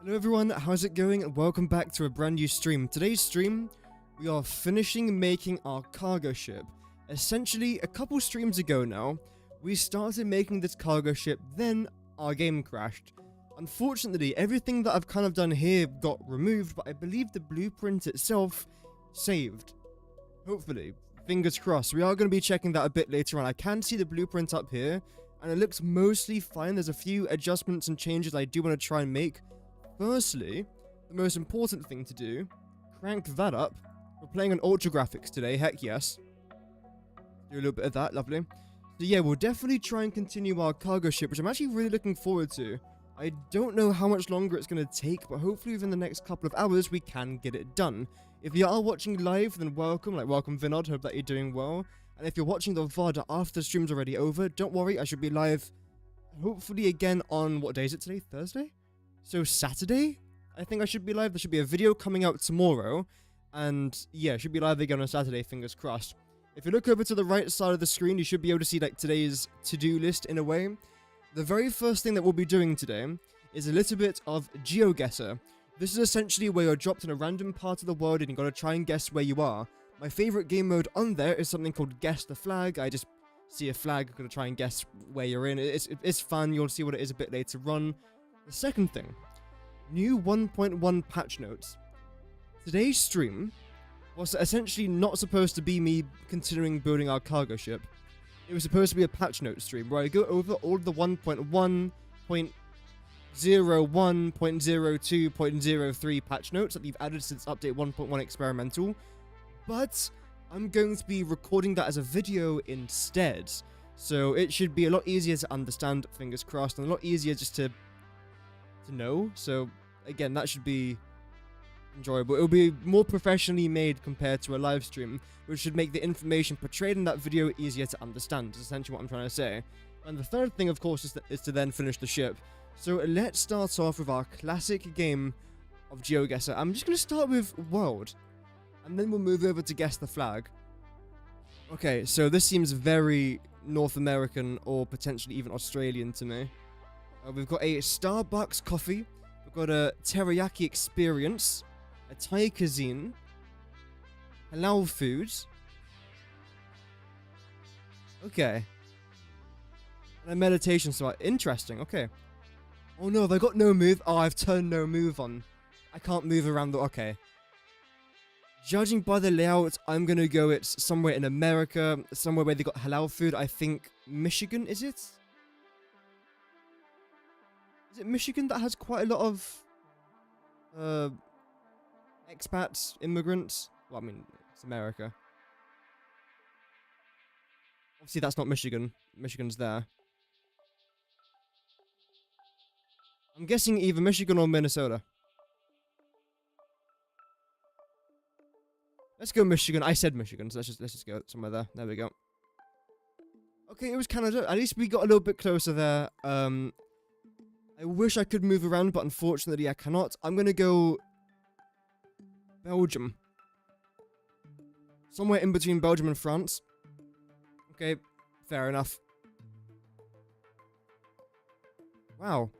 Hello everyone, how's it going? And welcome back to a brand new stream. Today's stream, we are finishing making our cargo ship. Essentially, a couple streams ago now, we started making this cargo ship, then our game crashed. Unfortunately, everything that I've kind of done here got removed, but I believe the blueprint itself saved. Hopefully. Fingers crossed. We are going to be checking that a bit later on. I can see the blueprint up here, and it looks mostly fine. There's a few adjustments and changes I do want to try and make. Firstly, the most important thing to do, crank that up. We're playing on ultra graphics today, heck yes. Do a little bit of that, lovely. So yeah, we'll definitely try and continue our cargo ship, which I'm actually really looking forward to. I don't know how much longer it's going to take, but hopefully within the next couple of hours we can get it done. If you are watching live, then welcome, welcome Vinod, hope that you're doing well. And if you're watching the VOD after the stream's already over, don't worry, I should be live hopefully again on, what day is it today? Thursday? So Saturday, I think I should be live. There should be a video coming out tomorrow, and yeah, should be live again on Saturday, fingers crossed. If you look over to the right side of the screen, you should be able to see like today's to-do list in a way. The very first thing that we'll be doing today is a little bit of Geoguessr. This is essentially where you're dropped in a random part of the world and you've got to try and guess where you are. My favorite game mode on there is something called Guess the Flag. I just see a flag, got to try and guess where you're in. It's fun, you'll see what it is a bit later on. The second thing, new 1.1 patch notes. Today's stream was essentially not supposed to be me considering building our cargo ship. It was supposed to be a patch note stream where I go over all the 1.1, 0.01, 0.02, 0.03 patch notes that they've added since update 1.1 experimental. But I'm going to be recording that as a video instead. So it should be a lot easier to understand, fingers crossed, and a lot easier just to know. So again, that should be enjoyable. It'll be more professionally made compared to a live stream, which should make the information portrayed in that video easier to understand. Is essentially what I'm trying to say. And the third thing, of course, is to then finish the ship. So let's start off with our classic game of Geoguessr. I'm just going to start with World, and then we'll move over to Guess the Flag. Okay, so this seems very North American or potentially even Australian to me. We've got a Starbucks coffee, we've got a teriyaki experience, a Thai cuisine, halal foods. Okay. And a meditation spot. Interesting, okay. Oh no, have I got no move? Oh, I've turned no move on. I can't move around the... Okay. Judging by the layout, I'm gonna go it's somewhere in America, somewhere where they got halal food. I think Michigan, is it? Is it Michigan that has quite a lot of expats, immigrants? Well, I mean, it's America. Obviously, that's not Michigan. Michigan's there. I'm guessing either Michigan or Minnesota. Let's go Michigan. I said Michigan, so let's just go somewhere there. There we go. Okay, it was Canada. At least we got a little bit closer there. I wish I could move around, but unfortunately I cannot. I'm gonna go Belgium. Somewhere in between Belgium and France. Okay, fair enough. Wow.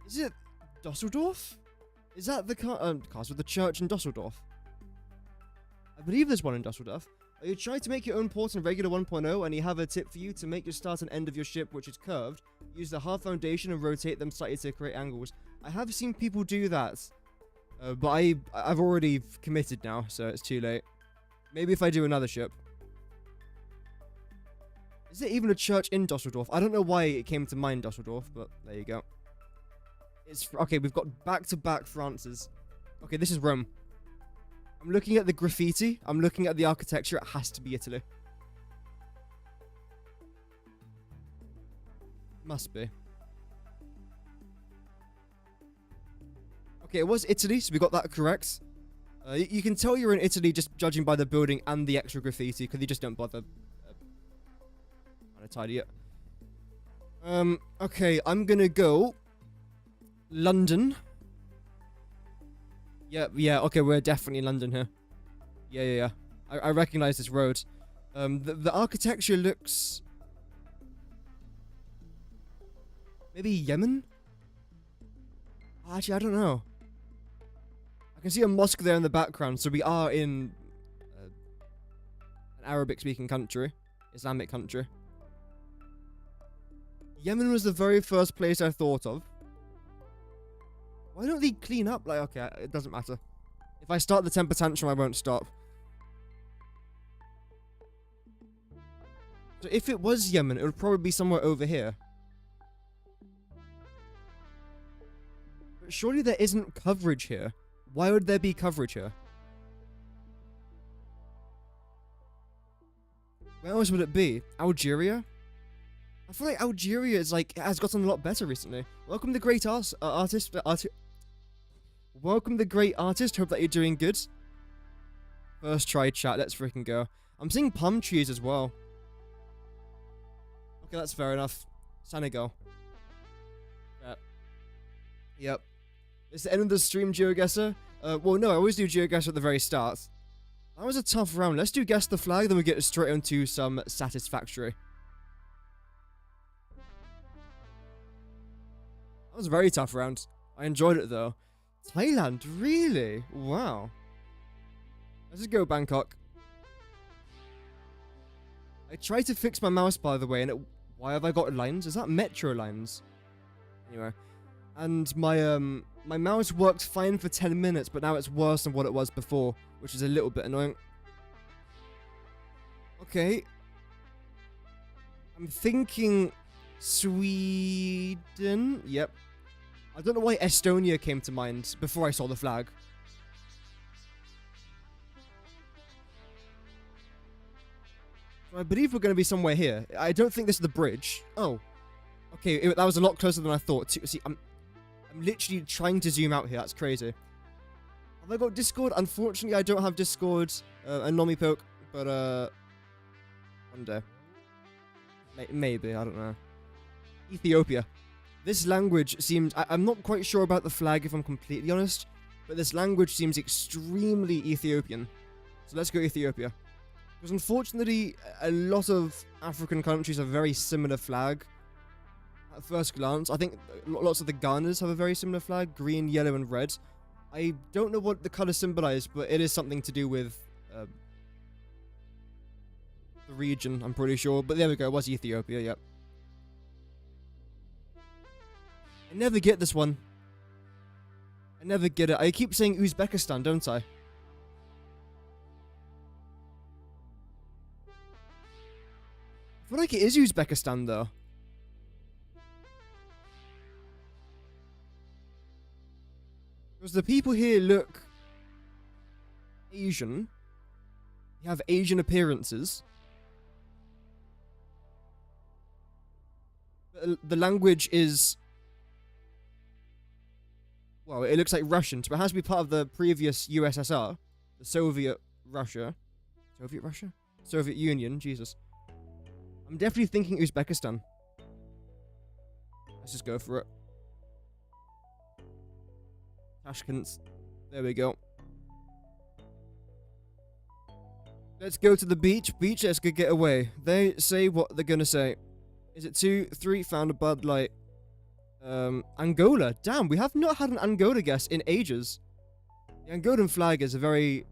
Is it Dusseldorf? Is that the castle, the church in Dusseldorf? I believe there's one in Dusseldorf. You try to make your own port in regular 1.0, and you have a tip for you to make your start and end of your ship, which is curved. Use the half foundation and rotate them slightly to create angles. I have seen people do that, but I've already committed now, so it's too late. Maybe if I do another ship. Is there even a church in Dusseldorf? I don't know why it came to mind Dusseldorf, but there you go. It's okay. We've got back-to-back Frances. Okay, this is Rome. I'm looking at the graffiti. I'm looking at the architecture. It has to be Italy. Must be. Okay, it was Italy, so we got that correct. You can tell you're in Italy just judging by the building and the extra graffiti, because you just don't bother trying to tidy it. Okay, I'm gonna go London. Yeah, okay, we're definitely in London here. Yeah. I recognize this road. The architecture looks... Maybe Yemen? Actually, I don't know. I can see a mosque there in the background, so we are in an Arabic-speaking country. Islamic country. Yemen was the very first place I thought of. Why don't they clean up? Like, okay, it doesn't matter. If I start the temper tantrum, I won't stop. So if it was Yemen, it would probably be somewhere over here. But surely there isn't coverage here. Why would there be coverage here? Where else would it be? Algeria? I feel like Algeria is like has gotten a lot better recently. Welcome the great artist. Welcome the great artist. Hope that you're doing good. First try chat. Let's freaking go. I'm seeing palm trees as well. Okay, that's fair enough. Senegal. Yep. It's the end of the stream, Geoguessr. Well, no, I always do Geoguessr at the very start. That was a tough round. Let's do Guess the Flag, then we get straight onto some Satisfactory. That was a very tough round. I enjoyed it, though. Thailand? Really? Wow. Let's just go Bangkok. I tried to fix my mouse, by the way, and why have I got lines? Is that metro lines? Anyway. And my mouse worked fine for 10 minutes, but now it's worse than what it was before, which is a little bit annoying. Okay. I'm thinking Sweden. Yep. I don't know why Estonia came to mind before I saw the flag. So I believe we're going to be somewhere here. I don't think this is the bridge. Oh. Okay, that was a lot closer than I thought. See, I'm literally trying to zoom out here. That's crazy. Have I got Discord? Unfortunately, I don't have Discord. A Nomi poke, but one day. Maybe, I don't know. Ethiopia. This language seems... I'm not quite sure about the flag, if I'm completely honest, but this language seems extremely Ethiopian. So let's go Ethiopia. Because unfortunately, a lot of African countries have a very similar flag. At first glance, I think lots of the Ghanas have a very similar flag, green, yellow, and red. I don't know what the colours symbolize, but it is something to do with the region, I'm pretty sure. But there we go, it was Ethiopia, yep. I never get this one. I never get it. I keep saying Uzbekistan, don't I? I feel like it is Uzbekistan, though. Because the people here look Asian. They have Asian appearances. The language is... Well, it looks like Russian, but it has to be part of the previous USSR. The Soviet Russia. Soviet Russia? Soviet Union, Jesus. I'm definitely thinking Uzbekistan. Let's just go for it. Tashkent. There we go. Let's go to the beach. Beach, let's go get away. They say what they're gonna say. Is it 2, 3? Found a Bud Light. Angola. Damn, we have not had an Angola guess in ages. The Angolan flag is a very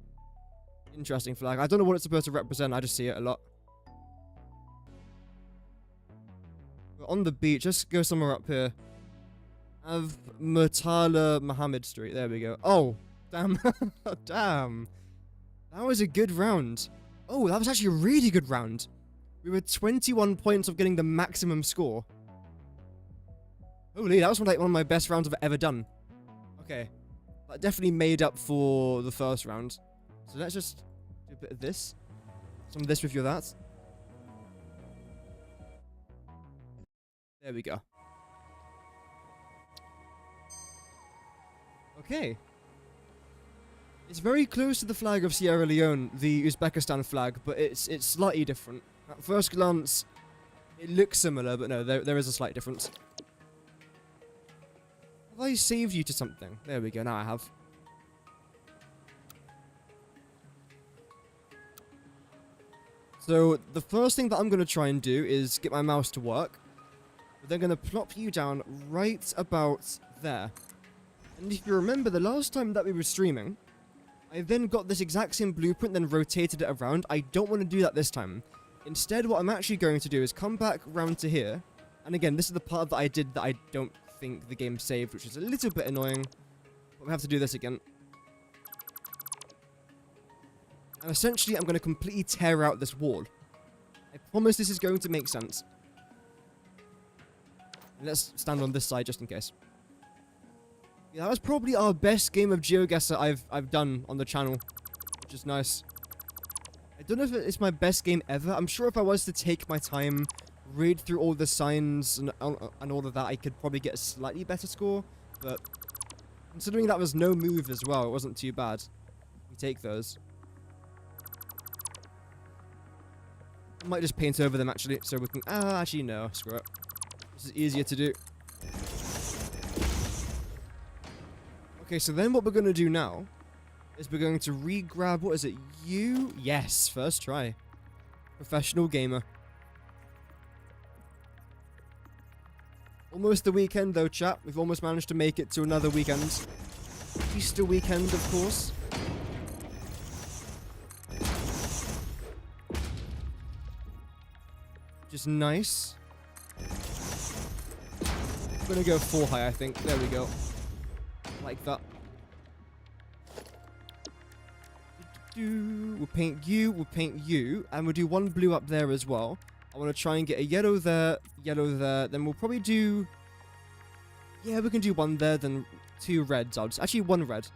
interesting flag. I don't know what it's supposed to represent. I just see it a lot. We're on the beach. Let's go somewhere up here. Have Murtala Muhammad Street. There we go. Oh, damn. Damn. That was a good round. Oh, that was actually a really good round. We were 21 points of getting the maximum score. Holy, that was one of my best rounds I've ever done. Okay. That definitely made up for the first round. So let's just do a bit of this. Some of this with your that. There we go. Okay. It's very close to the flag of Sierra Leone, the Uzbekistan flag, but it's slightly different. At first glance, it looks similar, but no, there is a slight difference. Have I saved you to something? There we go, now I have. So, the first thing that I'm going to try and do is get my mouse to work. But then going to plop you down right about there. And if you remember, the last time that we were streaming, I then got this exact same blueprint, then rotated it around. I don't want to do that this time. Instead, what I'm actually going to do is come back round to here. And again, this is the part that I did that I don't think the game saved, which is a little bit annoying. But we have to do this again. And essentially, I'm going to completely tear out this wall. I promise this is going to make sense. And let's stand on this side just in case. Yeah, that was probably our best game of Geoguessr I've done on the channel, which is nice. I don't know if it's my best game ever. I'm sure if I was to take my time, read through all the signs and all of that, I could probably get a slightly better score. But considering that was no move as well, it wasn't too bad. We take those. I might just paint over them actually, so we can... actually no, screw it. This is easier to do. Okay, so then what we're going to do now is we're going to re-grab, what is it, you? Yes, first try. Professional gamer. Almost the weekend though, chat. We've almost managed to make it to another weekend. Easter weekend, of course. Just nice. I'm going to go 4 high, I think. There we go. Like that. We'll paint you, and we'll do 1 blue up there as well. I want to try and get a yellow there, then we'll probably do... Yeah, we can do 1 there, then 2 reds. Actually, 1 red.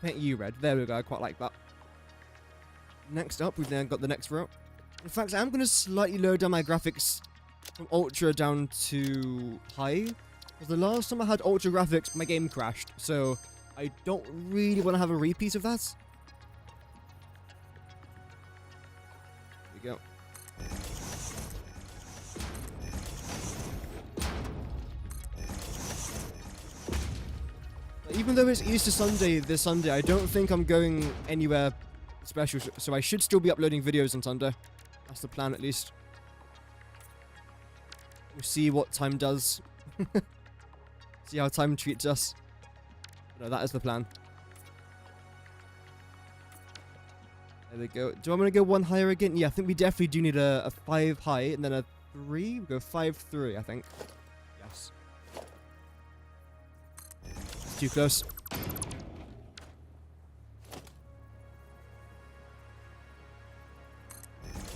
Paint you red. There we go, I quite like that. Next up, we've then got the next row. In fact, I'm going to slightly lower down my graphics from ultra down to high. Because the last time I had ultra graphics, my game crashed. So, I don't really want to have a repeat of that. There we go. Even though it's Easter Sunday this Sunday, I don't think I'm going anywhere special. So I should still be uploading videos on Sunday. That's the plan at least. We'll see what time does. See how time treats us. No, that is the plan. There we go. Do I want to go 1 higher again? Yeah, I think we definitely do need a 5 high and then a 3. We'll go 5, 3, I think. Yes. It's too close.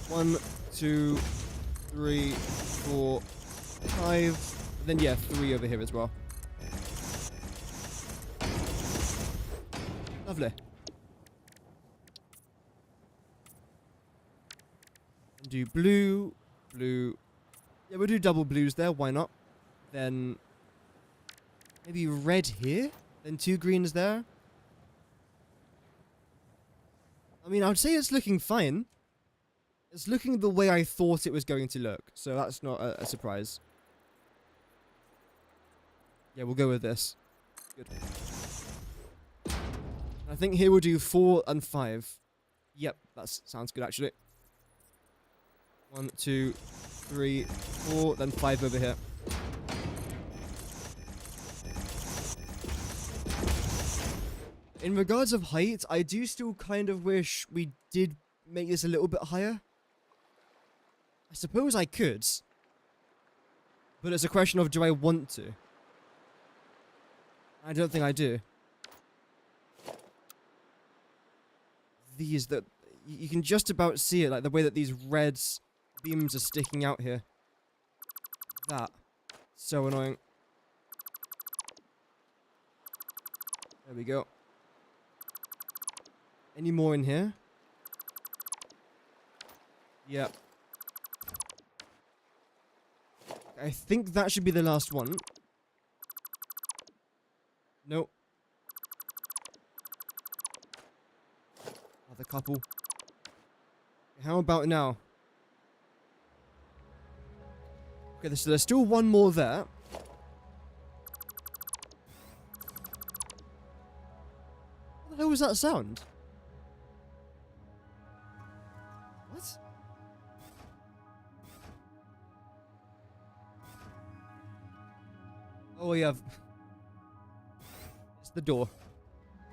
One, 2, 3, 4, 5. Then yeah, 3 over here as well. Lovely. Do blue, blue. Yeah, we'll do double blues there. Why not? Then maybe red here. Then 2 greens there. I mean, I would say it's looking fine. It's looking the way I thought it was going to look. So that's not a surprise. Yeah, we'll go with this. Good. I think here we'll do 4 and 5. Yep, that sounds good actually. 1, 2, 3, 4, then 5 over here. In regards of height, I do still kind of wish we did make this a little bit higher. I suppose I could. But it's a question of, do I want to? I don't think I do. These, that you can just about see it, like the way that these red beams are sticking out here. That. So annoying. There we go. Any more in here? Yep. I think that should be the last one. Nope. Another couple. How about now? Okay, so there's still 1 more there. What the hell was that sound? What? Oh, we have... It's the door.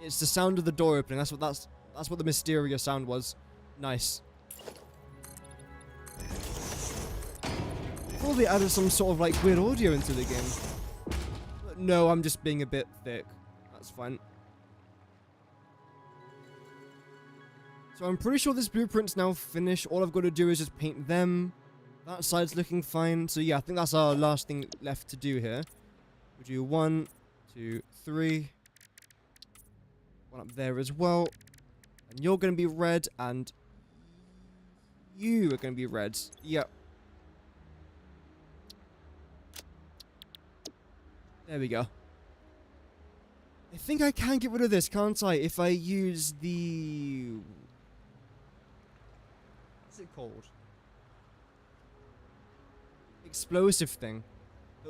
It's the sound of the door opening. That's what the mysterious sound was. Nice. Probably added some sort of like weird audio into the game. But no, I'm just being a bit thick. That's fine. So I'm pretty sure this blueprint's now finished. All I've got to do is just paint them. That side's looking fine. So yeah, I think that's our last thing left to do here. We'll do 1, 2, 3. One up there as well. And you're going to be red, and you are going to be red. Yep. There we go. I think I can get rid of this, can't I? If I use the... What's it called? Explosive thing.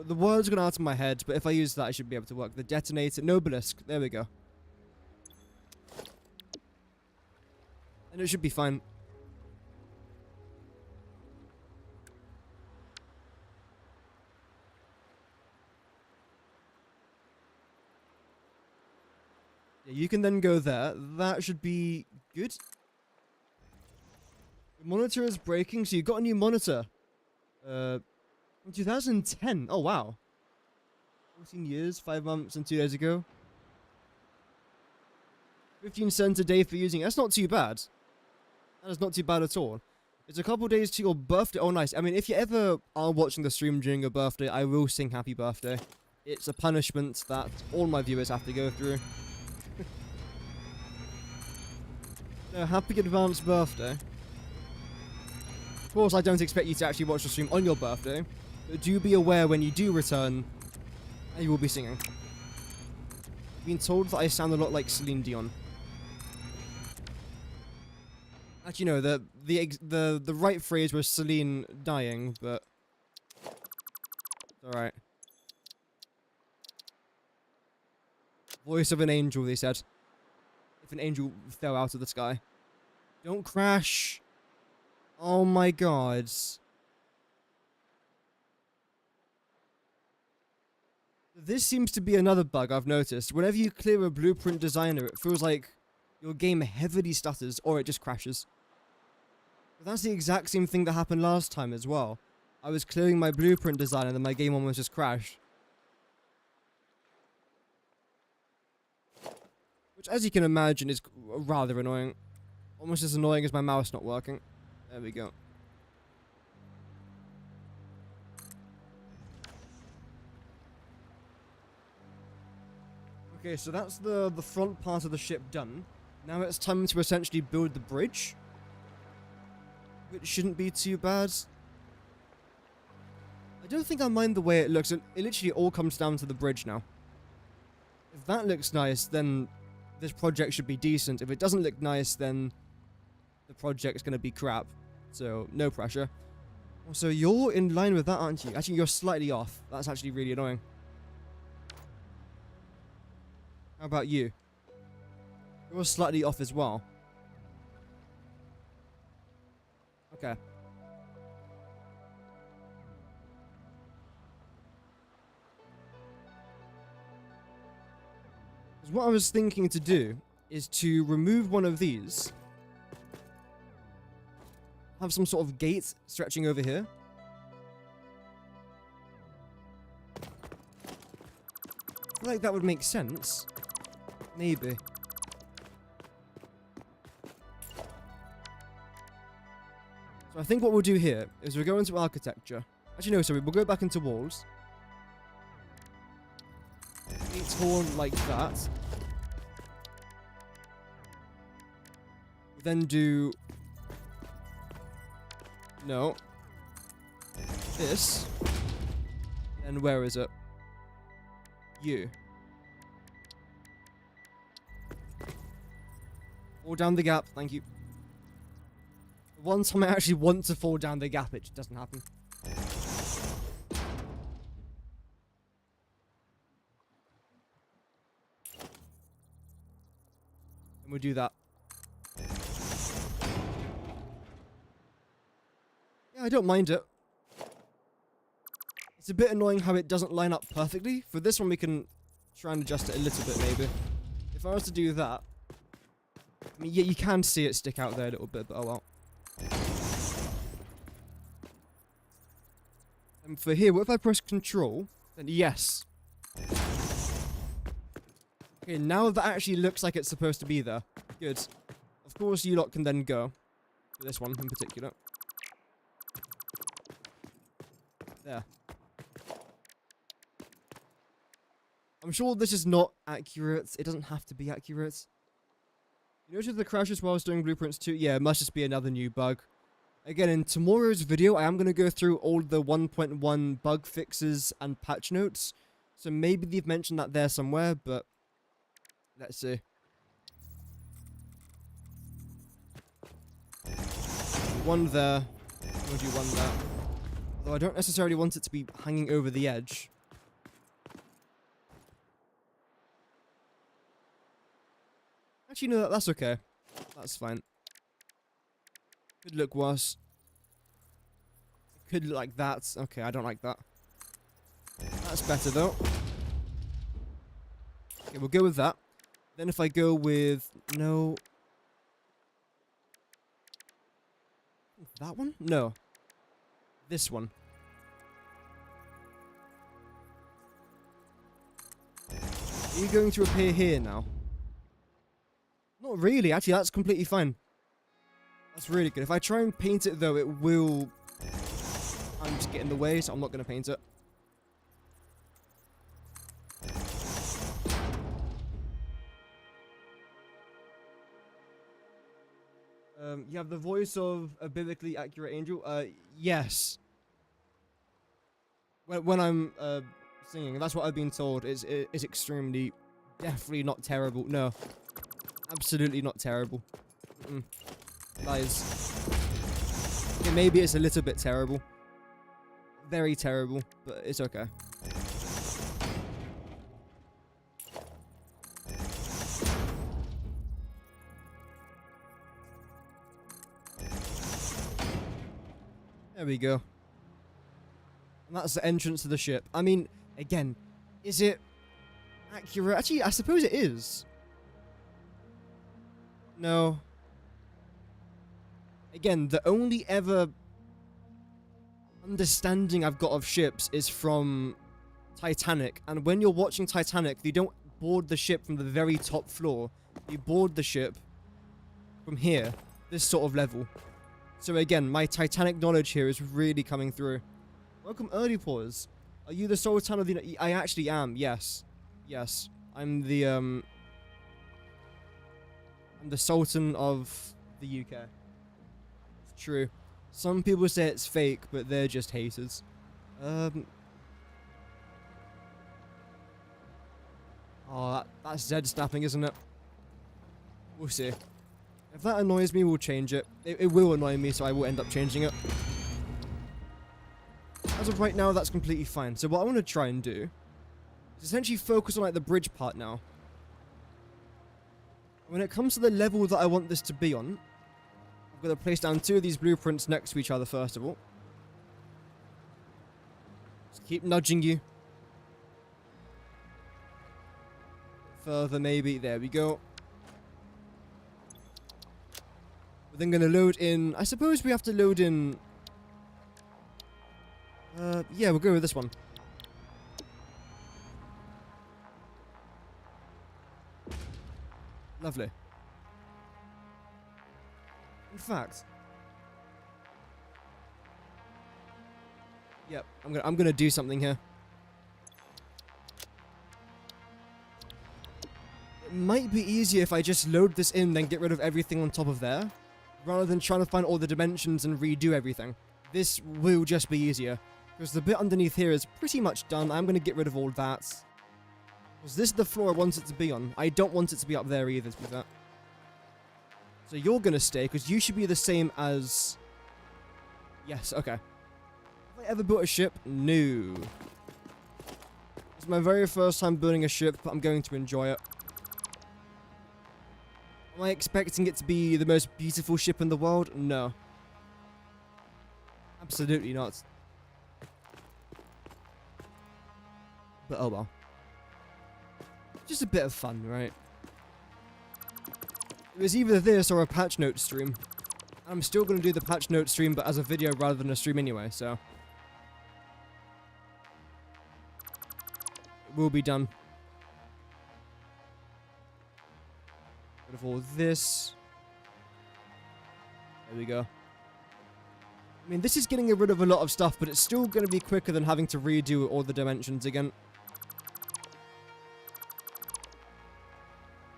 The word's gone out of my head, but if I use that, I should be able to work. The detonator, Nobelisk. There we go. And it should be fine. Yeah, you can then go there. That should be good. The monitor is breaking, so you got a new monitor. In 2010. Oh, wow. 14 years, 5 months, and 2 days ago. 15 cents a day for using it. That's not too bad. That is not too bad at all. It's a couple days to your birthday. Oh, nice. I mean, if you ever are watching the stream during your birthday, I will sing happy birthday. It's a punishment that all my viewers have to go through. So, happy advanced birthday. Of course, I don't expect you to actually watch the stream on your birthday, but do be aware when you do return, you will be singing. I've been told that I sound a lot like Celine Dion. Actually, no, the right phrase was Celine dying, but it's alright. Voice of an angel, they said. If an angel fell out of the sky. Don't crash! Oh my god. This seems to be another bug I've noticed. Whenever you clear a blueprint designer, it feels like your game heavily stutters or it just crashes. But that's the exact same thing that happened last time as well. I was clearing my blueprint design and then my game almost just crashed. Which, as you can imagine, is rather annoying. Almost as annoying as my mouse not working. There we go. Okay, so that's the front part of the ship done. Now it's time to essentially build the bridge. Which shouldn't be too bad. I don't think I mind the way it looks. It literally all comes down to the bridge now. If that looks nice, then this project should be decent. If it doesn't look nice, then the project's going to be crap. So, no pressure. Also, you're in line with that, aren't you? Actually, you're slightly off. That's actually really annoying. How about you? You're slightly off as well. Okay. Because what I was thinking to do is to remove one of these. Have some sort of gate stretching over here. I feel like that would make sense. Maybe. So I think what we'll do here is we'll go into architecture. Actually, no, sorry, we'll go back into walls. It's torn like that. We'll then do... No. This. And where is it? You. Fall down the gap, thank you. One time I actually want to fall down the gap, it just doesn't happen. And we'll do that. Yeah, I don't mind it. It's a bit annoying how it doesn't line up perfectly. For this one, we can try and adjust it a little bit, maybe. If I was to do that... I mean, yeah, you can see it stick out there a little bit, but oh well. And for here, what if I press Control? Then yes. Okay, now that actually looks like it's supposed to be there. Good. Of course, you lot can then go. For this one in particular. There. I'm sure this is not accurate. It doesn't have to be accurate. You notice the crashes while I was doing blueprints too? Yeah, it must just be another new bug. Again, in tomorrow's video, I am going to go through all the 1.1 bug fixes and patch notes. So maybe they've mentioned that there somewhere, but let's see. One there. We'll do one there. Although I don't necessarily want it to be hanging over the edge. Actually, no, that's okay. That's fine. Could look worse. It could look like that. Okay, I don't like that. That's better, though. Okay, we'll go with that. Then if I go with... No. That one? No. This one. Are you going to appear here now? Not really, actually, that's completely fine. That's really good. If I try and paint it, though, it will... I'm just getting in the way, so I'm not going to paint it. You have the voice of a biblically accurate angel? Yes. When I'm, singing, that's what I've been told. It's extremely... Definitely not terrible. No. Absolutely not terrible. Lies. Okay, maybe it's a little bit terrible. Very terrible, but it's okay. There we go. And that's the entrance to the ship. I mean, again, is it accurate? Actually, I suppose it is. No. Again, the only ever understanding I've got of ships is from Titanic. And when you're watching Titanic, they don't board the ship from the very top floor. You board the ship from here, this sort of level. So again, my Titanic knowledge here is really coming through. Welcome, Early Pause. Are you the Sultan of the... I actually am, yes. Yes. I'm the Sultan of the UK. It's true. Some people say it's fake, but they're just haters. Oh, that's Zed snapping, isn't it? We'll see. If that annoys me, we'll change it. It will annoy me, so I will end up changing it. As of right now, that's completely fine. So what I want to try and do is essentially focus on like the bridge part now. When it comes to the level that I want this to be on, I'm going to place down 2 of these blueprints next to each other first of all. Just keep nudging you. Further maybe. There we go. We're then going to load in... I suppose we have to load in... yeah, we'll go with this one. Lovely. In fact... Yep, I'm gonna do something here. It might be easier if I just load this in, then get rid of everything on top of there, rather than trying to find all the dimensions and redo everything. This will just be easier, because the bit underneath here is pretty much done. I'm gonna get rid of all that. Because this is the floor I want it to be on. I don't want it to be up there either, to be fair. So you're gonna stay, because you should be the same as... Yes, okay. Have I ever built a ship? No. It's my very first time building a ship, but I'm going to enjoy it. Am I expecting it to be the most beautiful ship in the world? No. Absolutely not. But oh well. Just a bit of fun, right? It was either this or a patch note stream. I'm still going to do the patch note stream, but as a video rather than a stream anyway, so. It will be done. Rid of all this. There we go. I mean, this is getting rid of a lot of stuff, but it's still going to be quicker than having to redo all the dimensions again.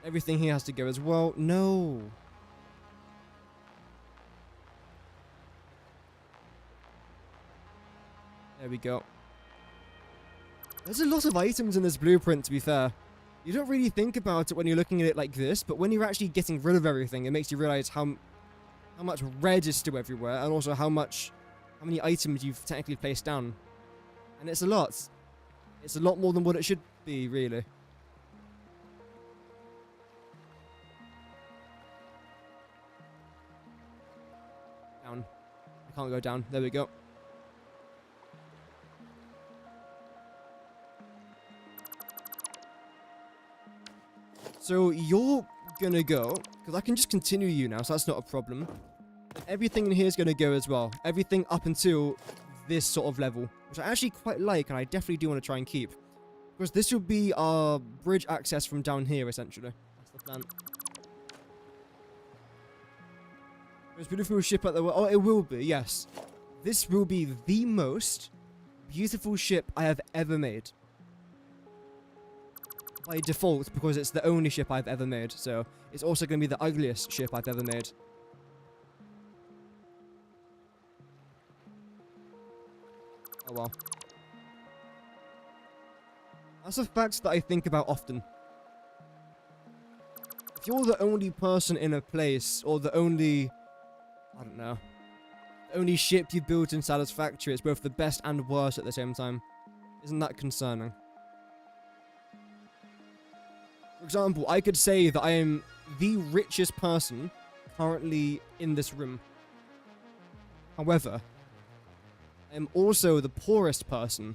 Everything here has to go as well. No. There we go. There's a lot of items in this blueprint, to be fair. You don't really think about it when you're looking at it like this, but when you're actually getting rid of everything, it makes you realize how much red is still everywhere, and also how many items you've technically placed down. And it's a lot. It's a lot more than what it should be, really. Down. I can't go down. There we go. So you're gonna go, because I can just continue you now, so that's not a problem. Everything in here is gonna go as well. Everything up until this sort of level, which I actually quite like, and I definitely do want to try and keep. Because this will be our bridge access from down here, essentially. That's the plan. There's a beautiful ship at the... Oh, it will be, yes. This will be the most beautiful ship I have ever made. By default, because it's the only ship I've ever made, so it's also going to be the ugliest ship I've ever made. Oh well. That's a fact that I think about often. If you're the only person in a place, or the only... I don't know. The only ship you built in Satisfactory, it's both the best and worst at the same time. Isn't that concerning? For example, I could say that I am the richest person currently in this room. However, I am also the poorest person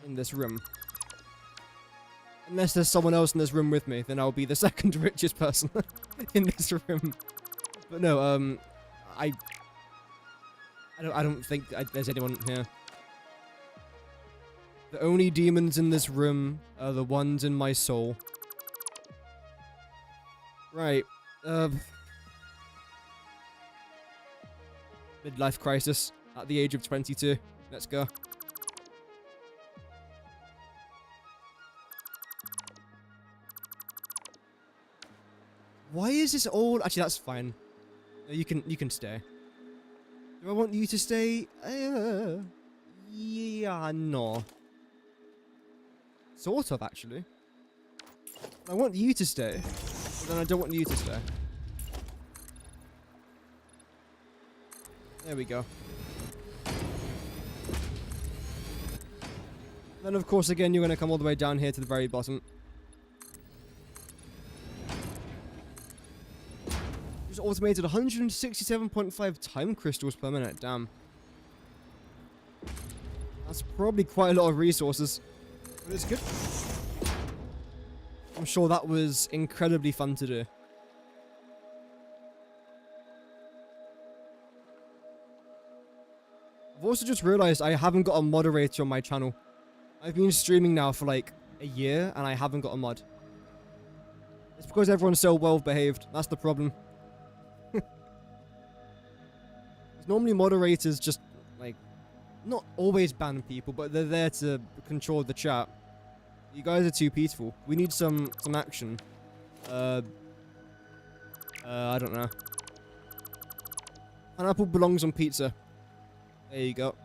in this room. Unless there's someone else in this room with me, then I'll be the second richest person in this room. But no, I don't think there's anyone here. The only demons in this room are the ones in my soul. Right, midlife crisis at the age of 22. Let's go. Why is this all... Actually, that's fine. You can stay. Do I want you to stay? Yeah, no. Sort of, actually. I want you to stay. Then I don't want you to stay. There we go. Then, of course, again, you're going to come all the way down here to the very bottom. Just automated 167.5 time crystals per minute. Damn. That's probably quite a lot of resources. But it's good. I'm sure that was incredibly fun to do. I've also just realized I haven't got a moderator on my channel. I've been streaming now for like a year and I haven't got a mod. It's because everyone's so well behaved. That's the problem. Normally moderators just like not always ban people, but they're there to control the chat. You guys are too peaceful. We need some action. I don't know. Pineapple belongs on pizza. There you go.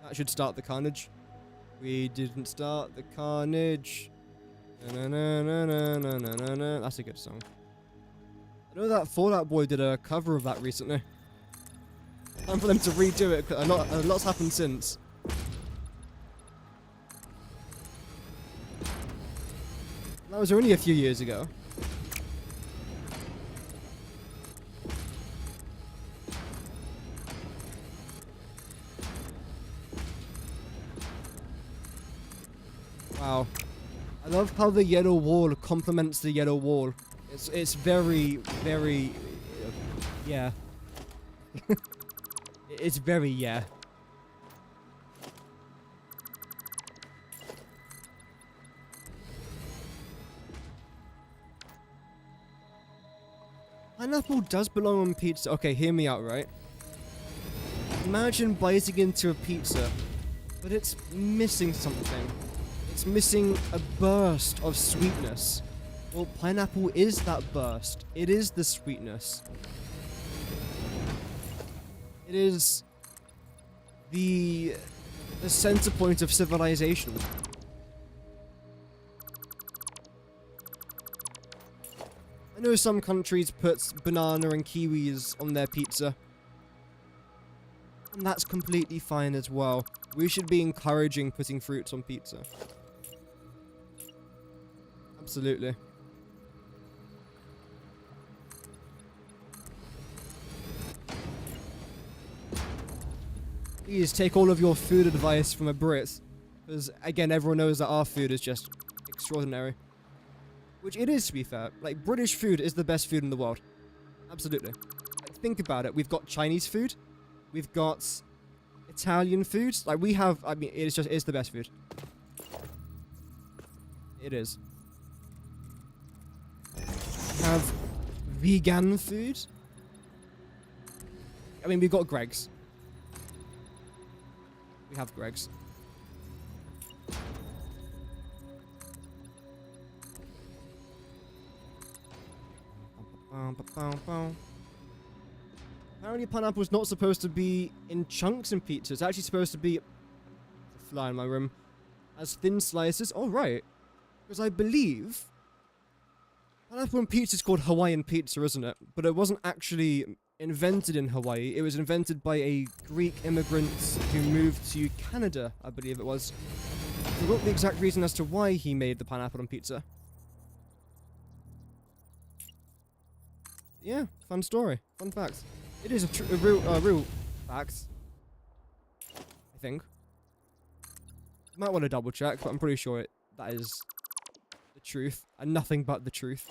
That should start the carnage. We didn't start the carnage. Na, na, na, na, na, na, na, na. That's a good song. I know that Fallout Boy did a cover of that recently. Time for them to redo it, because a lot's happened since. That was only a few years ago. Wow. I love how the yellow wall complements the yellow wall. It's very, very, yeah. It's very, yeah. Pineapple does belong on pizza. Okay, hear me out, right? Imagine biting into a pizza, but it's missing something. It's missing a burst of sweetness. Well, pineapple is that burst. It is the sweetness. It is the center point of civilization. I know some countries put banana and kiwis on their pizza. And that's completely fine as well. We should be encouraging putting fruits on pizza. Absolutely. Please take all of your food advice from a Brit. Because, again, everyone knows that our food is just extraordinary. Which it is, to be fair. Like, British food is the best food in the world. Absolutely. Like, think about it. We've got Chinese food. We've got Italian food. Like, we have... I mean, it's the best food. It is. We have vegan food. I mean, we've got Greg's. We have Greg's. Apparently pineapple is not supposed to be in chunks in pizza. It's actually supposed to be... There's a fly in my room. As thin slices. Oh, right. Because I believe... Pineapple on pizza is called Hawaiian pizza, isn't it? But it wasn't actually invented in Hawaii. It was invented by a Greek immigrant who moved to Canada, I believe it was. I forgot the exact reason as to why he made the pineapple on pizza. Yeah, fun story. Fun fact. It is a real fact. I think. Might want to double check, but I'm pretty sure that is the truth. And nothing but the truth.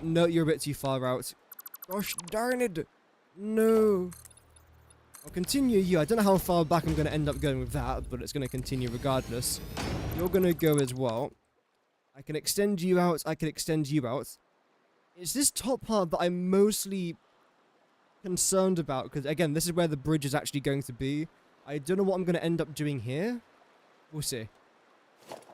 No, you're a bit too far out. Gosh darn it! No! I'll continue you. I don't know how far back I'm going to end up going with that, but it's going to continue regardless. You're going to go as well. I can extend you out. I can extend you out. It's this top part that I'm mostly concerned about, because again, this is where the bridge is actually going to be. I don't know what I'm going to end up doing here. We'll see.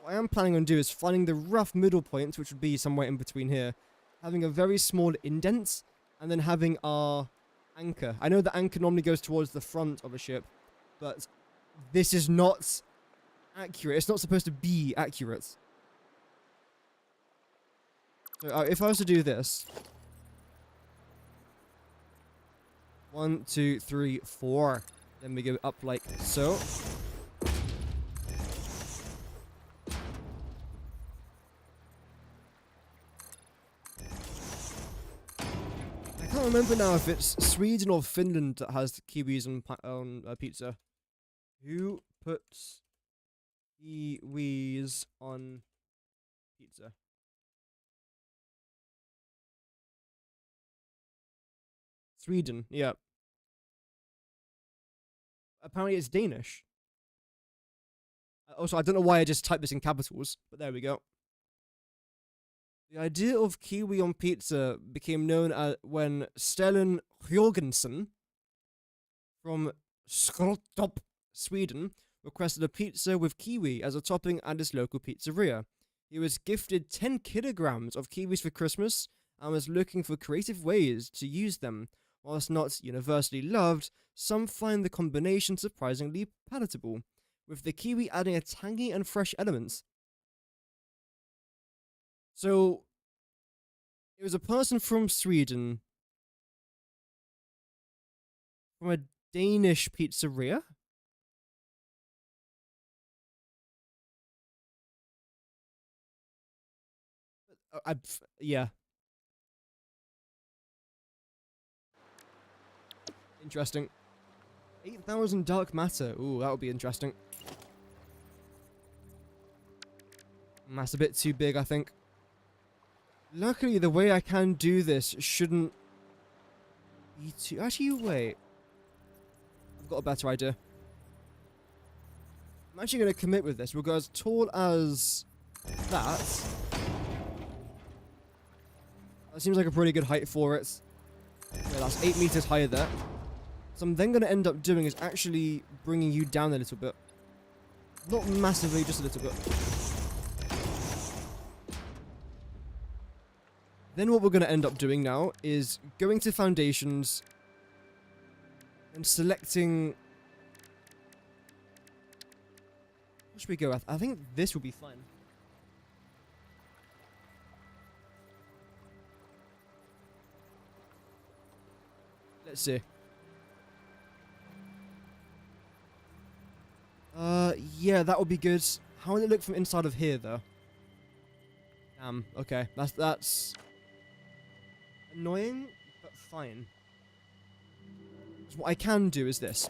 What I am planning on doing is finding the rough middle point, which would be somewhere in between here. Having a very small indent, and then having our anchor. I know the anchor normally goes towards the front of a ship, but this is not accurate. It's not supposed to be accurate. So if I was to do this... 1, 2, 3, 4. Then we go up like so. I can't remember now if it's Sweden or Finland that has kiwis on pizza. Who puts kiwis on pizza? Sweden, yeah. Apparently it's Danish. Also, I don't know why I just typed this in capitals, but there we go. The idea of kiwi on pizza became known when Stellan Jorgensen from Skrottorp, Sweden, requested a pizza with kiwi as a topping at his local pizzeria. He was gifted 10 kilograms of kiwis for Christmas and was looking for creative ways to use them. Whilst not universally loved, some find the combination surprisingly palatable, with the kiwi adding a tangy and fresh element. So, it was a person from Sweden, from a Danish pizzeria? Yeah. Interesting. 8,000 dark matter. Ooh, that would be interesting. That's a bit too big, I think. Luckily, the way I can do this shouldn't be too... Actually, wait. I've got a better idea. I'm actually going to commit with this. We'll go as tall as that. That seems like a pretty good height for it. Yeah, that's 8 meters higher there. So I'm then going to end up doing is actually bringing you down a little bit. Not massively, just a little bit. Then what we're going to end up doing now is going to foundations and selecting... What should we go with? I think this will be fine. Let's see. Yeah, that would be good. How would it look from inside of here, though? Okay. That's annoying, but fine. So what I can do is this.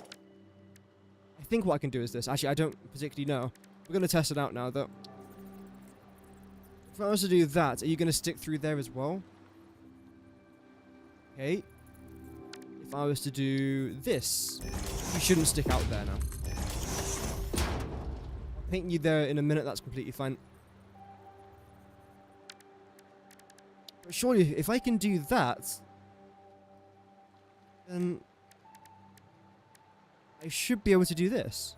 I think what I can do is this. Actually, I don't particularly know. We're going to test it out now, though. If I was to do that, are you going to stick through there as well? Okay. If I was to do this, you shouldn't stick out there now. I'll paint you there in a minute, that's completely fine. But surely, if I can do that, then I should be able to do this.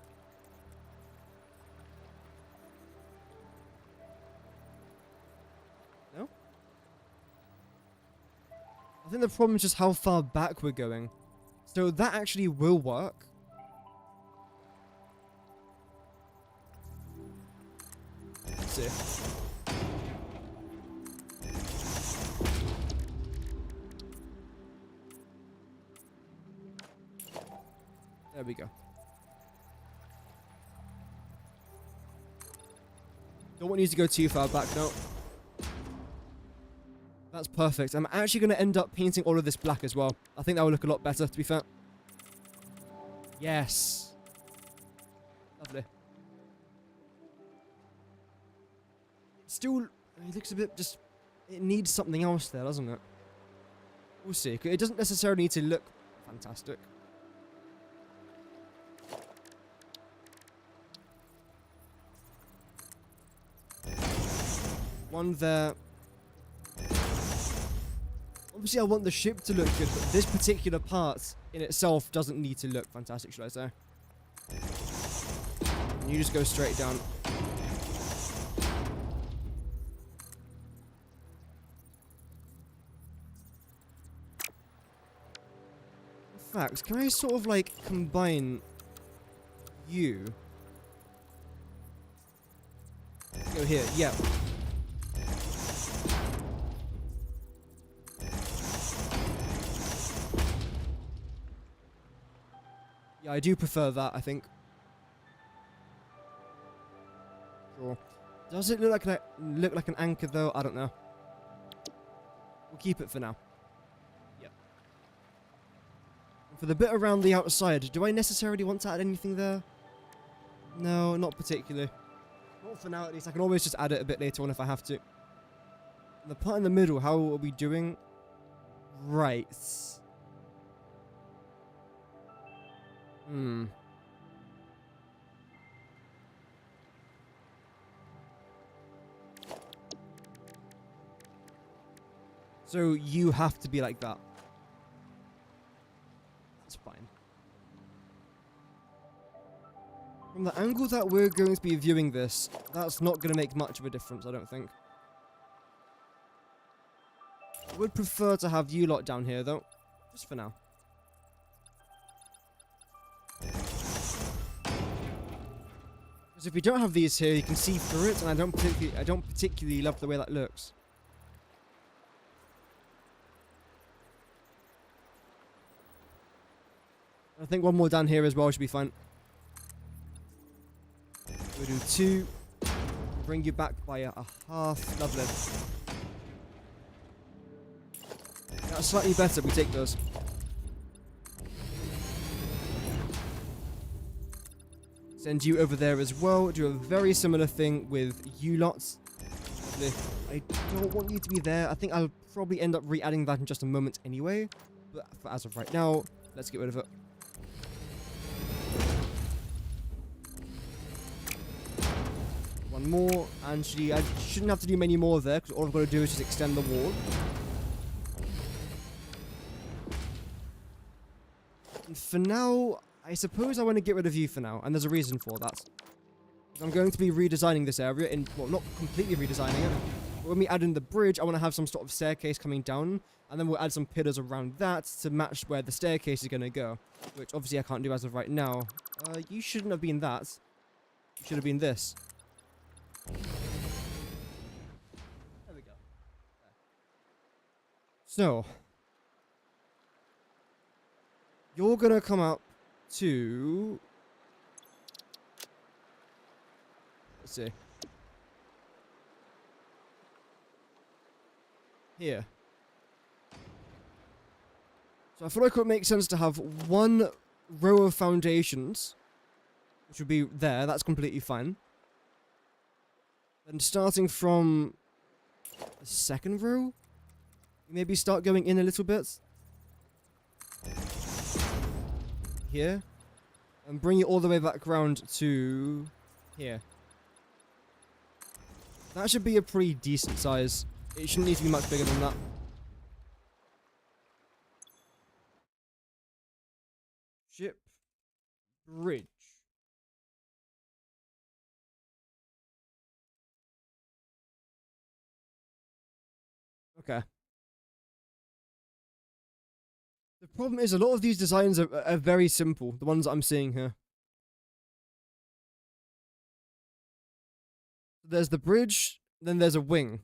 No? I think the problem is just how far back we're going. So that actually will work. Let's see. There we go. Don't want you to go too far back, no. That's perfect. I'm actually going to end up painting all of this black as well. I think that will look a lot better, to be fair. Yes. Lovely. Still, it looks a bit just... It needs something else there, doesn't it? We'll see. It doesn't necessarily need to look fantastic. One there. Obviously, I want the ship to look good, but this particular part in itself doesn't need to look fantastic, should I say. And you just go straight down. In fact, can I sort of like combine you? Go here, yeah. Yeah, I do prefer that, I think. Sure. Does it look like an anchor though? I don't know. We'll keep it for now. Yeah. And for the bit around the outside, do I necessarily want to add anything there? No, not particularly. Not for now, at least. I can always just add it a bit later on if I have to. And the part in the middle, how are we doing? Right. So you have to be like that. That's fine. From the angle that we're going to be viewing this, that's not going to make much of a difference, I don't think. I would prefer to have you lot down here, though. Just for now. Because if we don't have these here, you can see through it, and I don't particularly love the way that looks. I think one more down here as well should be fine. We'll do 2. Bring you back by a half. Lovely. That's slightly better. We take those. Send you over there as well. Do a very similar thing with you lots. I don't want you to be there. I think I'll probably end up re-adding that in just a moment anyway. But for as of right now, let's get rid of it. One more. And I shouldn't have to do many more there, because all I've got to do is just extend the wall. And for now, I suppose I want to get rid of you for now, and there's a reason for that. I'm going to be redesigning this area in, well, not completely redesigning it, but when we add in the bridge, I want to have some sort of staircase coming down, and then we'll add some pillars around that to match where the staircase is going to go, which obviously I can't do as of right now. You shouldn't have been that. You should have been this. There we go. So, you're going to come up to... Let's see. Here. So I feel like it would make sense to have one row of foundations, which would be there. That's completely fine. Then starting from the second row, maybe start going in a little bit. Here. And bring it all the way back around to here. That should be a pretty decent size. It shouldn't need to be much bigger than that. Ship. Bridge. Okay. The problem is a lot of these designs are very simple. The ones that I'm seeing here. There's the bridge, then there's a wing.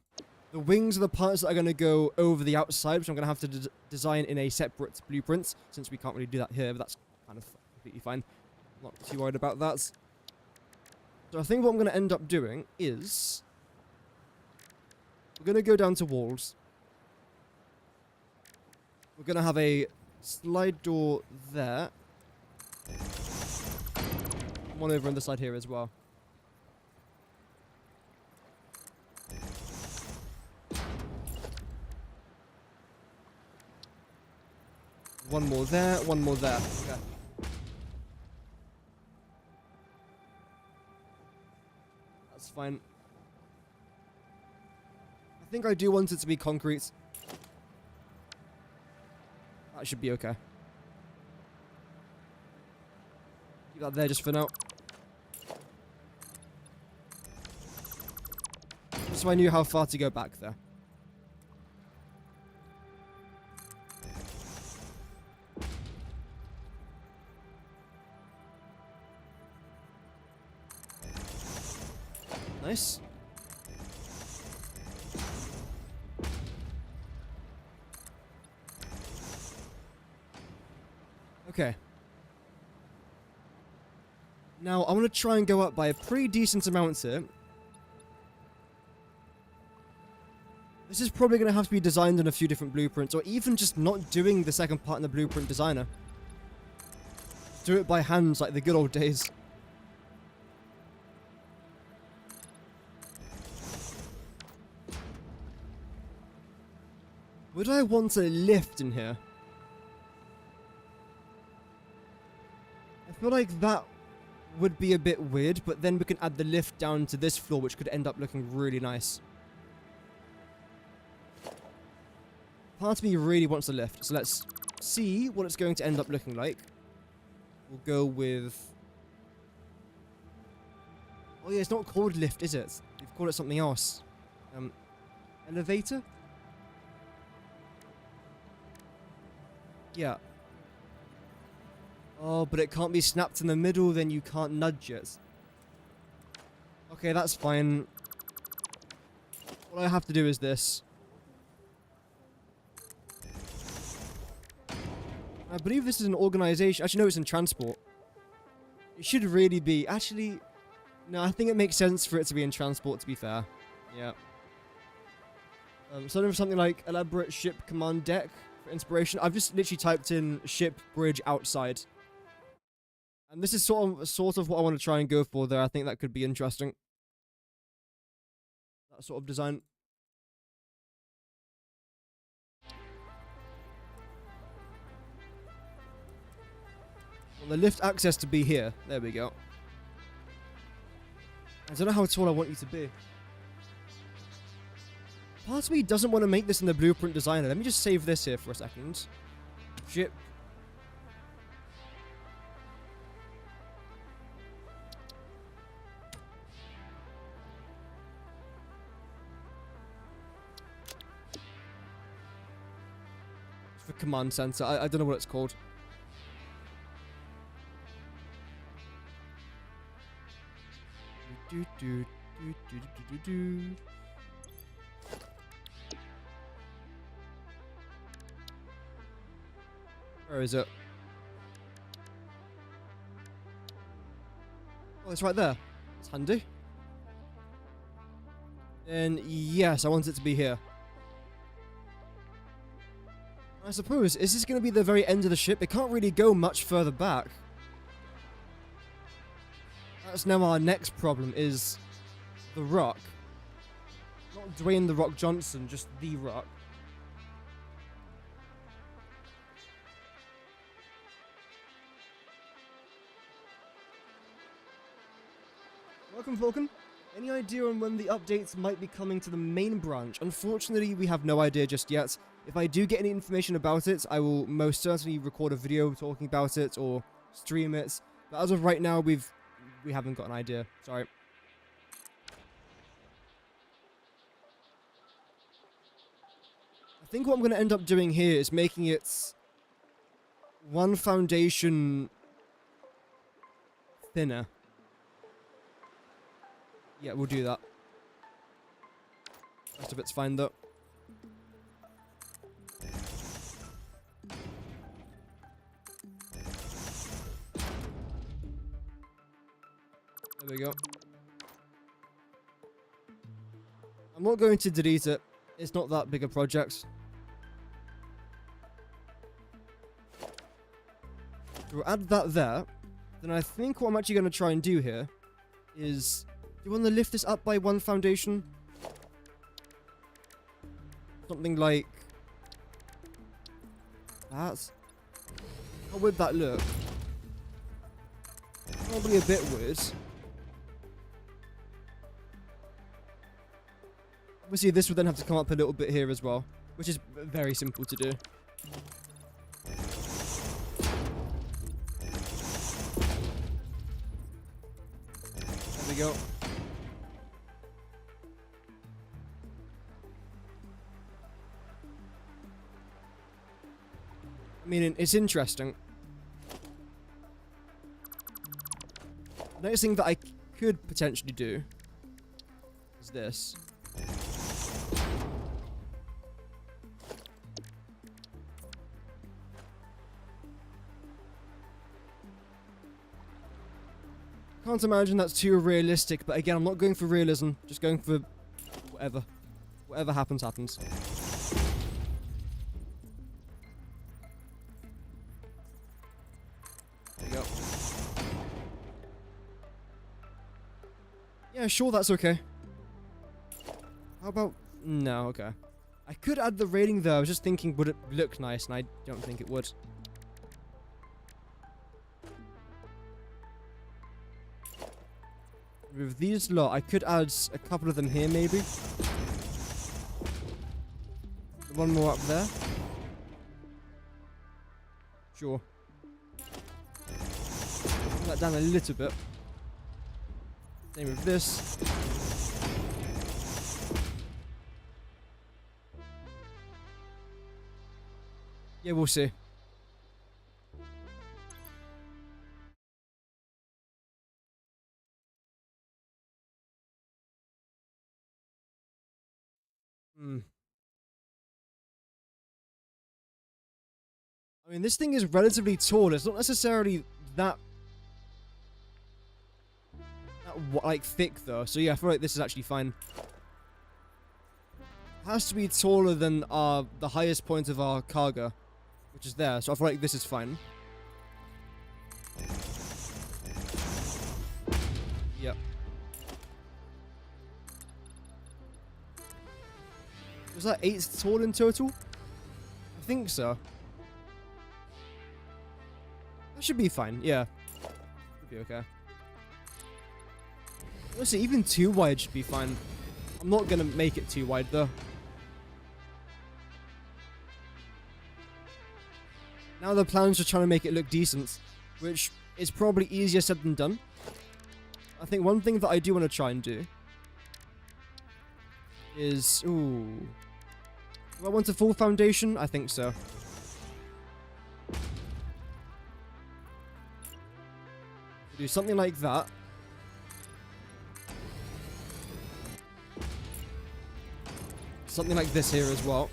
The wings are the parts that are going to go over the outside, which I'm going to have to design in a separate blueprint, since we can't really do that here, but that's kind of completely fine. I'm not too worried about that. So I think what I'm going to end up doing is... we're going to go down to walls. We're going to have a slide door there. One over on the side here as well. One more there, one more there. Okay. That's fine. I think I do want it to be concrete. That should be okay. Keep that there just for now. Just so I knew how far to go back there. Nice. Okay. Now, I want to try and go up by a pretty decent amount here. This is probably going to have to be designed in a few different blueprints, or even just not doing the second part in the blueprint designer. Do it by hand like the good old days. Would I want a lift in here? I feel like that would be a bit weird, but then we can add the lift down to this floor, which could end up looking really nice. Part of me really wants a lift, so let's see what it's going to end up looking like. We'll go with... oh yeah, it's not called lift, is it? We've called it something else. Elevator? Yeah. Oh, but it can't be snapped in the middle, then you can't nudge it. Okay, that's fine. What I have to do is this. I believe this is an organization. Actually, no, it's in transport. It should really be. Actually, no, I think it makes sense for it to be in transport, to be fair. Yeah. Something like elaborate ship command deck for inspiration. I've just literally typed in ship bridge outside. And this is sort of what I want to try and go for there. I think that could be interesting. That sort of design. Well, the lift access to be here. There we go. I don't know how tall I want you to be. Part of me doesn't want to make this in the blueprint designer. Let me just save this here for a second. Shit. For command center. I don't know what it's called. Where is it? Oh, it's right there. It's handy. And yes, I want it to be here. I suppose, is this going to be the very end of the ship? It can't really go much further back. That's now our next problem, is The Rock. Not Dwayne The Rock Johnson, just The Rock. Welcome, Vulcan. Any idea on when the updates might be coming to the main branch? Unfortunately, we have no idea just yet. If I do get any information about it, I will most certainly record a video talking about it or stream it. But as of right now, we haven't got an idea. Sorry. I think what I'm going to end up doing here is making it one foundation thinner. Yeah, we'll do that. Rest of it's fine though. There we go. I'm not going to delete it. It's not that big a project. So we'll add that there. Then I think what I'm actually going to try and do here is... Do you want to lift this up by one foundation? Something like... that? How would that look? Probably a bit weird. Obviously, this would then have to come up a little bit here as well, which is very simple to do. There we go. I mean, it's interesting. The next thing that I could potentially do is this. Can't imagine that's too realistic, but again, I'm not going for realism, just going for whatever. Whatever happens, happens. There you go. Yeah, sure, that's okay. How about... No, okay. I could add the rating though, I was just thinking, would it look nice, and I don't think it would. With these lot, I could add a couple of them here, maybe. One more up there. Sure. Bring that down a little bit. Same with this. Yeah, we'll see. I mean, this thing is relatively tall. It's not necessarily that like thick though. So yeah, I feel like this is actually fine. It has to be taller than the highest point of our cargo, which is there. So I feel like this is fine. Yep. Was that 8 tall in total? I think so. That should be fine, yeah. Should be okay. Honestly, even too wide should be fine. I'm not gonna make it too wide though. Now the plans are trying to make it look decent, which is probably easier said than done. I think one thing that I do want to try and do is... Ooh. Do I want a full foundation? I think so. Do something like that. Something like this here as well.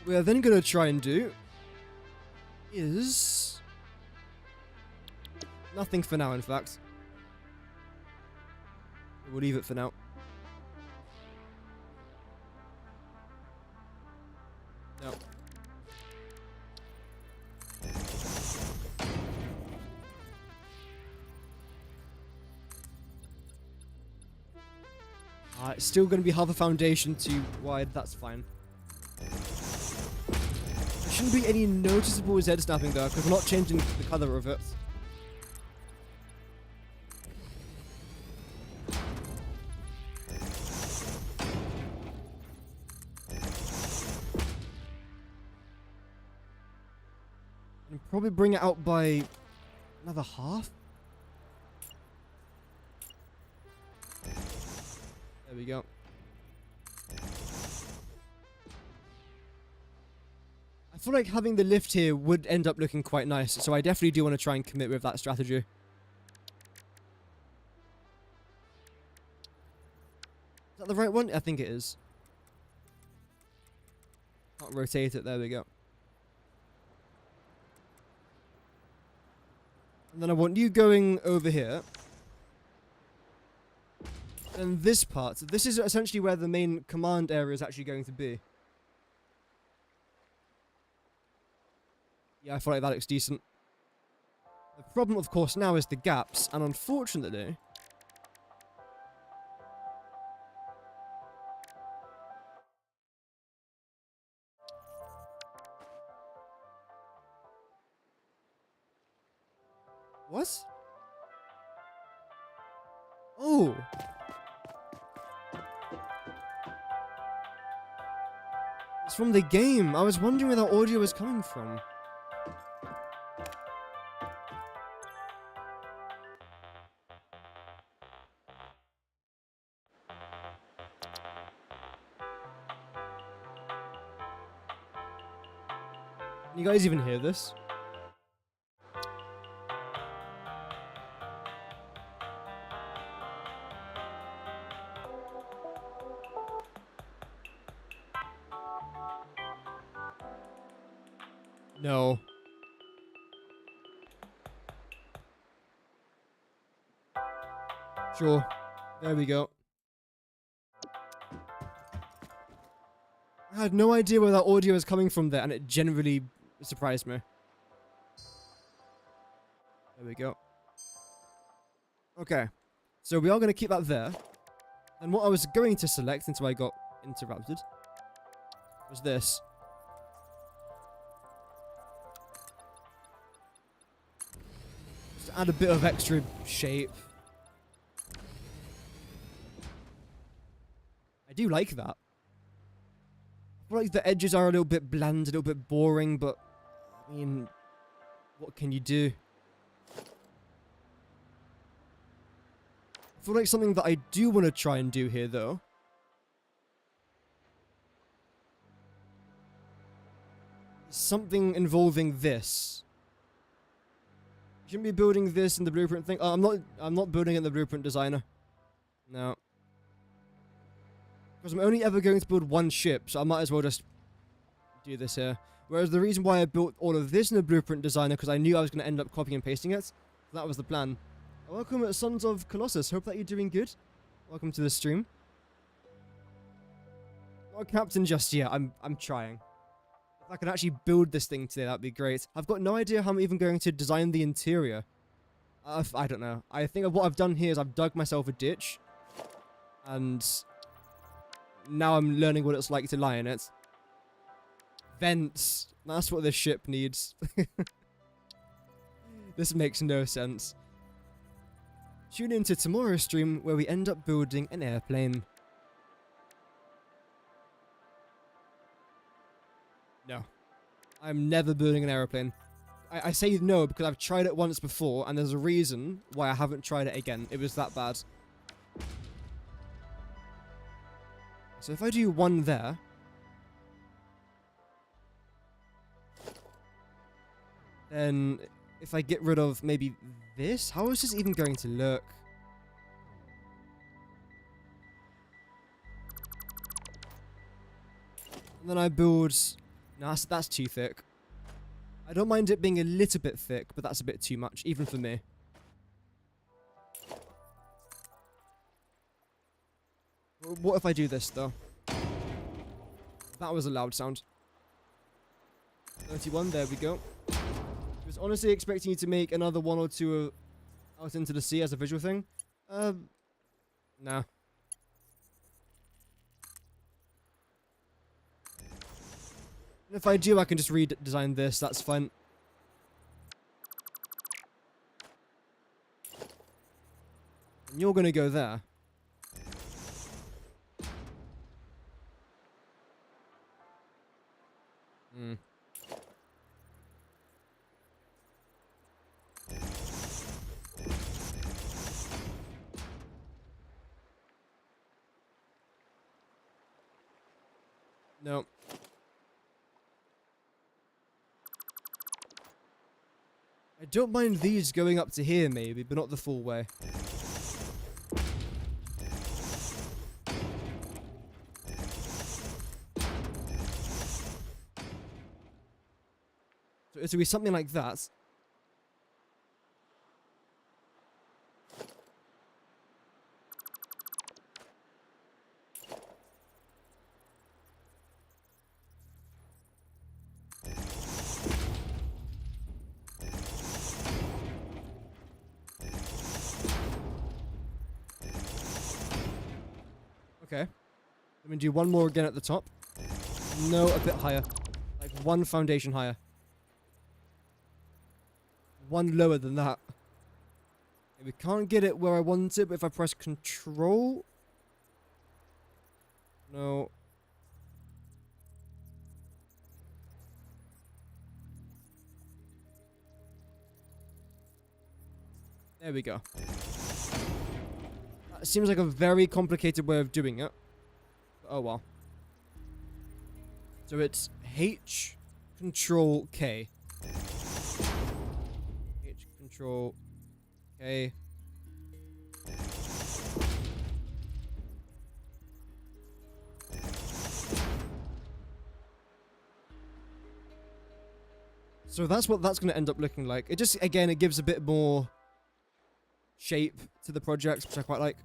What we are then going to try and do is... Nothing for now, in fact. We'll leave it for now. No. It's still going to be half a foundation too wide. That's fine. There shouldn't be any noticeable Z snapping though, because we're not changing the color of it. And probably bring it out by another half. There we go. I feel like having the lift here would end up looking quite nice, so I definitely do want to try and commit with that strategy. Is that the right one? I think it is. Can't rotate it. There we go. And then I want you going over here. And this part, this is essentially where the main command area is actually going to be. Yeah, I feel like that looks decent. The problem, of course, now is the gaps, and unfortunately... What? Oh! It's from the game. I was wondering where that audio was coming from. Can you guys even hear this? No. Sure. There we go. I had no idea where that audio was coming from there, and it generally surprised me. There we go. Okay. So we are going to keep that there. And what I was going to select until I got interrupted was this. Just add a bit of extra shape. I do like that. I feel like the edges are a little bit bland, a little bit boring, but I mean, what can you do? I feel like something that I do want to try and do here, though, is something involving this. You shouldn't be building this in the blueprint thing. Oh, I'm not building it in the blueprint designer. No. Because I'm only ever going to build one ship, so I might as well just do this here. Whereas the reason why I built all of this in the blueprint designer, because I knew I was going to end up copying and pasting it. That was the plan. Welcome, Sons of Colossus. Hope that you're doing good. Welcome to the stream. Not a captain just yet. I'm trying. If I can actually build this thing today, that'd be great. I've got no idea how I'm even going to design the interior. I don't know. I think what I've done here is I've dug myself a ditch. And now I'm learning what it's like to lie in it. Vents. That's what this ship needs. This makes no sense. Tune into tomorrow's stream where we end up building an airplane. No. I'm never building an airplane. I say no because I've tried it once before and there's a reason why I haven't tried it again. It was that bad. So if I do one there... Then if I get rid of maybe this, how is this even going to look? And then I build... No, that's too thick. I don't mind it being a little bit thick, but that's a bit too much, even for me. What if I do this, though? That was a loud sound. 31, there we go. I was honestly expecting you to make another one or two out into the sea as a visual thing. Nah. If I do, I can just redesign this, that's fine. And you're gonna go there. Hmm. No. I don't mind these going up to here maybe, but not the full way. So it'll be something like that. Okay. Let me do one more again at the top. No, a bit higher. Like one foundation higher. One lower than that. Okay, we can't get it where I want it, but if I press Control... No. There we go. That seems like a very complicated way of doing it. Oh well. So it's H, Control, K. H, Control, K. So that's what that's going to end up looking like. It just, again, it gives a bit more shape to the project, which I quite like.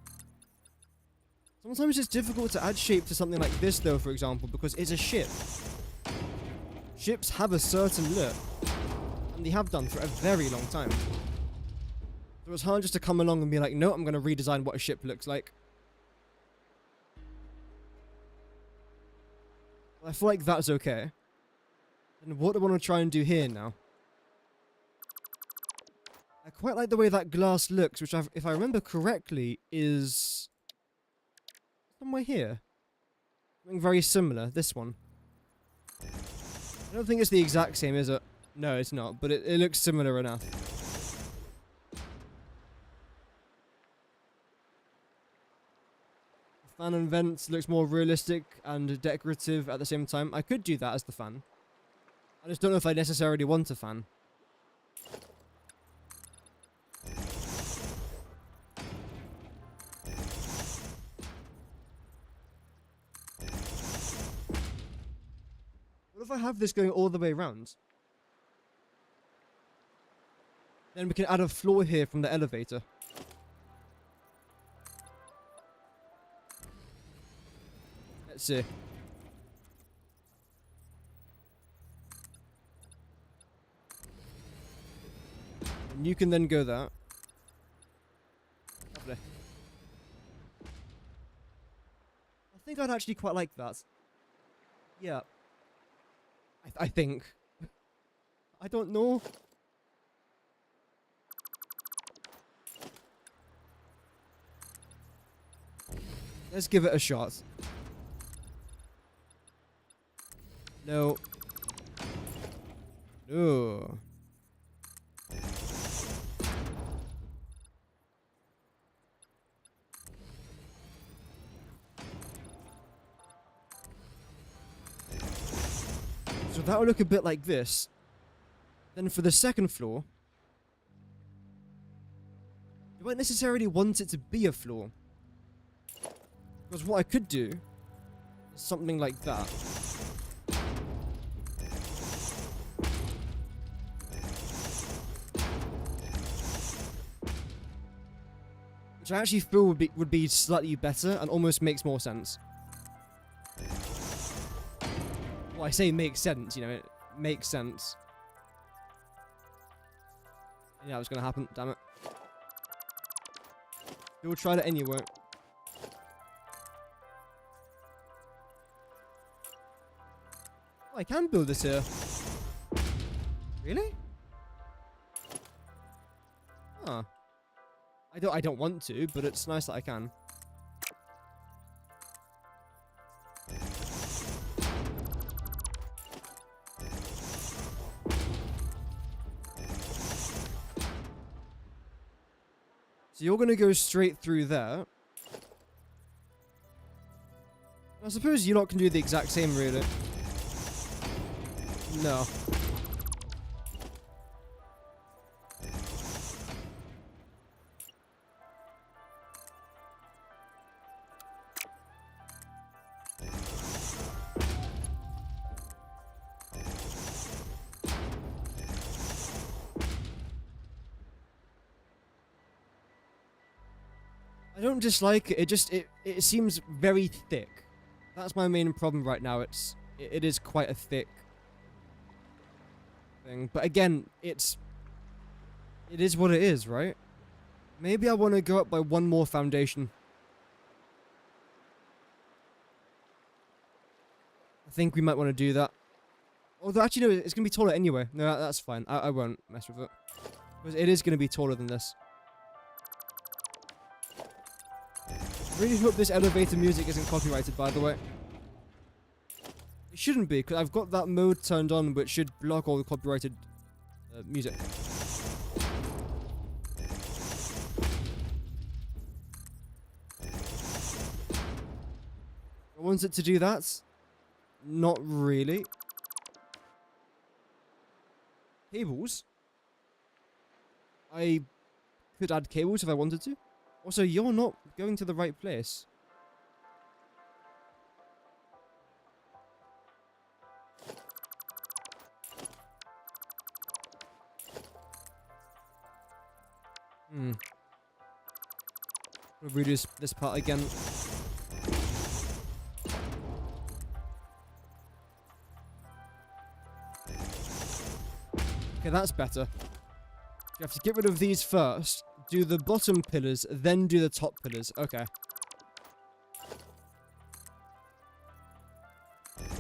Sometimes it's difficult to add shape to something like this, though, for example, because it's a ship. Ships have a certain look, and they have done for a very long time. So it's hard just to come along and be like, no, I'm going to redesign what a ship looks like. I feel like that's okay. And what do I want to try and do here now? I quite like the way that glass looks, which if I remember correctly is somewhere here. Something very similar, this one. I don't think it's the exact same, is it? No, it's not, but it looks similar enough. Fan and vents looks more realistic and decorative at the same time. I could do that as the fan. I just don't know if I necessarily want a fan. What if I have this going all the way around? Then we can add a floor here from the elevator. Let's see. And you can then go there. Lovely. I think I'd actually quite like that. Yeah. I think. I don't know. Let's give it a shot. No. No. So that will look a bit like this. Then for the second floor, you won't necessarily want it to be a floor. Because what I could do is something like that. Which I actually feel would be slightly better and almost makes more sense. Well, I say makes sense, you know, it makes sense. Yeah, it was gonna happen, damn it. We'll try it anyway. Oh, I can build this here. Really? Huh. I don't want to, but it's nice that I can. So you're gonna go straight through there. I suppose you lot can do the exact same, really. No. I don't dislike it, it seems very thick. That's my main problem right now. It is quite a thick thing. But again, it is what it is, right? Maybe I want to go up by one more foundation. I think we might want to do that. Although actually no, it's going to be taller anyway. No, that's fine. I won't mess with it. Because it is going to be taller than this. I really hope this elevator music isn't copyrighted, by the way. It shouldn't be, because I've got that mode turned on, which should block all the copyrighted music. I want it to do that. Not really. Cables? I could add cables if I wanted to. Also, you're not going to the right place. I'll redo this part again. Okay, that's better. You have to get rid of these first, do the bottom pillars, then do the top pillars. Okay.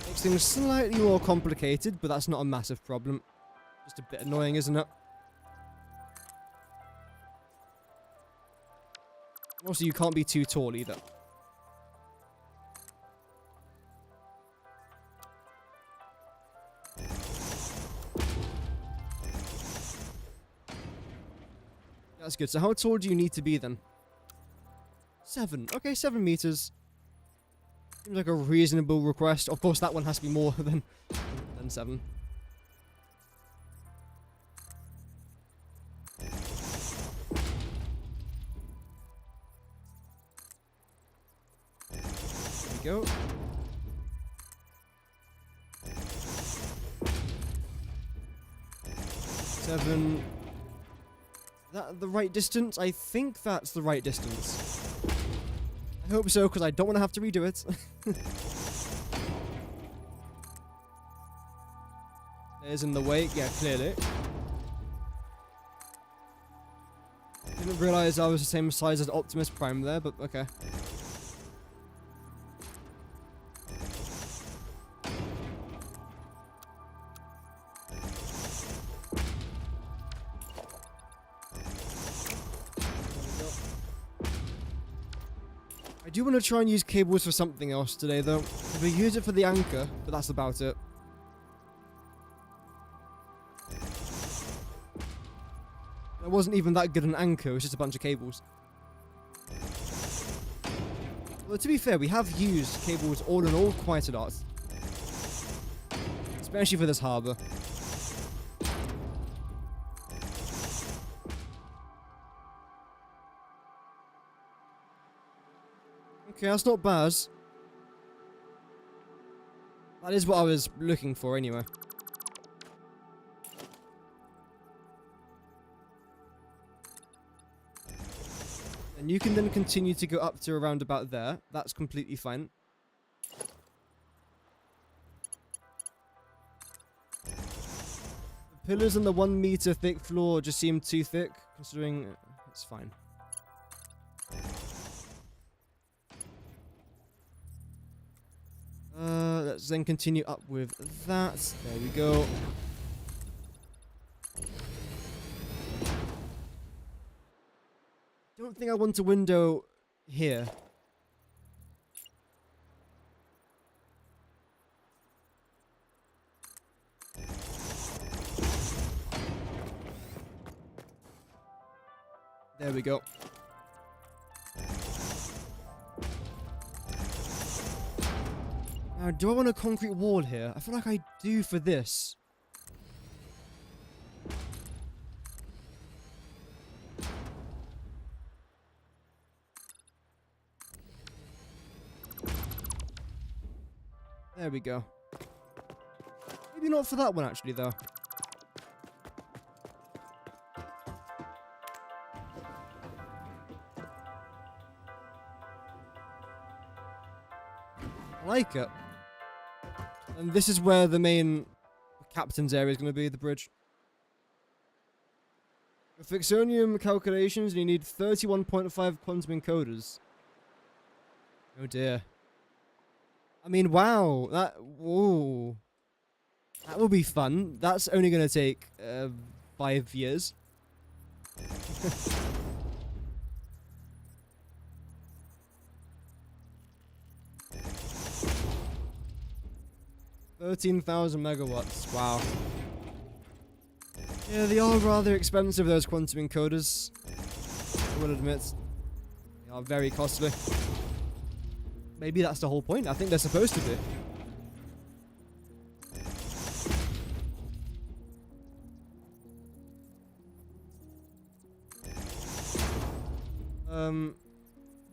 Makes things slightly more complicated, but that's not a massive problem. Just a bit annoying, isn't it? Also, you can't be too tall either. That's good. So how tall do you need to be then? 7. Okay, 7 meters. Seems like a reasonable request. Of course, that one has to be more than 7. There we go. Seven. That the right distance? I think that's the right distance. I hope so, because I don't want to have to redo it. There's in the way, yeah, clearly. Didn't realize I was the same size as Optimus Prime there, but okay. I do want to try and use cables for something else today, though. We use it for the anchor, but that's about it. It wasn't even that good an anchor, it was just a bunch of cables. Well, to be fair, we have used cables all in all quite a lot. Especially for this harbour. Okay, that's not bad. That is what I was looking for anyway. And you can then continue to go up to around about there. That's completely fine. The pillars and the 1 meter thick floor just seem too thick, considering it's fine. Let's then continue up with that. There we go. Don't think I want a window here. There we go. Now, do I want a concrete wall here? I feel like I do for this. There we go. Maybe not for that one, actually, though. I like it. And this is where the main captain's area is going to be, the bridge. For Fixonium calculations, you need 31.5 quantum encoders. Oh dear. I mean, wow. Whoa. That will be fun. That's only going to take 5 years. $13,000 megawatts. Wow. Yeah, they are rather expensive, those quantum encoders. I will admit. They are very costly. Maybe that's the whole point. I think they're supposed to be.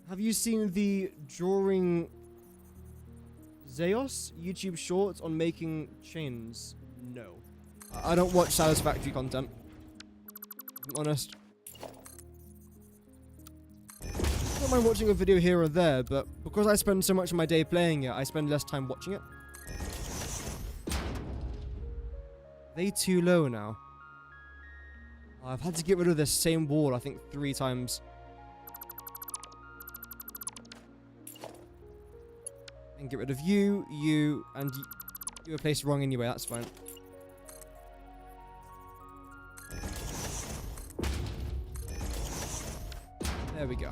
Have you seen the drawing Zeos YouTube short on making chains? No. I don't watch Satisfactory content, if I'm honest. I don't mind watching a video here or there, but because I spend so much of my day playing it, I spend less time watching it. They too low now. I've had to get rid of this same wall, I think, 3 times. And get rid of you, and you were placed wrong anyway, that's fine. There we go.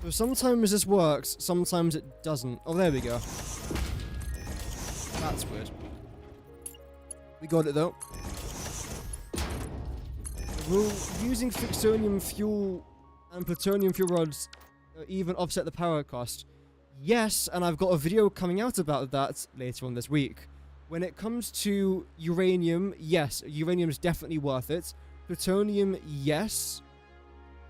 So sometimes this works, sometimes it doesn't. Oh, there we go. That's weird. We got it though. Will using Fixonium fuel and plutonium fuel rods even offset the power cost? Yes, and I've got a video coming out about that later on this week. When it comes to uranium, yes, uranium is definitely worth it. Plutonium, yes.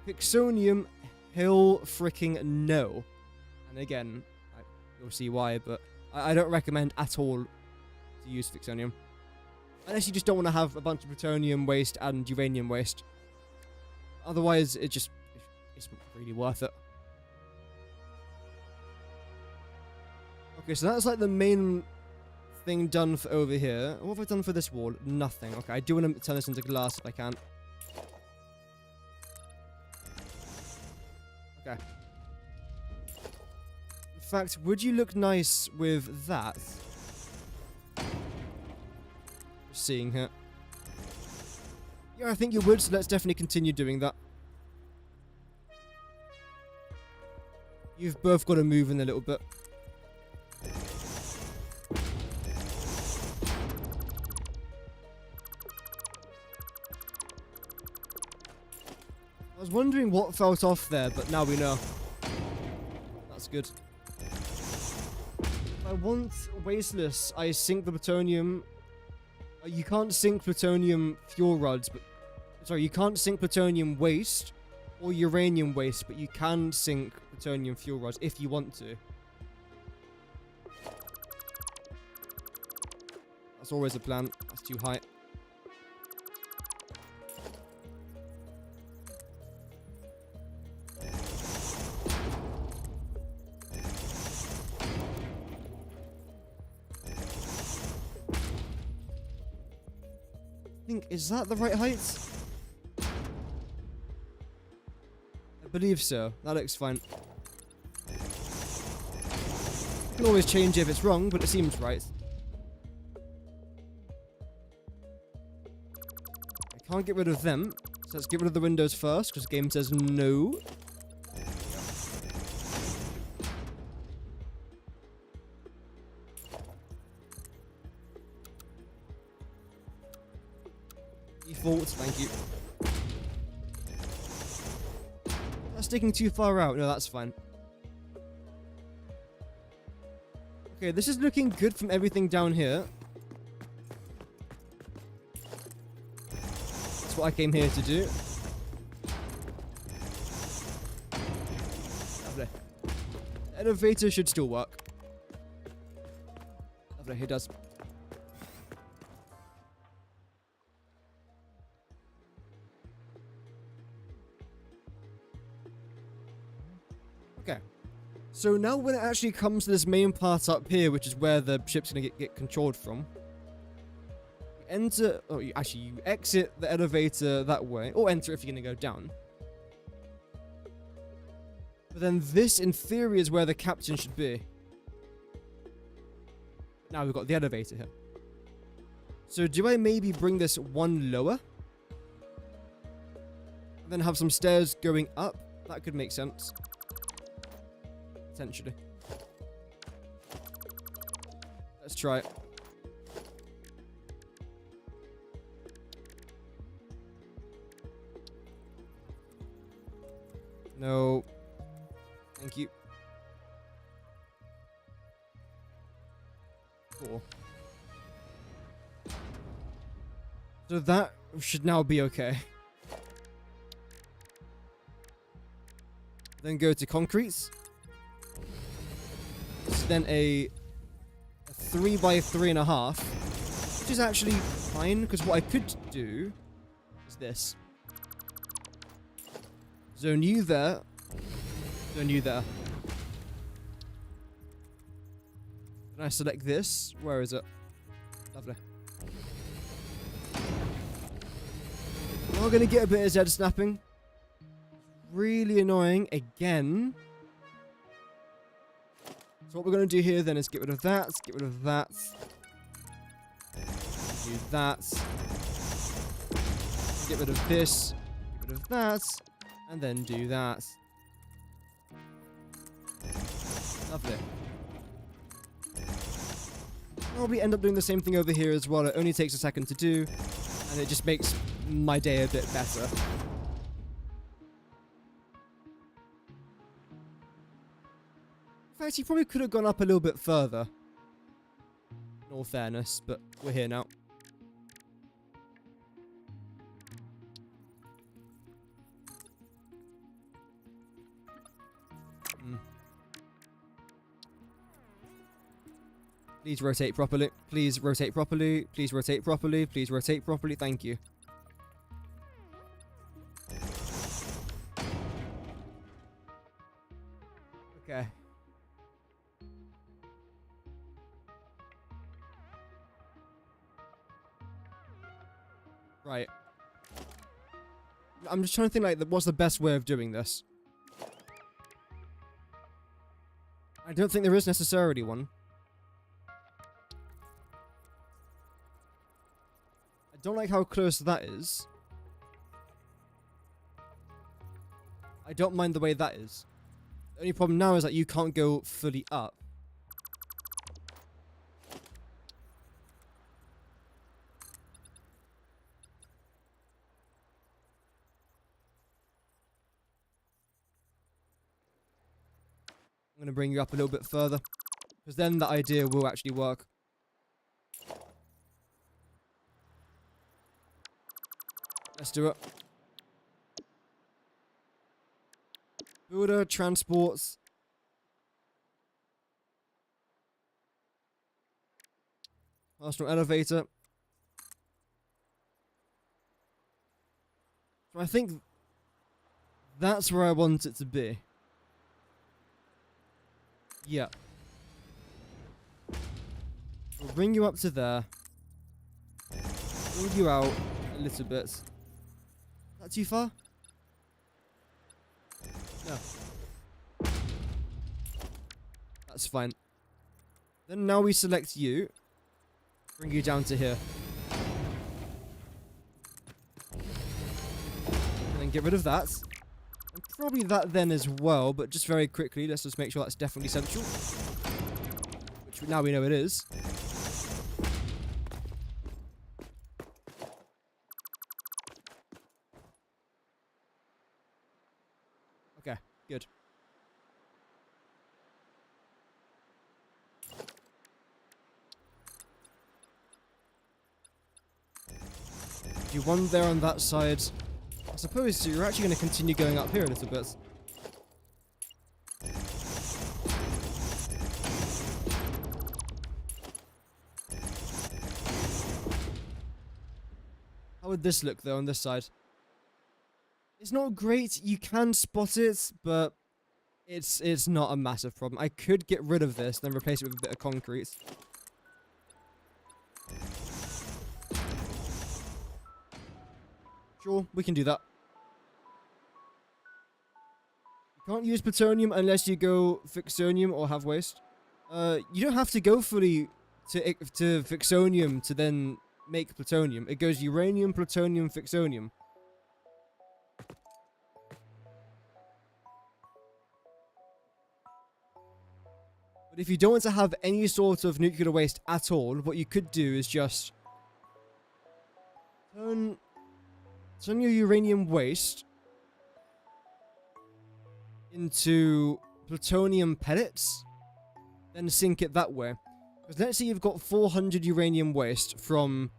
Fixonium, hell freaking no. And again, you'll see why, but I don't recommend at all to use Fixonium. Unless you just don't want to have a bunch of plutonium waste and uranium waste. Otherwise, it's really worth it. Okay, so that's like the main thing done for over here. What have I done for this wall? Nothing. Okay, I do want to turn this into glass if I can. Okay. In fact, would you look nice with that? Just seeing here. Yeah, I think you would, so let's definitely continue doing that. You've both got to move in a little bit. I was wondering what felt off there, but now we know. That's good. If I want wasteless, I sink the plutonium. You can't sink plutonium fuel rods, but... Sorry, you can't sink plutonium waste or uranium waste, but you can sink plutonium fuel rods if you want to. That's always a plan. That's too high. Is that the right height? I believe so. That looks fine. You can always change it if it's wrong, but it seems right. I can't get rid of them, so let's get rid of the windows first, because the game says no. Default, thank you. That's sticking too far out. No, that's fine. Okay, this is looking good from everything down here. That's what I came here to do. Lovely. The elevator should still work. Lovely, it does. Okay, so now when it actually comes to this main part up here, which is where the ship's going to get controlled from, you enter, or you exit the elevator that way, or enter if you're going to go down. But then this, in theory, is where the captain should be. Now we've got the elevator here. So do I maybe bring this one lower? And then have some stairs going up? That could make sense. Potentially. Let's try it. No. Thank you. Cool. So that should now be okay. Then go to concrete. Then a 3 by 3.5, which is actually fine, because what I could do is this. Zone you there, zone you there. Then I select this. Where is it? Lovely. Now we're going to get a bit of Z snapping. Really annoying again. So what we're going to do here then is get rid of that, get rid of that, do that, get rid of this, get rid of that, and then do that. Lovely. Probably end up doing the same thing over here as well. It only takes a second to do, and it just makes my day a bit better. In fact, he probably could have gone up a little bit further. In all fairness, but we're here now. Please rotate properly. Please rotate properly. Please rotate properly. Please rotate properly. Thank you. Okay. Right. I'm just trying to think, like, what's the best way of doing this? I don't think there is necessarily one. I don't like how close that is. I don't mind the way that is. The only problem now is that you can't go fully up. I'm going to bring you up a little bit further, because then the idea will actually work. Let's do it. Builder, transports. Personal elevator. So I think that's where I want it to be. Yeah. We'll bring you up to there. Bring you out a little bit. Is that too far? No. That's fine. Then now we select you. Bring you down to here. And then get rid of that. And probably that then as well, but just very quickly, let's just make sure that's definitely central. Which now we know it is. Okay, good. Do one there on that side. I suppose you're actually going to continue going up here a little bit. How would this look though on this side? It's not great. You can spot it, but it's not a massive problem. I could get rid of this, then replace it with a bit of concrete. Sure, we can do that. You can't use plutonium unless you go fixonium or have waste. You don't have to go fully to fixonium to then make plutonium. It goes uranium, plutonium, fixonium. But if you don't want to have any sort of nuclear waste at all, what you could do is just turn your uranium waste into plutonium pellets, then sink it that way. Because let's say you've got 400 uranium waste from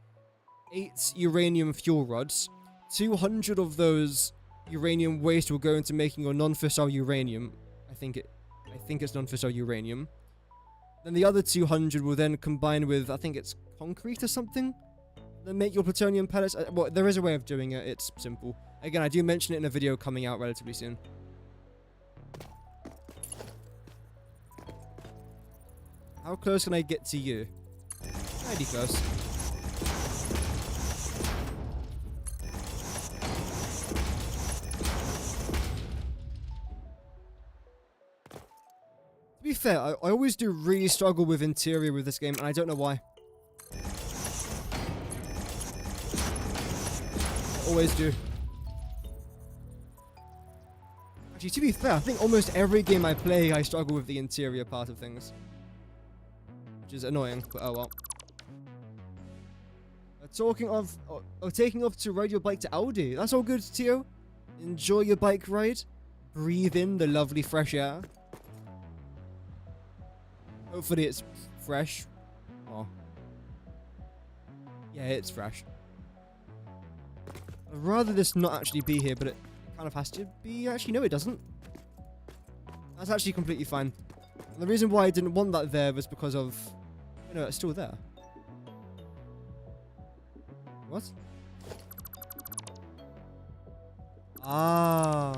8 uranium fuel rods. 200 of those uranium waste will go into making your non-fissile uranium. I think it's non-fissile uranium. Then the other 200 will then combine with, I think it's concrete or something, then make your plutonium pellets. Well, there is a way of doing it. It's simple. Again, I do mention it in a video coming out relatively soon. How close can I get to you? Pretty close. To be fair, I always do really struggle with interior with this game, and I don't know why. Always do. Actually, to be fair, I think almost every game I play, I struggle with the interior part of things. Which is annoying, but oh well. Talking of taking off to ride your bike to Aldi. That's all good, Tio. Enjoy your bike ride. Breathe in the lovely fresh air. Hopefully it's fresh. Oh. Yeah, it's fresh. I'd rather this not actually be here, but it kind of has to be. Actually, no, it doesn't. That's actually completely fine. And the reason why I didn't want that there was because of... You know, it's still there. What? Ah.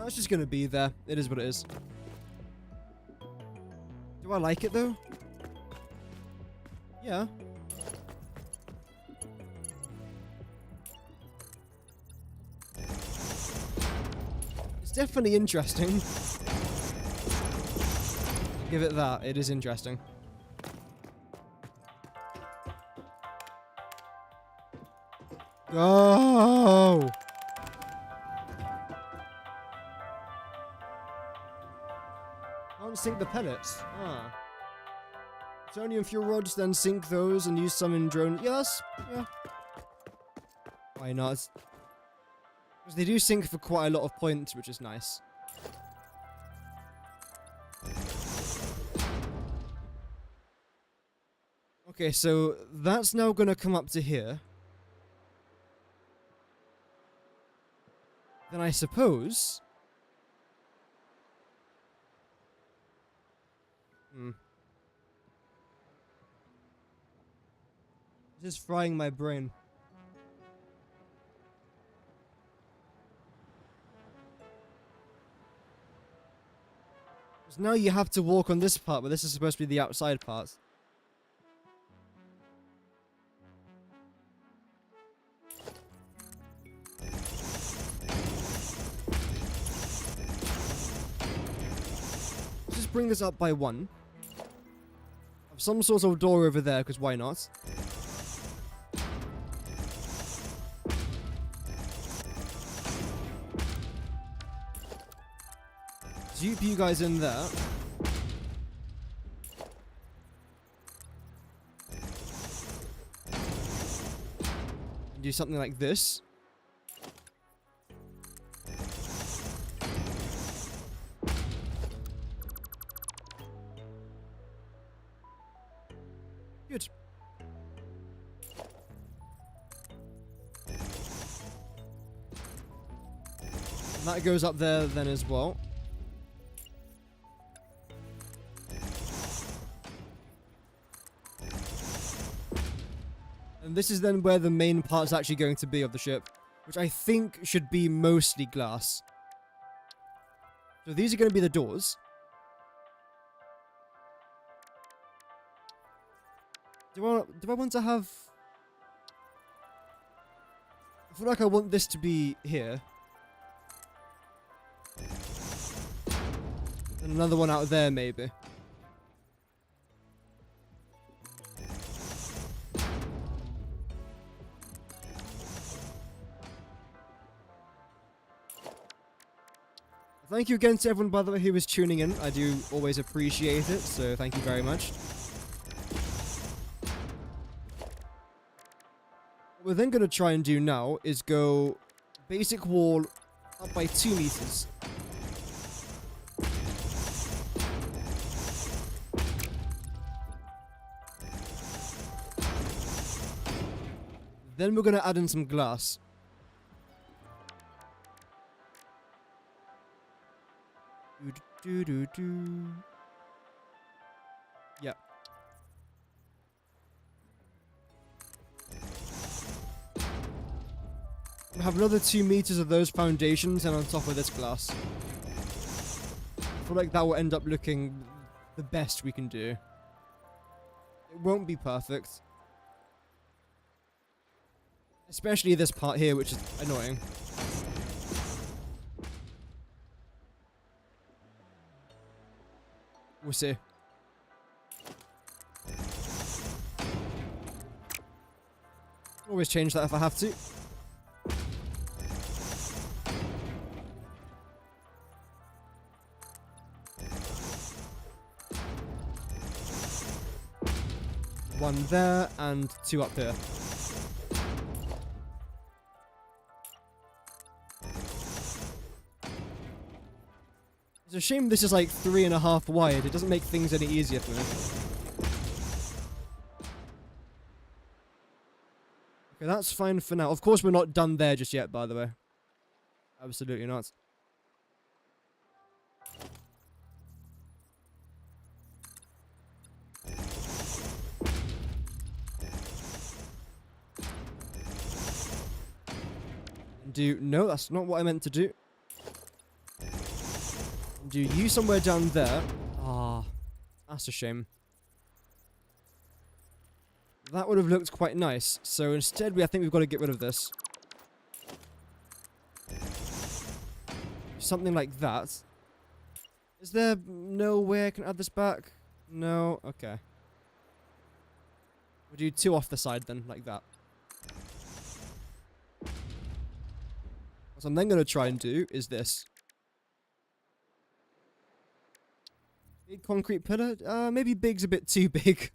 That's just gonna be there. It is what it is. Do I like it though? Yeah. It's definitely interesting. Give it that. It is interesting. Go! Can't sink the pellets. Ah. Plutonium fuel rods, then sink those and use some in drone. Yes. Yeah. Why not? Because they do sink for quite a lot of points, which is nice. Okay, so that's now gonna come up to here. Then I suppose... This is frying my brain. Because now you have to walk on this part, but this is supposed to be the outside part. Just bring this up by one. Have some sort of door over there, because why not? Dupe you guys in there. And do something like this. Good. And that goes up there then as well. And this is then where the main part's actually going to be of the ship, which I think should be mostly glass. So these are going to be the doors. Do I want to have... I feel like I want this to be here. And another one out there, maybe. Thank you again to everyone, by the way, who was tuning in. I do always appreciate it, so thank you very much. What we're then going to try and do now is go basic wall up by 2 meters. Then we're going to add in some glass. Yeah. We have another 2 meters of those foundations and on top of this glass. I feel like that will end up looking the best we can do. It won't be perfect. Especially this part here, which is annoying. We'll see. Always change that if I have to. One there and 2 up here. It's a shame this is like 3.5 wide. It doesn't make things any easier for me. Okay, that's fine for now. Of course, we're not done there just yet, by the way. Absolutely not. No, that's not what I meant to do. Do you somewhere down there. Ah, that's a shame. That would have looked quite nice. So instead, I think we've got to get rid of this. Something like that. Is there no way I can add this back? No? Okay. We'll do 2 off the side then, like that. What I'm then going to try and do is this. Big concrete pillar? Maybe big's a bit too big.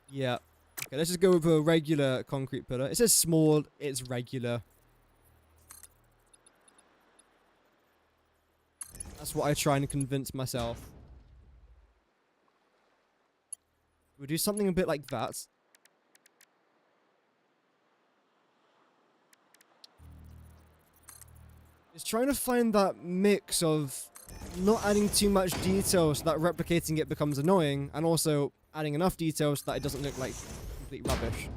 Yeah. Okay, let's just go with a regular concrete pillar. It says small, it's regular. That's what I try and convince myself. We'll do something a bit like that. It's trying to find that mix of not adding too much detail so that replicating it becomes annoying, and also adding enough detail so that it doesn't look like complete rubbish.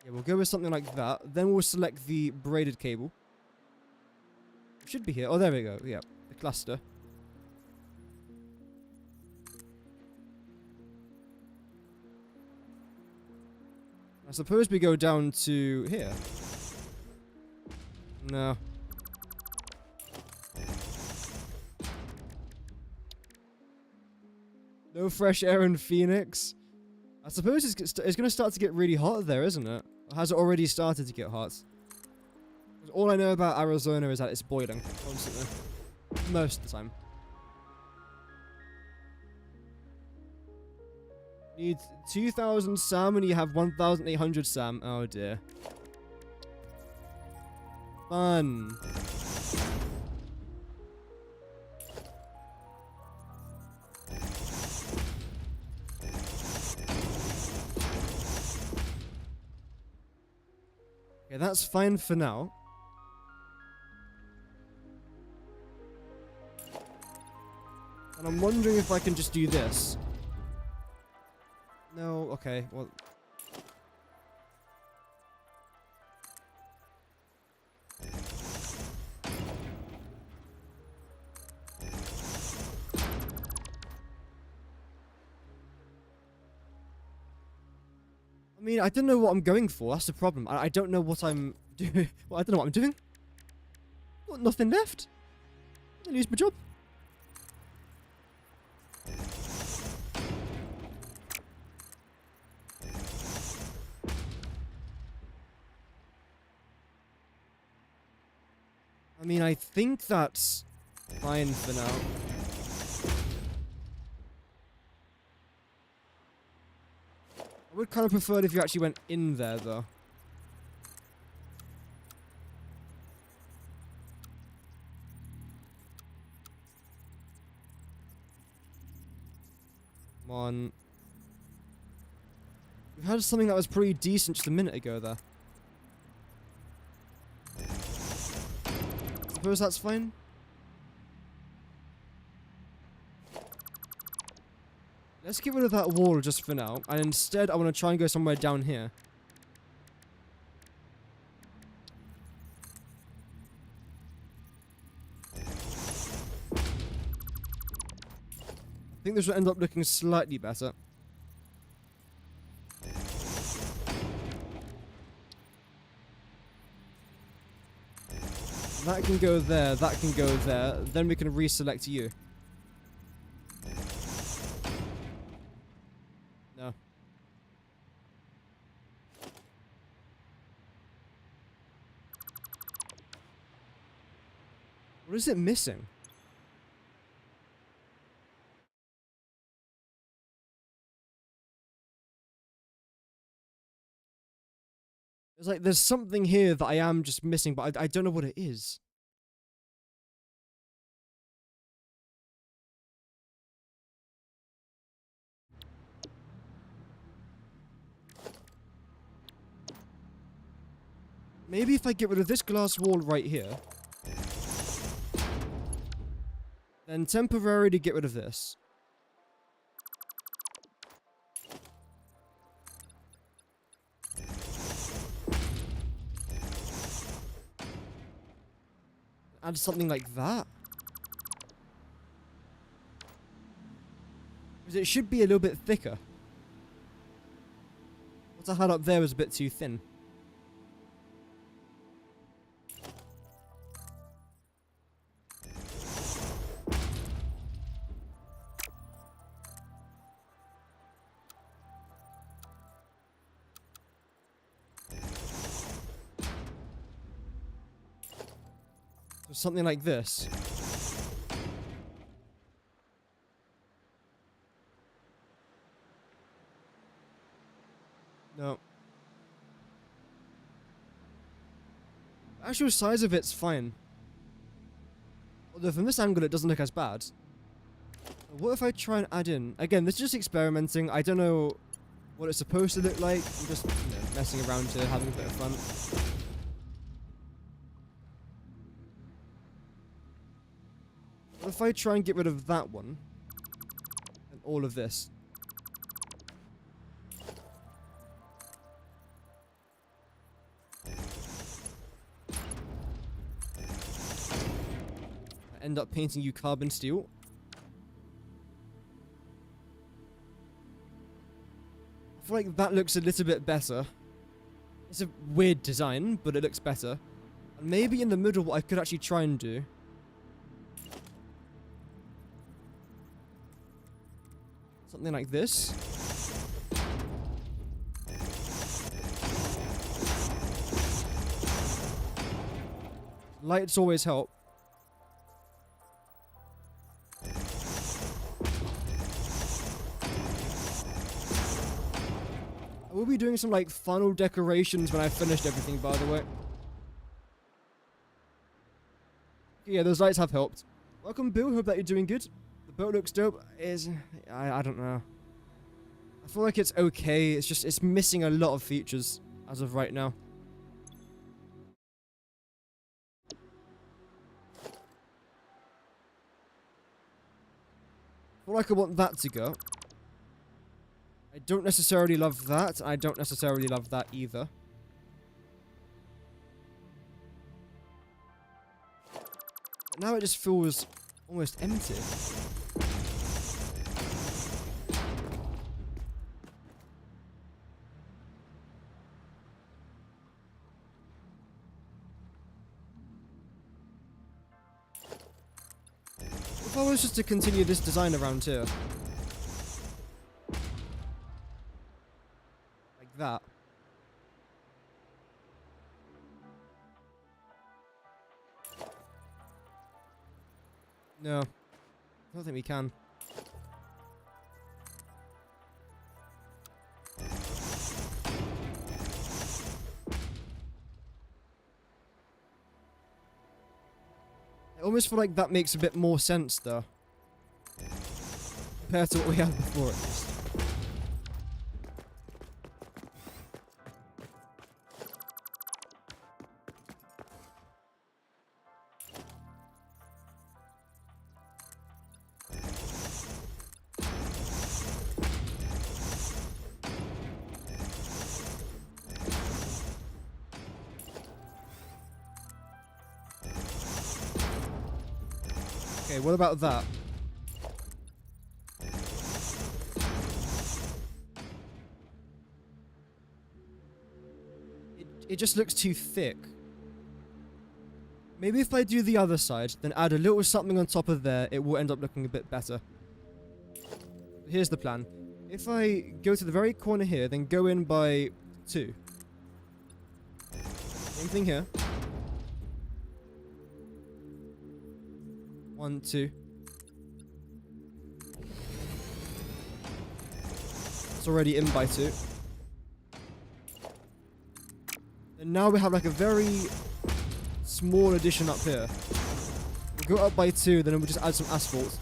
Yeah, we'll go with something like that. Then we'll select the braided cable. It should be here. Oh, there we go. Yeah, the cluster. I suppose we go down to here. No. No fresh air in Phoenix. I suppose it's going to start to get really hot there, isn't it? Or has it already started to get hot? 'Cause all I know about Arizona is that it's boiling constantly. Most of the time. Need 2,000 SAM and you have 1,800 SAM. Oh dear. Fun. Okay, that's fine for now. And I'm wondering if I can just do this. No, okay, well... I mean, I don't know what I'm going for, that's the problem. I don't know what I'm doing. Well, I don't know what I'm doing. I've got nothing left. I lose my job. I mean, I think that's fine for now. I would kind of prefer it if you actually went in there, though. Come on. We had something that was pretty decent just a minute ago there. Suppose that's fine. Let's get rid of that wall just for now, and instead I want to try and go somewhere down here. I think this will end up looking slightly better. That can go there, that can go there, then we can reselect you. No. What is it missing? It's like there's something here that I am just missing, but I don't know what it is. Maybe if I get rid of this glass wall right here, then temporarily get rid of this. add something like that. Because it should be a little bit thicker. What I had up there was a bit too thin. So something like this. No. The actual size of it's fine. Although from this angle it doesn't look as bad. What if I try and add in... Again, this is just experimenting. I don't know what it's supposed to look like. I'm just messing around here, having a bit of fun. What if I try and get rid of that one? And all of this? I end up painting you carbon steel. I feel like that looks a little bit better. It's a weird design, but it looks better. And maybe in the middle what I could actually try and do... something like this. Lights always help. I will be doing some like final decorations when I've finished everything, by the way. Yeah, those lights have helped. Welcome, Bill. Hope that you're doing good. The boat looks dope. I don't know. I feel like it's okay. It's just, it's missing a lot of features as of right now. I feel like I want that to go. I don't necessarily love that. I don't necessarily love that either. But now it just feels almost empty. If I was just to continue this design around here. Like that. No. I don't think we can. I almost feel like that makes a bit more sense, though. Compared to what we had before, at least. Okay, what about that? It just looks too thick. Maybe if I do the other side, then add a little something on top of there, it will end up looking a bit better. Here's the plan. If I go to the very corner here, then go in by 2. Same thing here. 1, 2. It's already in by 2. And now we have like a very small addition up here. We'll go up by 2, then we'll just add some asphalt.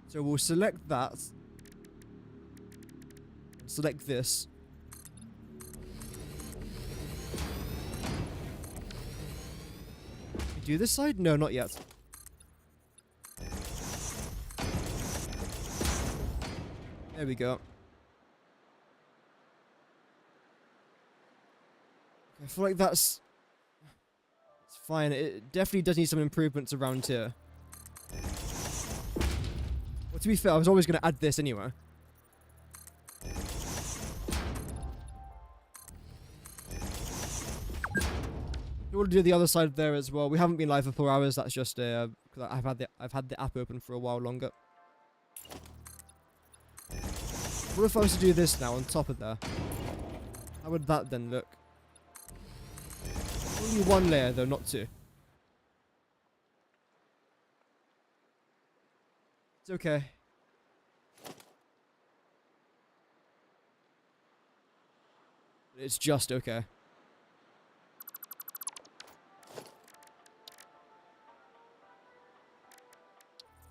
So we'll select that. Select this. Do this side? No, not yet. There we go. I feel like it's fine. It definitely does need some improvements around here. Well, to be fair, I was always going to add this anyway. We'll do the other side there as well. We haven't been live for 4 hours. That's just because I've had the app open for a while longer. What if I was to do this now on top of there? How would that then look? Only one layer though, not two. It's okay. It's just okay.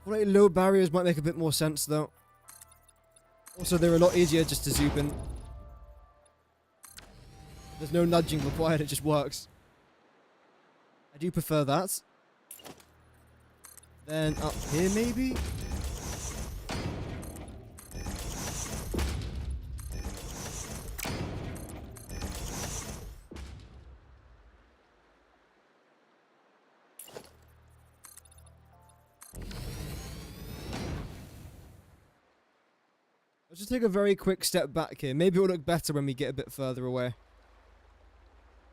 Well, like, low barriers might make a bit more sense though. Also, they're a lot easier just to zoom in. There's no nudging required, it just works. I do prefer that. Then up here maybe? Let's just take a very quick step back here. Maybe it'll look better when we get a bit further away.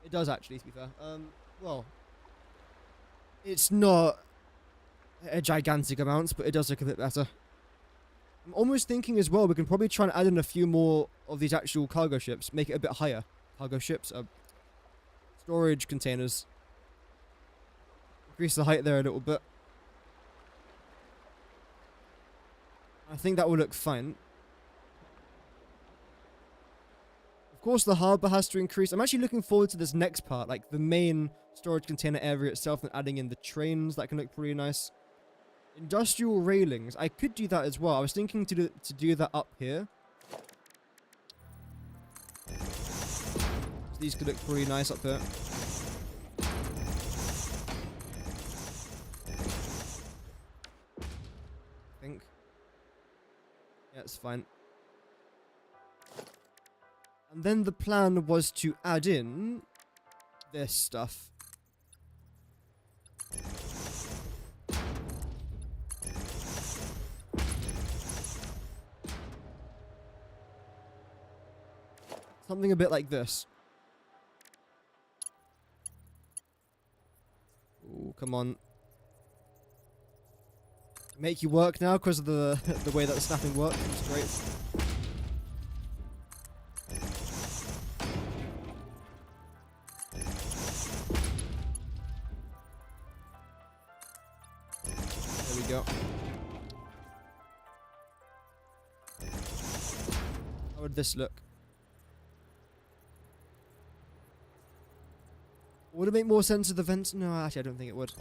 It does actually, to be fair. Well, it's not a gigantic amount, but it does look a bit better. I'm almost thinking as well, we can probably try and add in a few more of these actual cargo ships. Make it a bit higher. Cargo ships, storage containers. Increase the height there a little bit. I think that will look fine. Of course, the harbour has to increase. I'm actually looking forward to this next part, like the main storage container area itself, and adding in the trains. That can look pretty nice. Industrial railings. I could do that as well. I was thinking to do that up here. These could look pretty nice up here. I think. Yeah, it's fine. And then the plan was to add in this stuff. Something a bit like this. Ooh, come on. Make you work now because of the way that the snapping works. It's great. There we go. How would this look? Would it make more sense with the vents? No, actually I don't think it would.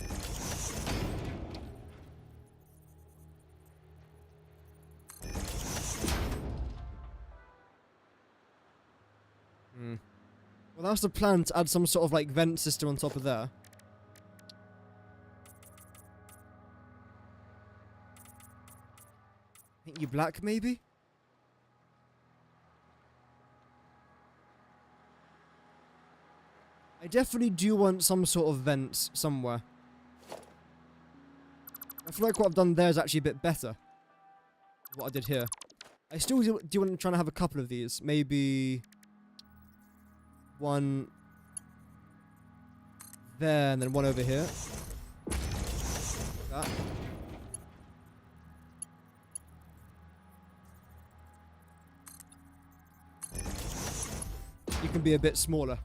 Well, that's the plan, to add some sort of like vent system on top of there. Paint you black, maybe? I definitely do want some sort of vents somewhere. I feel like what I've done there is actually a bit better than what I did here. I still do want to try and have a couple of these. Maybe one there and then one over here. Like that. You can be a bit smaller.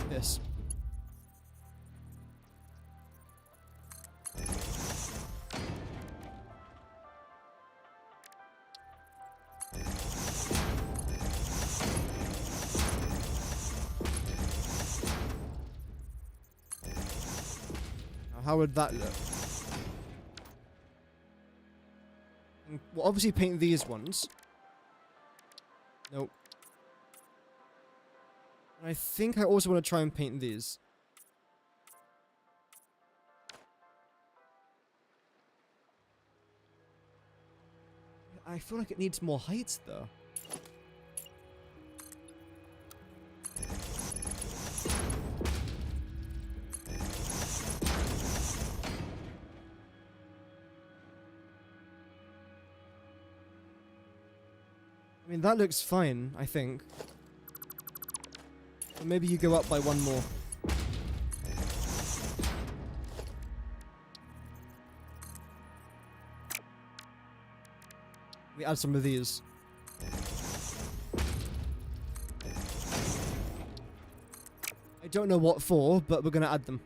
This. Now, how would that look? We'll obviously paint these ones. Nope. I think I also want to try and paint these. I feel like it needs more height, though. I mean, that looks fine, I think. Or maybe you go up by one more. We add some of these. I don't know what for, but we're gonna add them.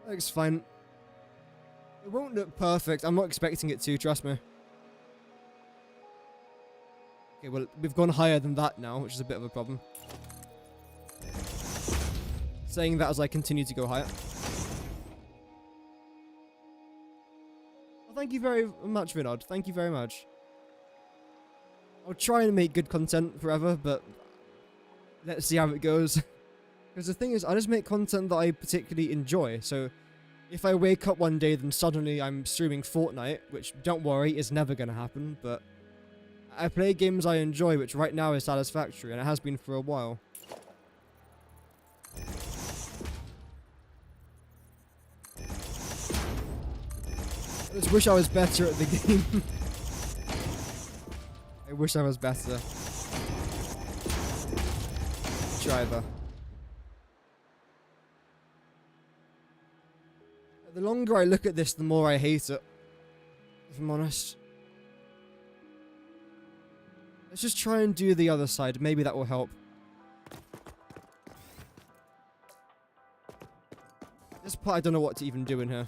That looks fine. It won't look perfect. I'm not expecting it to, trust me. Okay, well, we've gone higher than that now, which is a bit of a problem. Saying that as I continue to go higher. Well, thank you very much, Vinod. Thank you very much. I'll try and make good content forever, but let's see how it goes. Because the thing is, I just make content that I particularly enjoy, so if I wake up one day then suddenly I'm streaming Fortnite, which, don't worry, is never going to happen, but I play games I enjoy, which right now is Satisfactory, and it has been for a while. I just wish I was better at the game. I wish I was better. Driver. The longer I look at this, the more I hate it. If I'm honest. Let's just try and do the other side. Maybe that will help. This part I don't know what to even do in here.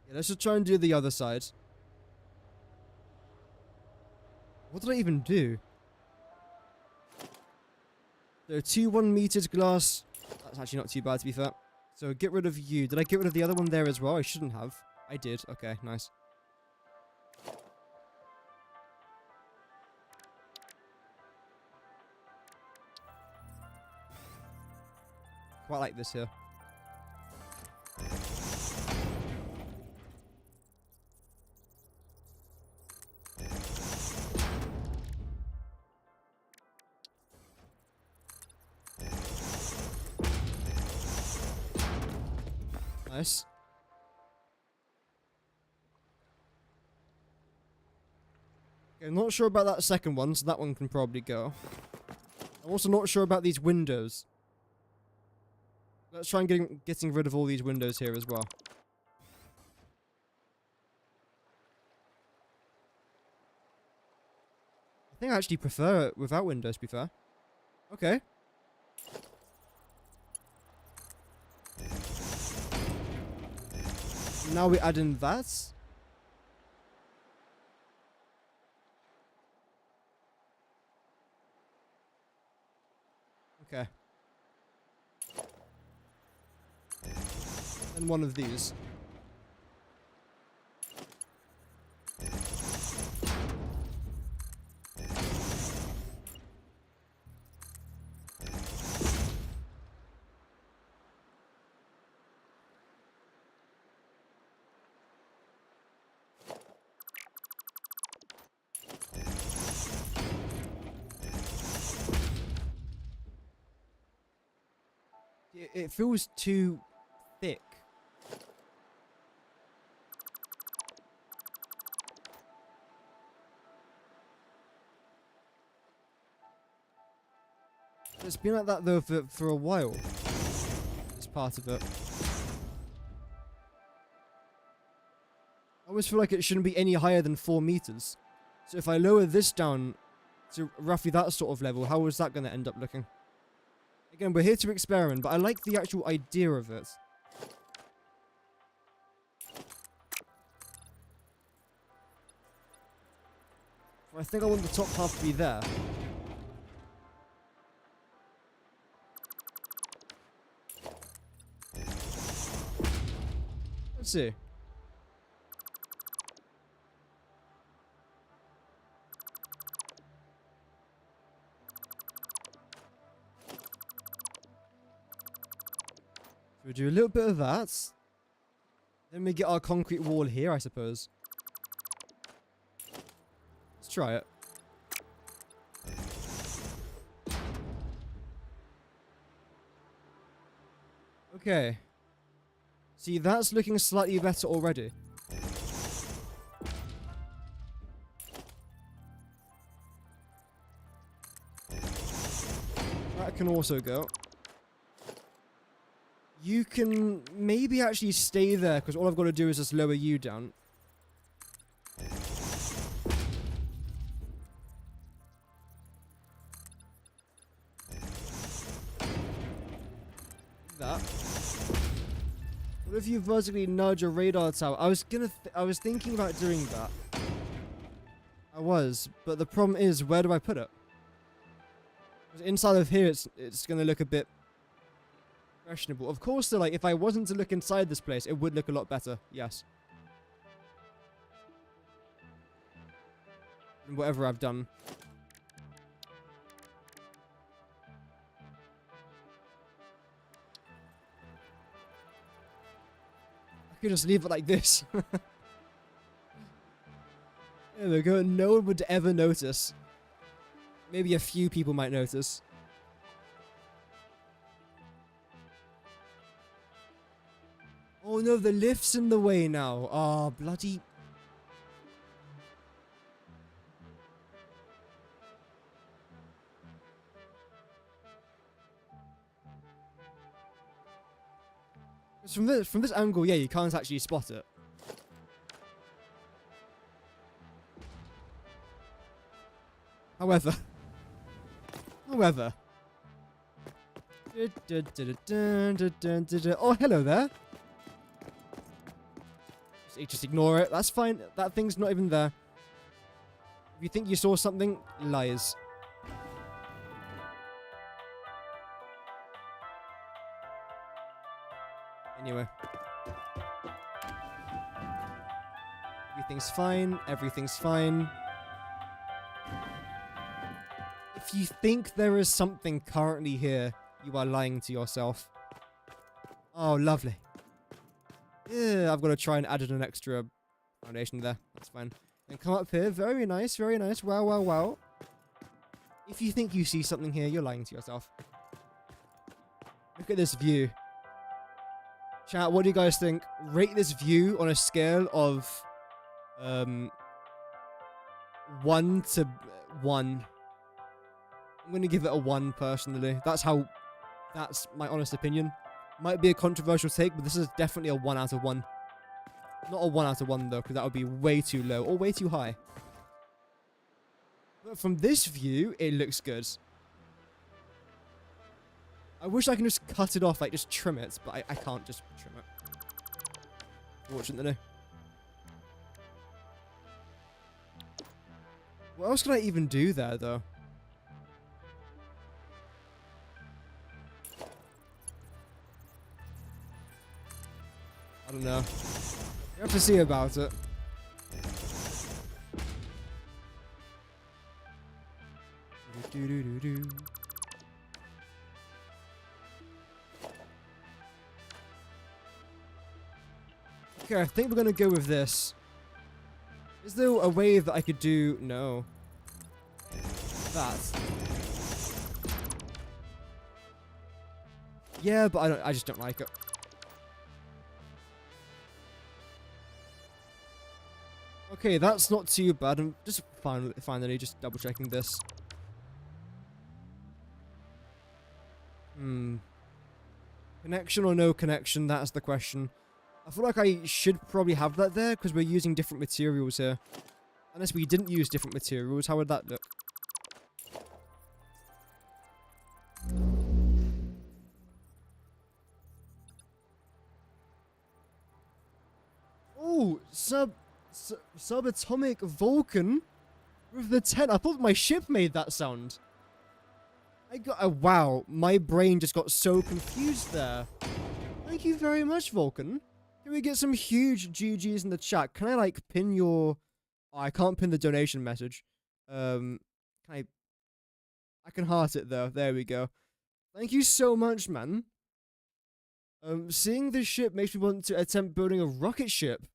Yeah, let's just try and do the other side. What did I even do? There are 2 1-metered glass. That's actually not too bad, to be fair. So get rid of you. Did I get rid of the other one there as well? I shouldn't have. I did. Okay, nice. Quite like this here. Nice. Okay, I'm not sure about that second one, so that one can probably go. I'm also not sure about these windows. Let's try and getting rid of all these windows here as well. I think I actually prefer it without windows, to be fair. Okay. Now we add in that. Okay. And one of these. It feels too thick. It's been like that though for a while. It's part of it. I always feel like it shouldn't be any higher than 4 meters. So if I lower this down to roughly that sort of level, how is that going to end up looking? Again, we're here to experiment, but I like the actual idea of it. I think I want the top half to be there. Let's see. We'll do a little bit of that. Then we get our concrete wall here, I suppose. Let's try it. Okay. See, that's looking slightly better already. That can also go. You can maybe actually stay there, because all I've got to do is just lower you down. That. What if you vertically nudge a radar tower? I was thinking about doing that. I was, but the problem is, where do I put it? 'Cause inside of here, it's gonna look a bit questionable. Of course, though, like, if I wasn't to look inside this place, it would look a lot better. Yes. And whatever I've done. I could just leave it like this. There we go. No one would ever notice. Maybe a few people might notice. Oh no, the lift's in the way now. Oh, bloody... From this angle, yeah, you can't actually spot it. However. Oh, hello there. Just ignore it. That's fine. That thing's not even there. If you think you saw something, lies. Anyway. Everything's fine. Everything's fine. If you think there is something currently here, you are lying to yourself. Oh, lovely. Yeah, I've got to try and add an extra foundation there. That's fine. And come up here. Very nice, very nice. Wow, wow, wow. If you think you see something here, you're lying to yourself. Look at this view. Chat, what do you guys think? Rate this view on a scale of 1 to 1. I'm going to give it a 1 personally. That's my honest opinion. Might be a controversial take, but this is definitely a 1 out of 1. Not a 1 out of 1 though, because that would be way too low or way too high. But from this view, it looks good. I wish I can just cut it off, like just trim it, but I can't just trim it. Fortunately. What else can I even do there, though? I don't know. You have to see about it. Okay, I think we're gonna go with this. Is there a way that I could do... No. That. Yeah, but I just don't like it. Okay, that's not too bad. I'm just finally just double checking this. Connection or no connection, that's the question. I feel like I should probably have that there, because we're using different materials here. Unless we didn't use different materials, how would that look? Oh, subatomic Vulcan with the 10. I thought my ship made that sound. Wow, my brain just got so confused there. Thank you very much, Vulcan. Can we get some huge GGs in the chat? Can I, like, pin your... Oh, I can't pin the donation message. Can I can heart it, though. There we go. Thank you so much, man. Seeing this ship makes me want to attempt building a rocket ship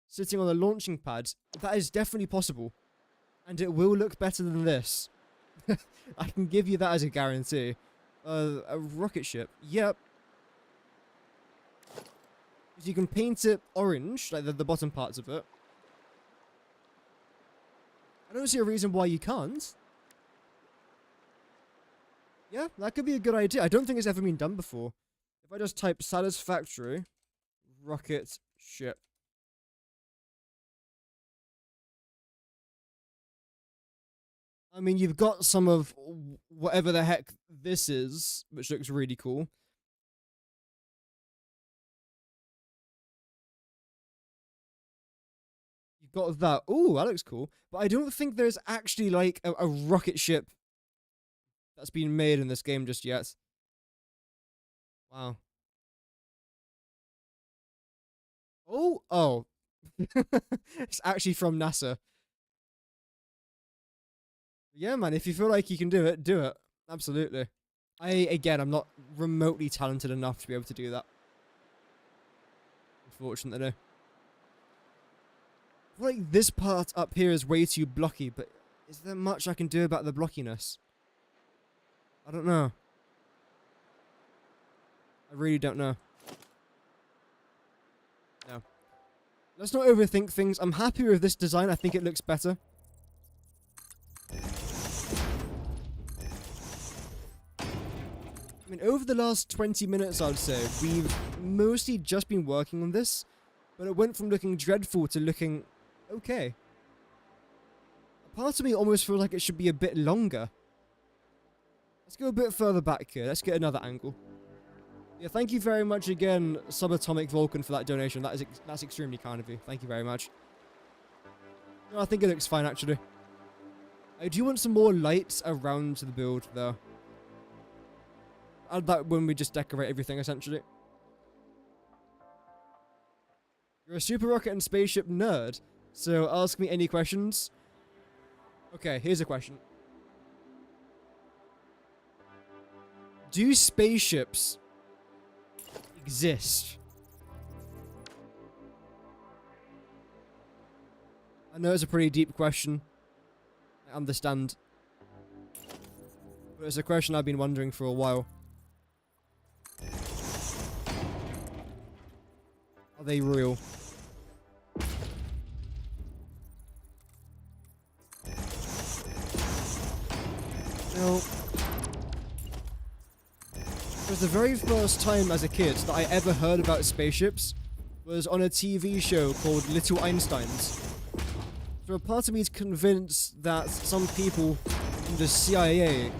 sitting on a launching pad. That is definitely possible. And it will look better than this. I can give you that as a guarantee. A rocket ship. Yep. So you can paint it orange, like the bottom parts of it. I don't see a reason why you can't. Yeah, that could be a good idea. I don't think it's ever been done before. If I just type Satisfactory rocket ship. I mean, you've got some of whatever the heck this is, which looks really cool. You've got that. Ooh, that looks cool. But I don't think there's actually, like, a rocket ship that's been made in this game just yet. Wow. Oh. It's actually from NASA. Yeah, man, if you feel like you can do it, do it. Absolutely. Again, I'm not remotely talented enough to be able to do that. Unfortunately. I feel like this part up here is way too blocky, but is there much I can do about the blockiness? I don't know. I really don't know. No. Let's not overthink things. I'm happy with this design. I think it looks better. I mean, over the last 20 minutes, I'd say, we've mostly just been working on this, but it went from looking dreadful to looking okay. A part of me almost feels like it should be a bit longer. Let's go a bit further back here. Let's get another angle. Yeah, thank you very much again, Subatomic Vulcan, for that donation. That's extremely kind of you. Thank you very much. No, I think it looks fine, actually. I do want some more lights around the build, though. Add that when we just decorate everything, essentially. You're a super rocket and spaceship nerd, so ask me any questions. Okay, here's a question. Do spaceships exist? I know it's a pretty deep question. I understand. But it's a question I've been wondering for a while. Are they real? No. It was the very first time as a kid that I ever heard about spaceships was on a TV show called Little Einsteins. So a part of me is convinced that some people in the CIA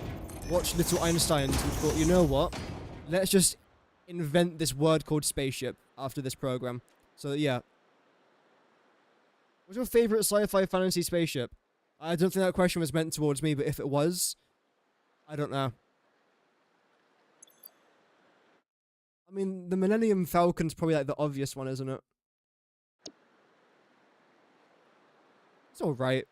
watched Little Einsteins and thought, you know what? Let's just invent this word called spaceship after this program. So yeah. What's your favorite sci-fi fantasy spaceship? I don't think that question was meant towards me, but if it was, I don't know. I mean, the Millennium Falcon's probably like the obvious one, isn't it? It's alright.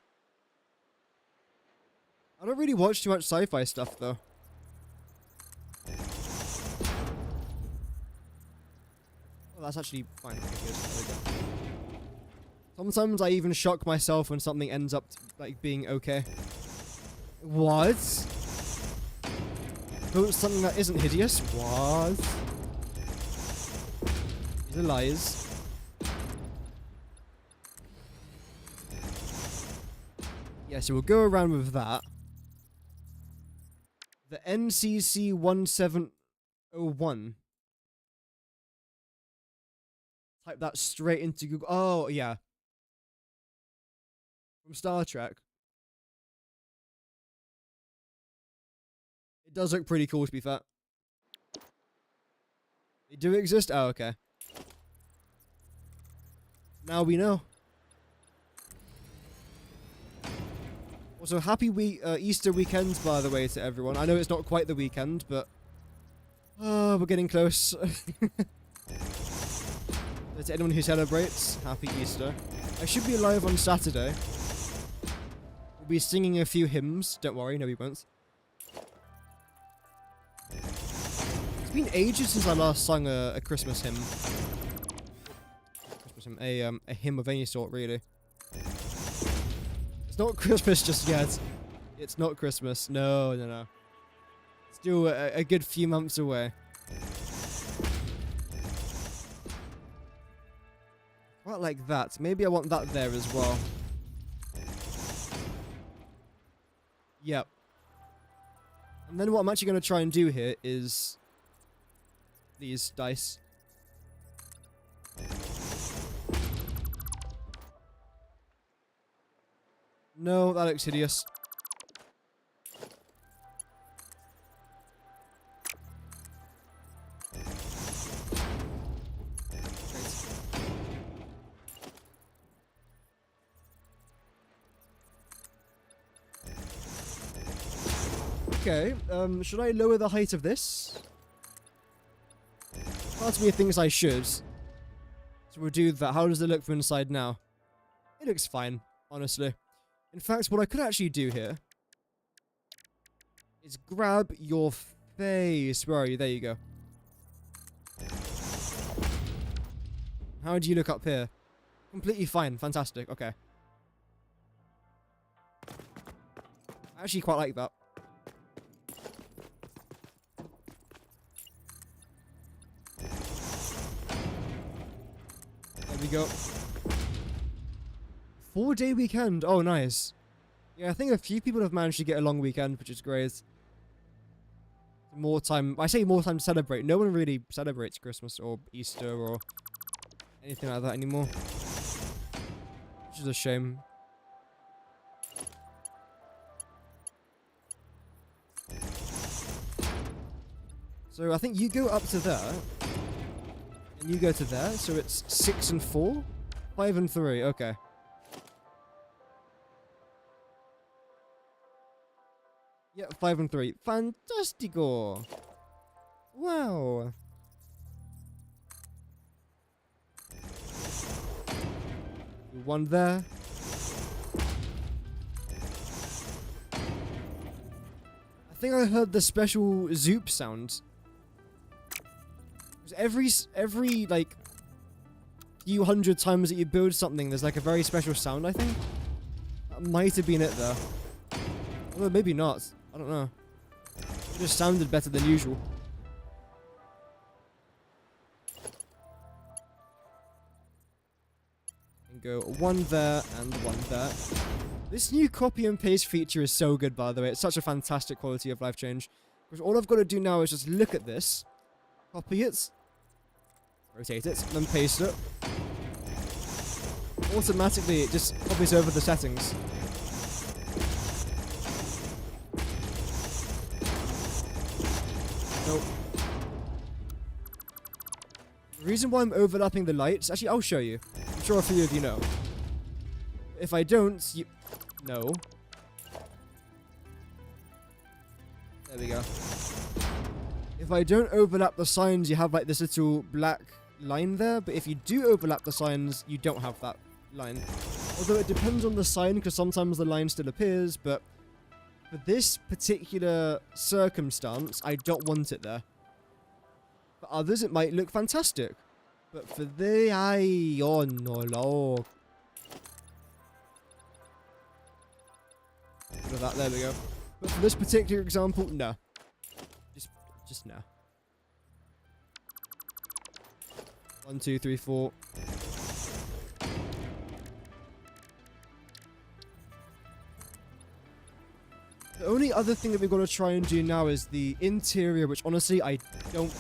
I don't really watch too much sci-fi stuff, though. Oh, that's actually fine. Sometimes I even shock myself when something ends up like being okay. What? Oh, something that isn't hideous? What? These are lies. Yeah, so we'll go around with that. The NCC 1701. Type that straight into Google. Oh, yeah. From Star Trek. It does look pretty cool, to be fair. They do exist? Oh, okay. Now we know. Also, happy Easter weekend, by the way, to everyone. I know it's not quite the weekend, but... Oh, we're getting close. To anyone who celebrates, happy Easter. I should be live on Saturday. We'll be singing a few hymns. Don't worry, no we won't. It's been ages since I last sung a Christmas hymn. A hymn of any sort, really. It's not Christmas just yet. It's not Christmas. No, no, no. Still a good few months away. Quite like that. Maybe I want that there as well. Yep. And then what I'm actually going to try and do here is these dice. No, that looks hideous. Okay, should I lower the height of this? Part of me thinks I should. So we'll do that. How does it look from inside now? It looks fine, honestly. In fact, what I could actually do here is grab your face. Where are you? There you go. How do you look up here? Completely fine. Fantastic. Okay. I actually quite like that. There we go. 4-day weekend. Oh, nice. Yeah, I think a few people have managed to get a long weekend, which is great. More time. I say more time to celebrate. No one really celebrates Christmas or Easter or anything like that anymore. Which is a shame. So I think you go up to there. And you go to there. So it's 6 and 4? 5 and 3. Okay. Yeah, 5 and 3. Fantastico! Wow! One there. I think I heard the special zoop sound. Every like few hundred times that you build something, there's like a very special sound, I think. That might have been it there. Although maybe not. I don't know. It just sounded better than usual. And go one there and one there. This new copy and paste feature is so good, by the way. It's such a fantastic quality of life change. Because all I've got to do now is just look at this, copy it, rotate it, and then paste it. Automatically, it just copies over the settings. Nope. The reason why I'm overlapping the lights, actually, I'll show you. I'm sure a few of you know. If I don't, you... No. There we go. If I don't overlap the signs, you have like this little black line there, but if you do overlap the signs, you don't have that line. Although it depends on the sign, because sometimes the line still appears, but for this particular circumstance, I don't want it there. For others, it might look fantastic. But for the... oh no, no. Look at that, there we go. But for this particular example, no. Just no. 1, 2, 3, 4. The only other thing that we've got to try and do now is the interior, which honestly, I don't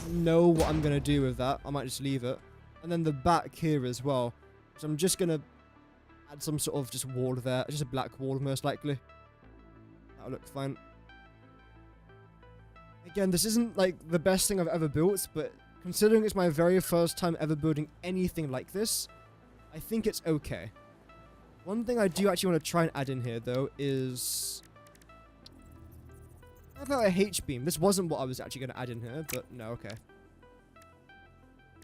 know what I'm going to do with that. I might just leave it. And then the back here as well. So I'm just going to add some sort of just wall there. Just a black wall, most likely. That'll look fine. Again, this isn't like the best thing I've ever built, but considering it's my very first time ever building anything like this, I think it's okay. One thing I do actually want to try and add in here, though, is... how about a H-beam? This wasn't what I was actually going to add in here, but no, okay.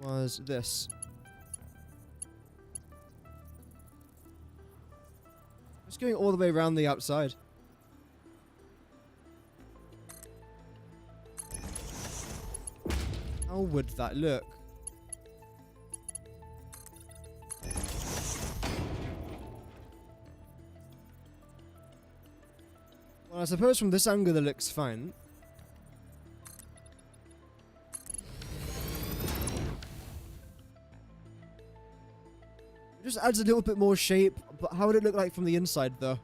Was this. Just going all the way around the outside. How would that look? Well, I suppose from this angle it looks fine. It just adds a little bit more shape, but how would it look like from the inside though?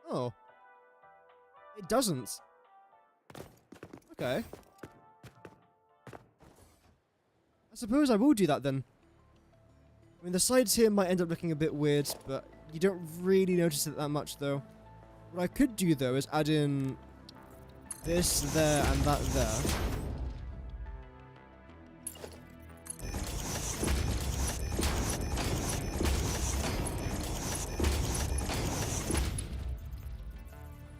Oh. It doesn't. Okay. I suppose I will do that then. I mean, the sides here might end up looking a bit weird, but you don't really notice it that much though. What I could do though is add in this there and that there.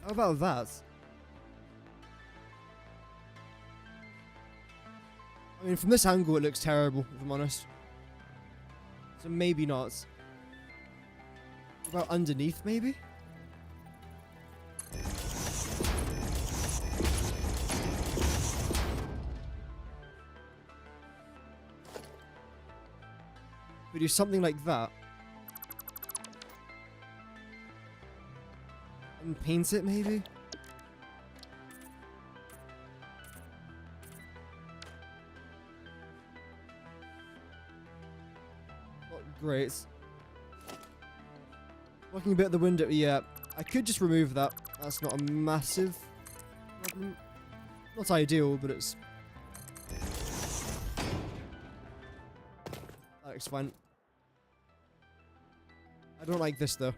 How about that? I mean, from this angle it looks terrible, if I'm honest. So maybe not. What about underneath, maybe? We do something like that. And paint it, maybe? Not great. Looking a bit at the window, yeah. I could just remove that. That's not a massive problem. Not ideal, but it's... that looks fine. I don't like this, though.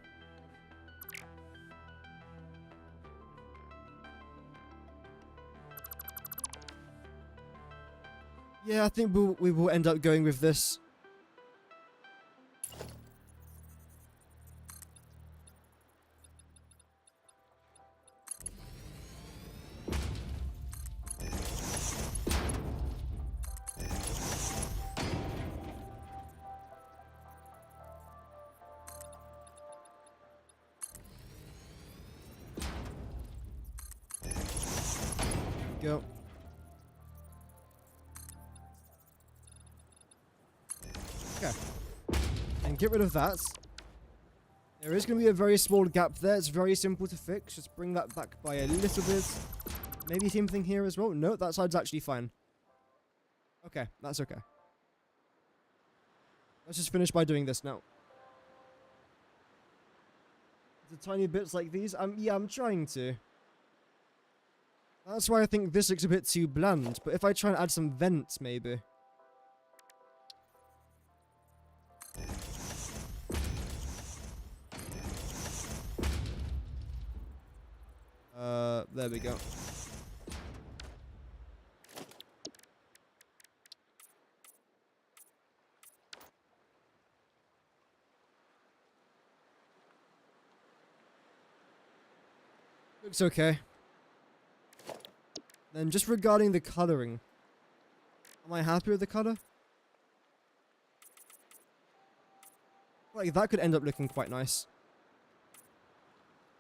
Yeah, I think we will end up going with this. Go. Okay. And get rid of that. There is going to be a very small gap there. It's very simple to fix. Just bring that back by a little bit. Maybe same thing here as well. No, that side's actually fine. Okay, that's okay. Let's just finish by doing this now. The tiny bits like these. Yeah, I'm trying to. That's why I think this looks a bit too bland. But if I try and add some vents, maybe. There we go. Looks okay. Then just regarding the coloring. Am I happy with the color? Like that could end up looking quite nice.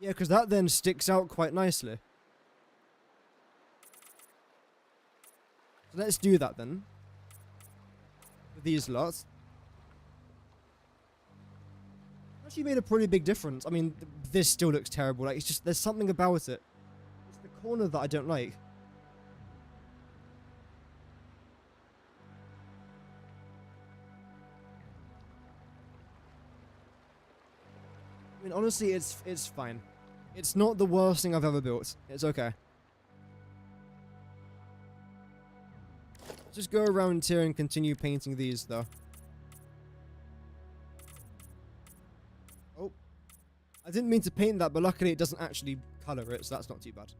Yeah, because that then sticks out quite nicely. So let's do that then. With these lots. Actually made a pretty big difference. I mean, this still looks terrible. Like, it's just, there's something about it. It's the corner that I don't like. I mean, honestly, it's fine. It's not the worst thing I've ever built. It's okay. Just go around here and continue painting these, though. Oh. I didn't mean to paint that, but luckily it doesn't actually color it, so that's not too bad.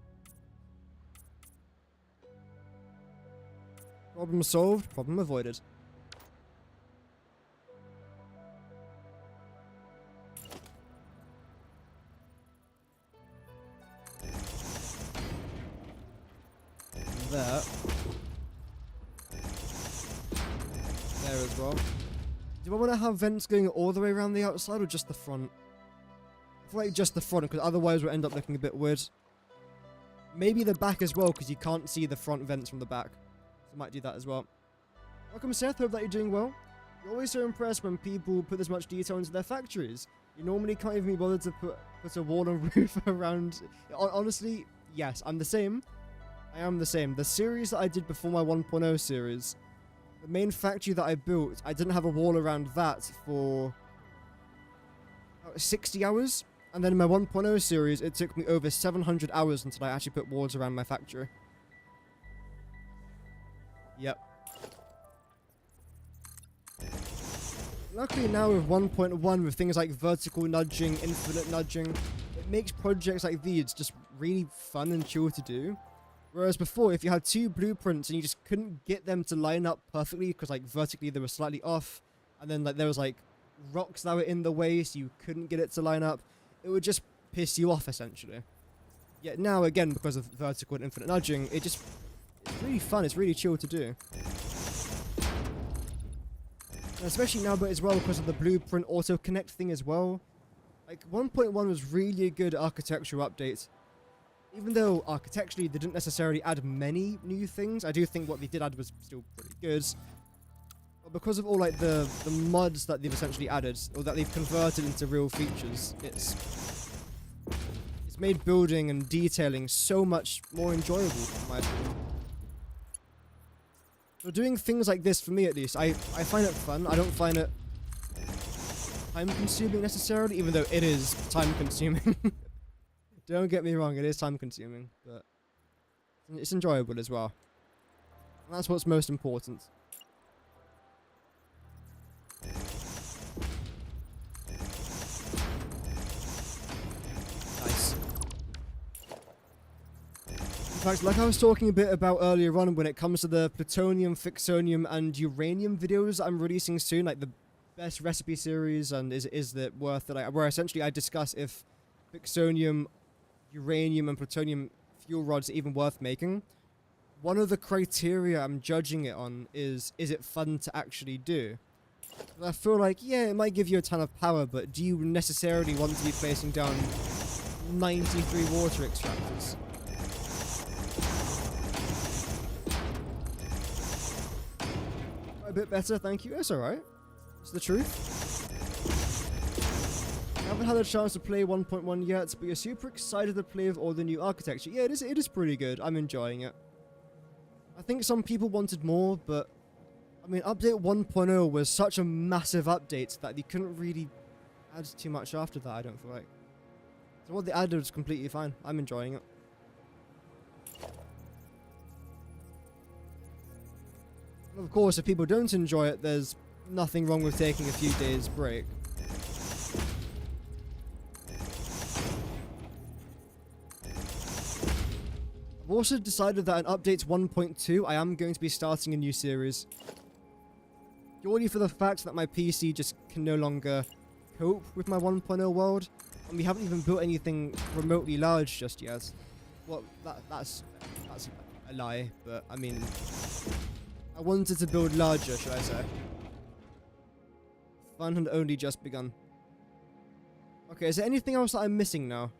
Problem solved, problem avoided. There as well. Do I want to have vents going all the way around the outside or just the front? I feel like just the front, because otherwise we'll end up looking a bit weird. Maybe the back as well, because you can't see the front vents from the back. So I might do that as well. Welcome, Seth. Hope that you're doing well. You're always so impressed when people put this much detail into their factories. You normally can't even be bothered to put a wall and roof around. Honestly, yes, I'm the same. I am the same. The series that I did before my 1.0 series, the main factory that I built, I didn't have a wall around that for 60 hours. And then in my 1.0 series, it took me over 700 hours until I actually put walls around my factory. Yep. Luckily now with 1.1, with things like vertical nudging, infinite nudging, it makes projects like these just really fun and chill to do. Whereas before, if you had two blueprints and you just couldn't get them to line up perfectly because like vertically they were slightly off, and then like there was like rocks that were in the way so you couldn't get it to line up, it would just piss you off essentially. Yet now again, because of vertical and infinite nudging, it's really fun, it's really chill to do. And especially now, but as well because of the blueprint auto connect thing as well. Like 1.1 was really a good architectural update. Even though architecturally they didn't necessarily add many new things, I do think what they did add was still pretty good. But because of all like the mods that they've essentially added, or that they've converted into real features, it's made building and detailing so much more enjoyable in my opinion. So doing things like this, for me at least, I find it fun. I don't find it time consuming necessarily, even though it is time consuming. Don't get me wrong, it is time consuming, but it's enjoyable as well. And that's what's most important. Nice. In fact, like I was talking a bit about earlier on, when it comes to the plutonium, fixonium, and uranium videos I'm releasing soon, like the best recipe series, and is it worth it? Where essentially I discuss if fixonium, uranium, and plutonium fuel rods are even worth making. One of the criteria I'm judging it on is it fun to actually do? And I feel like, yeah, it might give you a ton of power, but do you necessarily want to be placing down 93 water extractors? A bit better, thank you. That's alright. It's the truth. I haven't had a chance to play 1.1 yet, but you're super excited to play with all the new architecture. Yeah, it is pretty good. I'm enjoying it. I think some people wanted more, but I mean, update 1.0 was such a massive update that they couldn't really add too much after that, I don't feel like. So what they added was completely fine. I'm enjoying it. And of course, if people don't enjoy it, there's nothing wrong with taking a few days break. I've also decided that in update 1.2, I am going to be starting a new series. Purely for the fact that my PC just can no longer cope with my 1.0 world, and we haven't even built anything remotely large just yet. Well, that's a lie, but I mean, I wanted to build larger, should I say. Fun had only just begun. Okay, is there anything else that I'm missing now?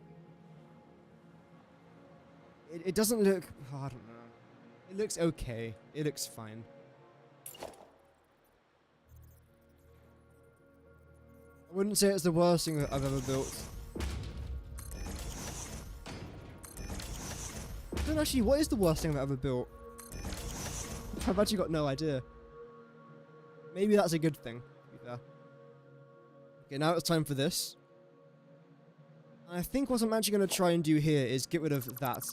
It doesn't look... Oh, I don't know. It looks okay. It looks fine. I wouldn't say it's the worst thing that I've ever built. I don't actually... What is the worst thing I've ever built? I've actually got no idea. Maybe that's a good thing, to be fair. Okay, now it's time for this. And I think what I'm actually going to try and do here is get rid of that.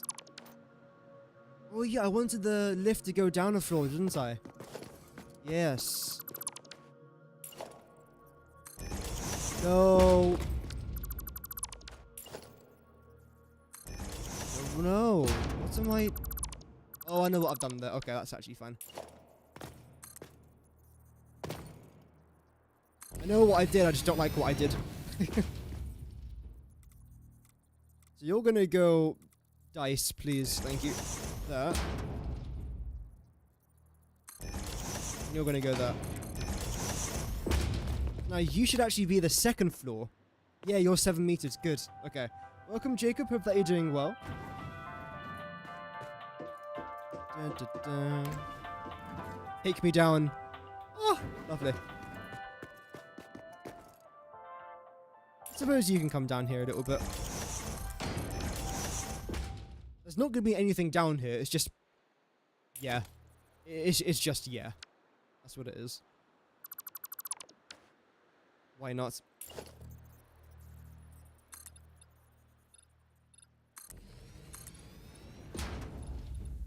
Oh yeah, I wanted the lift to go down a floor, didn't I? Yes. No. Oh no. What am I... Oh, I know what I've done there. Okay, that's actually fine. I know what I did, I just don't like what I did. So you're gonna go... Dice, please. Thank you. There. And you're gonna go there. Now, you should actually be the second floor. Yeah, you're 7 meters. Good. Okay. Welcome, Jacob. Hope that you're doing well. Dun, dun, dun. Take me down. Oh, lovely. I suppose you can come down here a little bit. There's not going to be anything down here. It's just... yeah. It's just yeah. That's what it is. Why not?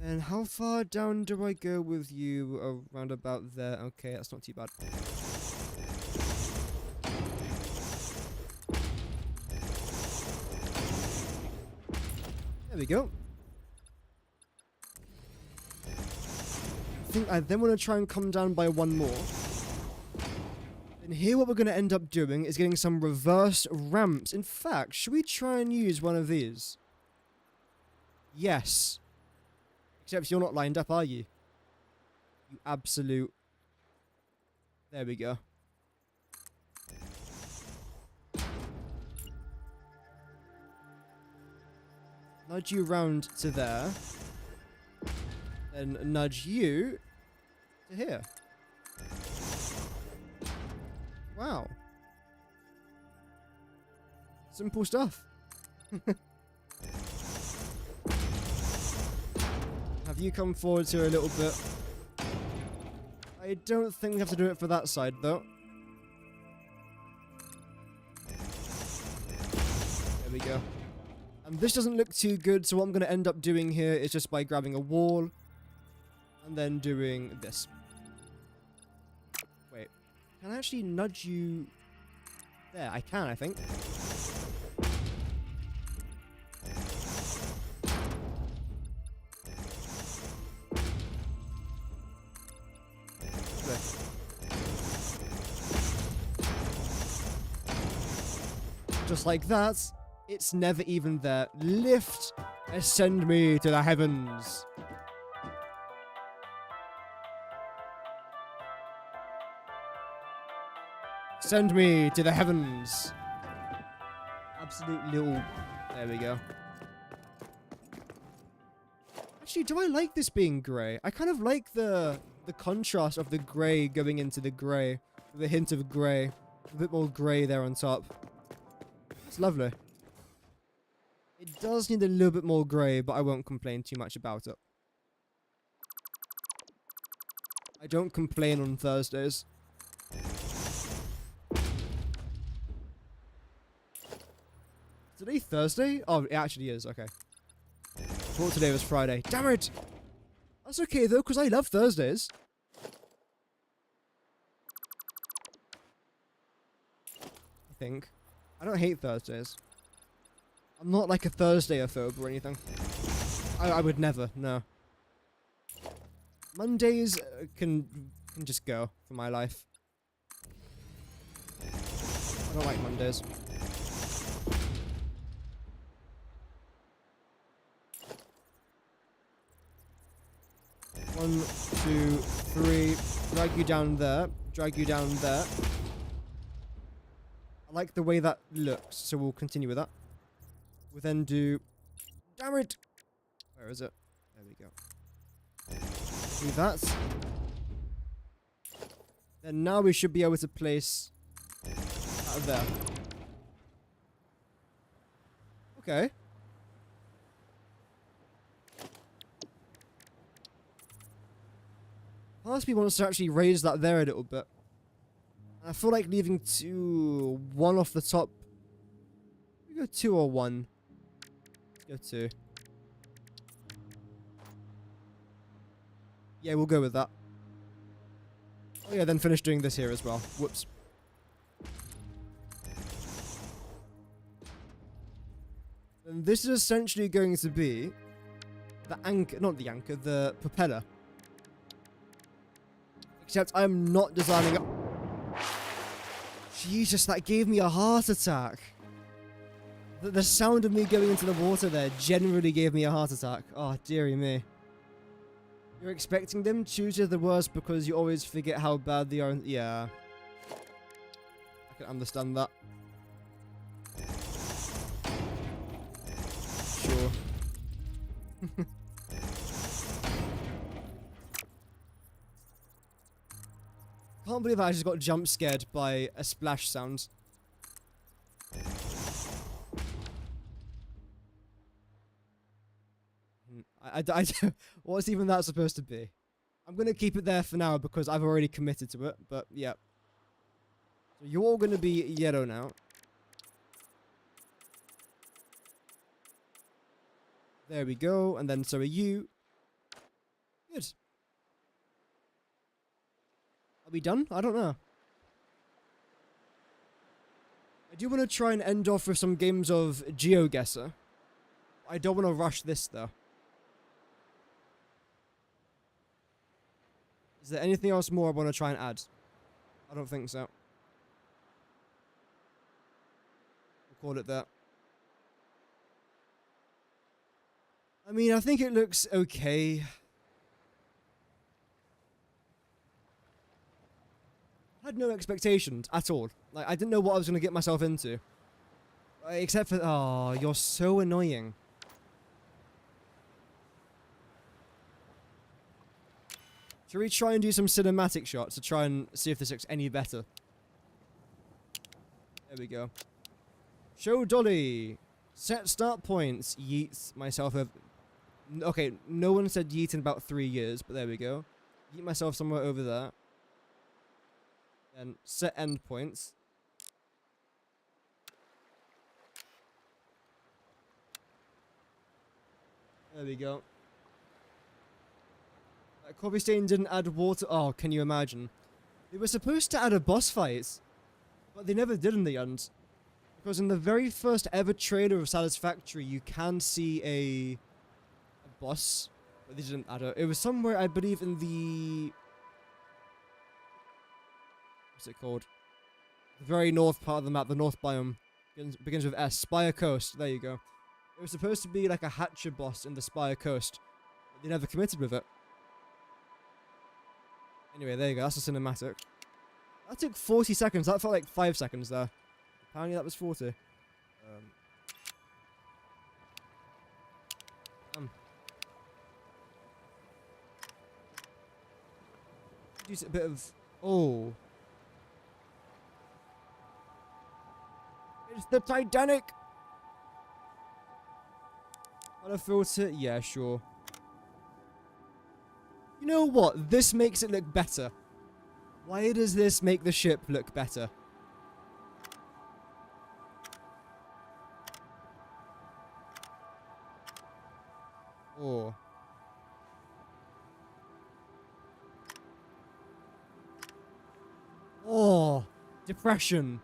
And how far down do I go with you? Around about there. Okay, that's not too bad. There we go. I think I then want to try and come down by one more. And here what we're going to end up doing is getting some reverse ramps. In fact, should we try and use one of these? Yes. Except you're not lined up, are you? You absolute... There we go. Nudge you round to there. Then nudge you to here. Wow. Simple stuff. Have you come forward here a little bit? I don't think we have to do it for that side, though. There we go. And this doesn't look too good, so what I'm going to end up doing here is just by grabbing a wall and then doing this. Wait. Can I actually nudge you there? I can, I think. Just like that, it's never even there. Lift, ascend me to the heavens. Send me to the heavens. Absolute little... There we go. Actually, do I like this being grey? I kind of like the contrast of the grey going into the grey. With a hint of grey. A bit more grey there on top. It's lovely. It does need a little bit more grey, but I won't complain too much about it. I don't complain on Thursdays. Today Thursday? Oh, it actually is. Okay. I thought today was Friday. Damn it! That's okay though, because I love Thursdays. I think. I don't hate Thursdays. I'm not like a Thursday-ophobe or anything. I would never, no. Mondays can just go for my life. I don't like Mondays. One, two, three. Drag you down there. Drag you down there. I like the way that looks, so we'll continue with that. We'll then do... Damn it! Where is it? There we go. Do that. Then now we should be able to place... that there. Okay. Part of me wants to actually raise that there a little bit. I feel like leaving one off the top. We go 2 or 1. Let's go 2. Yeah, we'll go with that. Oh yeah, then finish doing this here as well. Whoops. And this is essentially going to be the anchor, not the anchor, the propeller. Except I'm not designing it. Jesus, that gave me a heart attack. The sound of me going into the water there generally gave me a heart attack. Oh, dearie me. You're expecting them? Choose the worst because you always forget how bad they are. Yeah. I can understand that. Sure. Can't believe I just got jump scared by a splash sound. What's even that supposed to be? I'm gonna keep it there for now because I've already committed to it, but yeah. So you're all gonna be yellow now. There we go, and then so are you. Good. Are we done? I don't know. I do want to try and end off with some games of Geoguessr. I don't want to rush this though. Is there anything else more I want to try and add? I don't think so. We'll call it that. I mean, I think it looks okay. I had no expectations at all. Like, I didn't know what I was going to get myself into. Except for... Oh, you're so annoying. Should we try and do some cinematic shots to try and see if this looks any better? There we go. Show dolly. Set start points. Yeet myself over... Okay, no one said yeet in about 3 years, but there we go. Yeet myself somewhere over there. Then set end points. There we go. Coffee Stain didn't add water. Oh, can you imagine? They were supposed to add a boss fight, but they never did in the end. Because in the very first ever trailer of Satisfactory, you can see a boss, but they didn't add it. It was somewhere, I believe, in the... What's it called? The very north part of the map, the north biome. Begins with S. Spire Coast. There you go. It was supposed to be like a Hatcher boss in the Spire Coast, but they never committed with it. Anyway, there you go. That's a cinematic. That took 40 seconds. That felt like 5 seconds there. Apparently that was 40. Use a bit of... Oh. It's the Titanic! Color filter? Yeah, sure. You know what? This makes it look better. Why does this make the ship look better? Oh. Oh. Depression.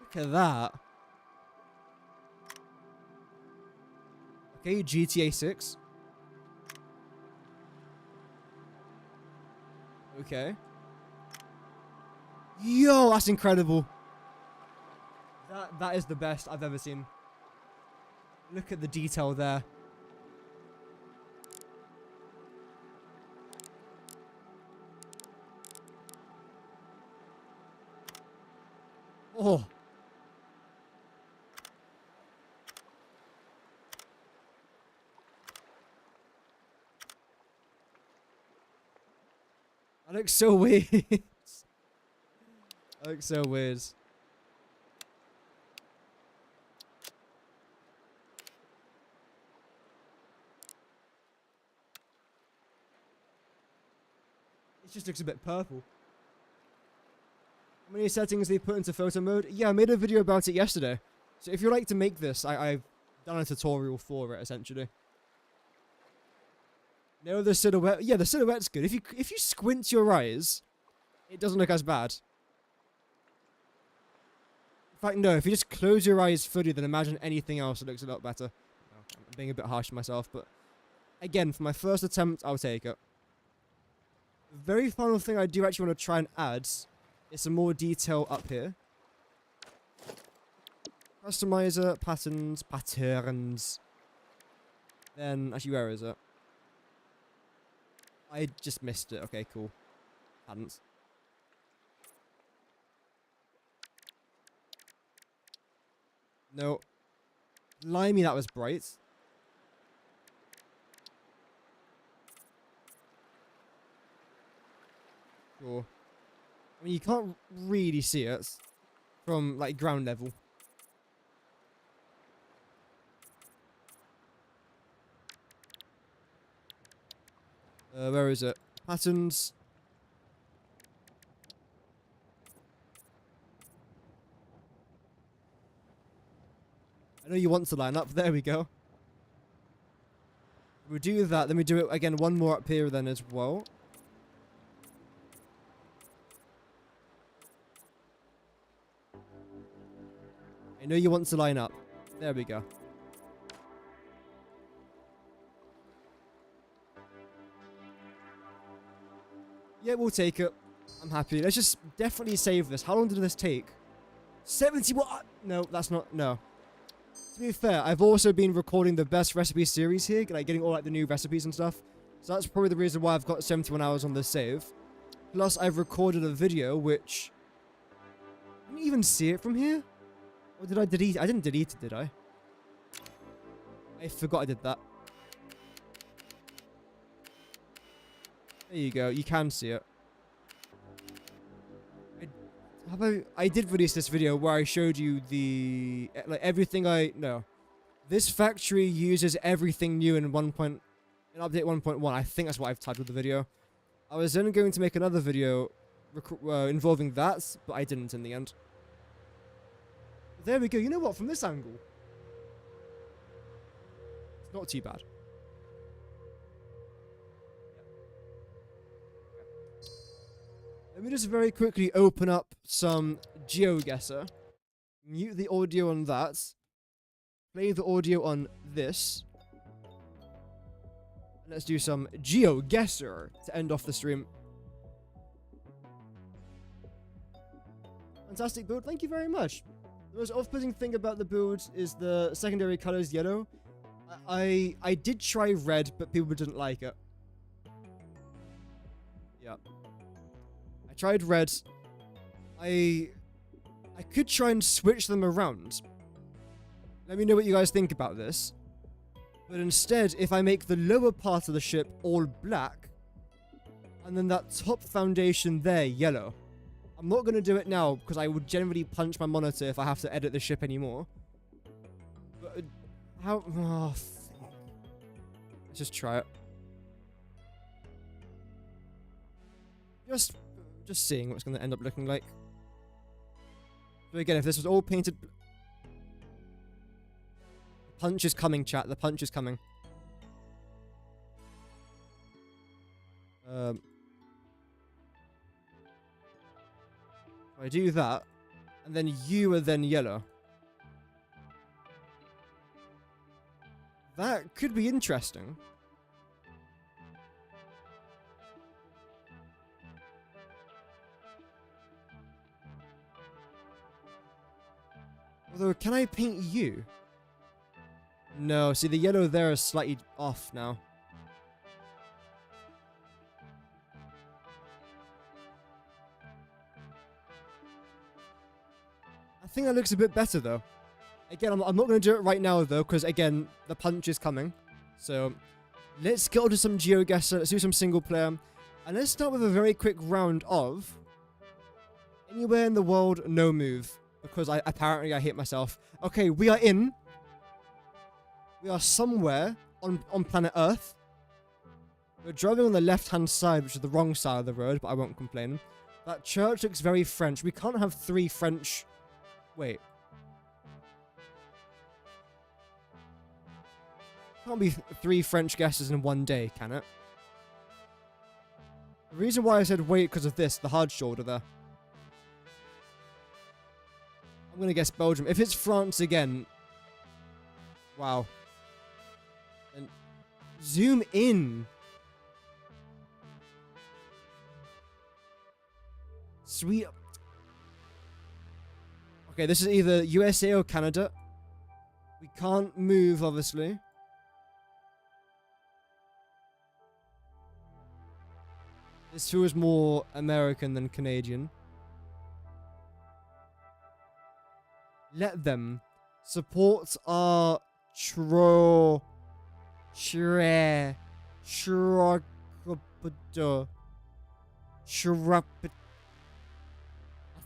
Look at that. Okay, GTA 6. Okay. Yo, that's incredible. That is the best I've ever seen. Look at the detail there. Oh. That looks so weird. That looks so weird. It just looks a bit purple. How many settings they put into photo mode? Yeah, I made a video about it yesterday. So if you'd like to make this, I've done a tutorial for it, essentially. No, the silhouette. Yeah, the silhouette's good. If you squint your eyes, it doesn't look as bad. In fact, no. If you just close your eyes fully, then imagine anything else. It looks a lot better. I'm being a bit harsh to myself, but again, for my first attempt, I'll take it. The very final thing I do actually want to try and add is some more detail up here. Customizer, patterns. Then, actually, where is it? I just missed it. Okay, cool. Hadn't. No. Blimey, that was bright. Sure. I mean, you can't really see it from, like, ground level. Where is it? Patterns. I know you want to line up. There we go. We'll do that. Then we do it again. One more up here then as well. I know you want to line up. There we go. Yeah, we'll take it. I'm happy. Let's just definitely save this. How long did this take? 70 what? No, that's not. No. To be fair, I've also been recording the best recipe series here, like getting all like the new recipes and stuff. So that's probably the reason why I've got 71 hours on this save. Plus, I've recorded a video which... I didn't even see it from here. Or did I delete it? I didn't delete it, did I? I forgot I did that. There you go. You can see it. I did release this video where I showed you the... like, everything No. This factory uses everything new in update 1.1. I think that's what I've titled the video. I was then going to make another video involving that, but I didn't in the end. There we go. You know what? From this angle, it's not too bad. Let me just very quickly open up some Geoguessr. Mute the audio on that. Play the audio on this. And let's do some Geoguessr to end off the stream. Fantastic build. Thank you very much. The most off-putting thing about the build is the secondary color is yellow. I did try red, but people didn't like it. Yeah. I tried red. I could try and switch them around. Let me know what you guys think about this. But instead, if I make the lower part of the ship all black, and then that top foundation there yellow. I'm not going to do it now, because I would generally punch my monitor if I have to edit the ship anymore. But how... Oh, fuck. Let's just try it. Just seeing what it's going to end up looking like. So again, if this was all painted... The punch is coming, chat. The punch is coming. I do that, and then you are then yellow. That could be interesting. Although, can I paint you? No, see the yellow there is slightly off now. I think that looks a bit better though. Again, I'm not going to do it right now though, because again, the punch is coming. So, let's go to some Geoguessr, let's do some single player. And let's start with a very quick round of... Anywhere in the world, no move. Because apparently I hit myself. Okay, we are in. We are somewhere on planet Earth. We're driving on the left-hand side, which is the wrong side of the road, but I won't complain. That church looks very French. We can't have 3 French... Wait. Can't be 3 French guesses in one day, can it? The reason why I said wait because of this, the hard shoulder there. I'm going to guess Belgium. If it's France again... Wow. And zoom in. Sweet. Okay, this is either USA or Canada. We can't move, obviously. This feels more American than Canadian. Let them support our I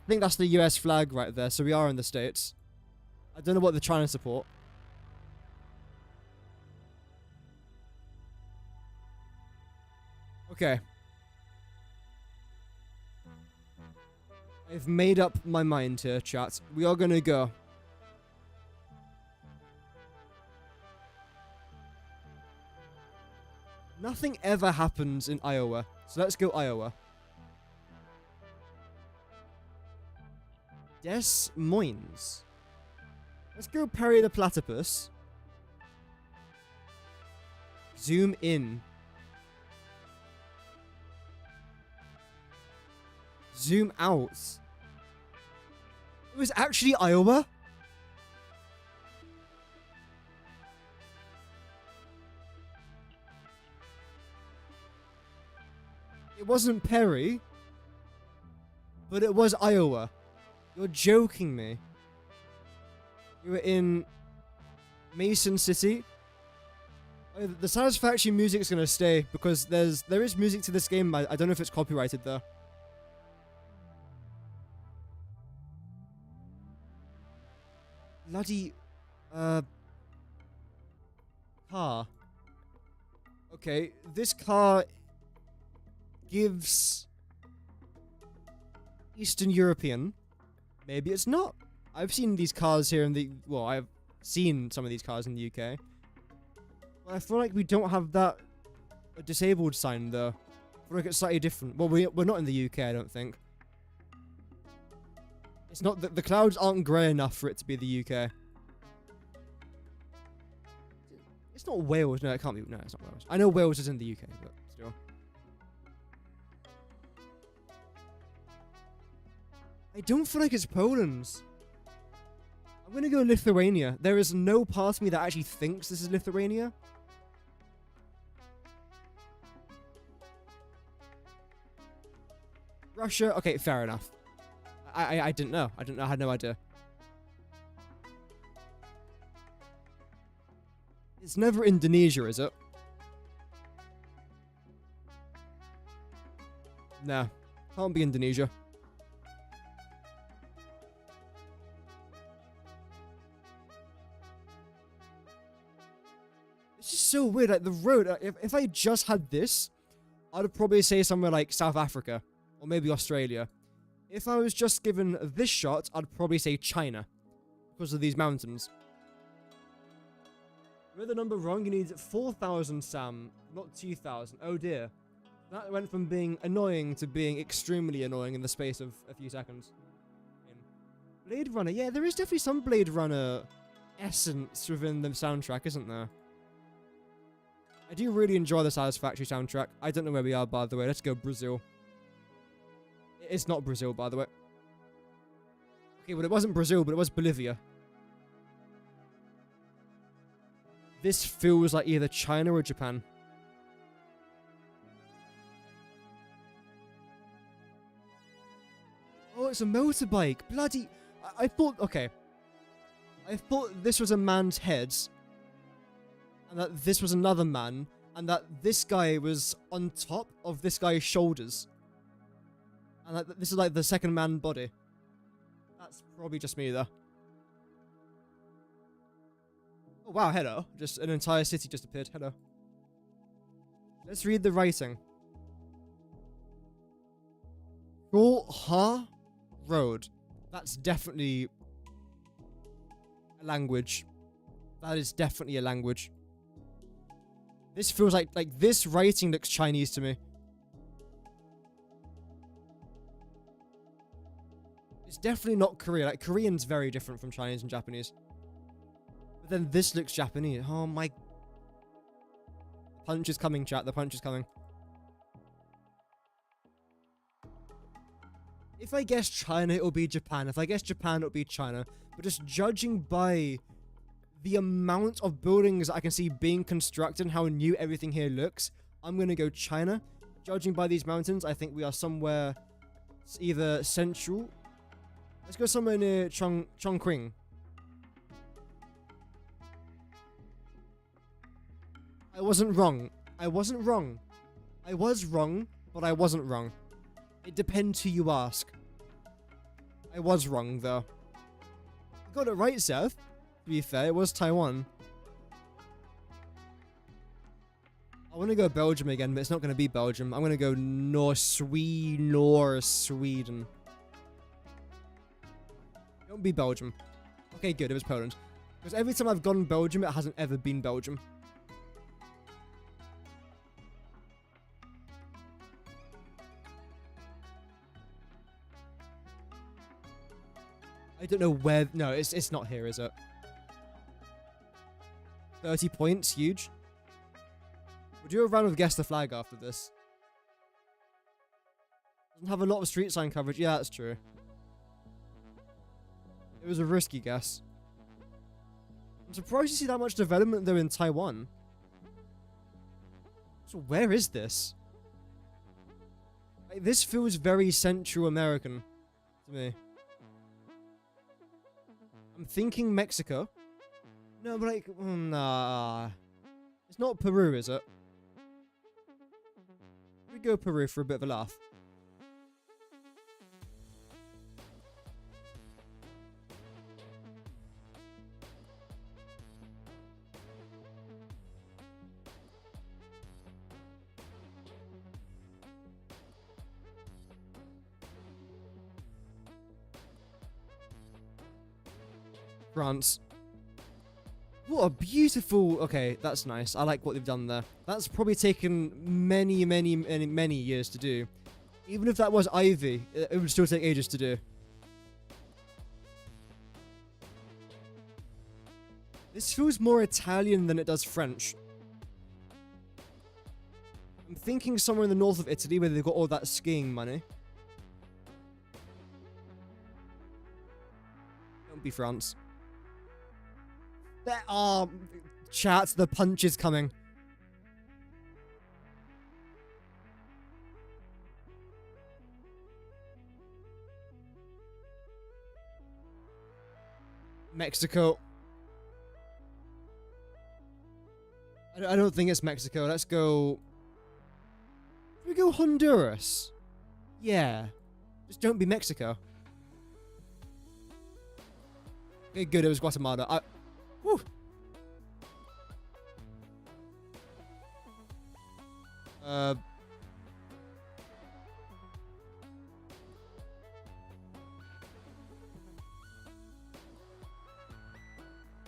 think that's the US flag right there, so we are in the States. I don't know what they're trying to support. Okay. I've made up my mind here, chat. We are gonna go. Nothing ever happens in Iowa, so let's go Iowa. Des Moines. Let's go Perry the Platypus. Zoom in. Zoom out. It was actually Iowa? It wasn't Perry, but it was Iowa. You're joking me. You were in Mason City. Oh, the Satisfactory music is gonna stay because there is music to this game. I don't know if it's copyrighted though. Bloody car. Okay, this car gives Eastern European. Maybe it's not. I've seen these cars here in the... Well, I've seen some of these cars in the UK. But I feel like we don't have that disabled sign, though. I feel like it's slightly different. Well, we're not in the UK, I don't think. It's not... The clouds aren't grey enough for it to be the UK. It's not Wales. No, it can't be... No, it's not Wales. I know Wales is in the UK, but still. I don't feel like it's Poland's. I'm gonna go Lithuania. There is no part of me that actually thinks this is Lithuania. Russia? Okay, fair enough. I didn't know. I didn't know. I had no idea. It's never Indonesia, is it? No. Can't be Indonesia. It's just so weird. Like, the road, if I just had this, I'd probably say somewhere like South Africa. Or maybe Australia. If I was just given this shot, I'd probably say China. Because of these mountains. You read the number wrong. You need 4,000, Sam. Not 2,000. Oh dear. That went from being annoying to being extremely annoying in the space of a few seconds. Blade Runner. Yeah, there is definitely some Blade Runner essence within the soundtrack, isn't there? I do really enjoy the Satisfactory soundtrack. I don't know where we are, by the way. Let's go Brazil. It's not Brazil, by the way. Okay, well, it wasn't Brazil, but it was Bolivia. This feels like either China or Japan. Oh, it's a motorbike. Bloody... I thought... Okay. I thought this was a man's head. And that this was another man. And that this guy was on top of this guy's shoulders. And that this is like the second man body. That's probably just me, though. Oh, wow, hello. Just an entire city just appeared. Hello. Let's read the writing. Ha Road. That's definitely a language. That is definitely a language. This feels like this writing looks Chinese to me. It's definitely not Korea. Like, Korean's very different from Chinese and Japanese. But then this looks Japanese. Oh my... The punch is coming, chat. The punch is coming. If I guess China, it'll be Japan. If I guess Japan, it'll be China. But just judging by the amount of buildings I can see being constructed and how new everything here looks, I'm going to go China. Judging by these mountains, I think we are somewhere either central. Let's go somewhere near Chongqing. I wasn't wrong. I wasn't wrong. I was wrong, but I wasn't wrong. It depends who you ask. I was wrong, though. You got it right, Seth. To be fair, it was Taiwan. I want to go Belgium again, but it's not going to be Belgium. I'm going to go North Sweden. Don't be Belgium. Okay, good. It was Poland. Because every time I've gone Belgium, it hasn't ever been Belgium. I don't know where... No, it's not here, is it? 30 points. Huge. We'll do a round of Guess the Flag after this. Doesn't have a lot of street sign coverage. Yeah, that's true. It was a risky guess. I'm surprised to see that much development, though, in Taiwan. So where is this? Like, this feels very Central American to me. I'm thinking Mexico. No, but like, nah. It's not Peru, is it? We go Peru for a bit of a laugh. France. What a beautiful... Okay, that's nice. I like what they've done there. That's probably taken many years to do. Even if that was Ivy, it would still take ages to do. This feels more Italian than it does French. I'm thinking somewhere in the north of Italy where they've got all that skiing money. Don't be France. There are... Chat, the punch is coming. Mexico. I don't think it's Mexico. Let's go... Should we go Honduras? Yeah. Just don't be Mexico. Okay, good. It was Guatemala. Whew.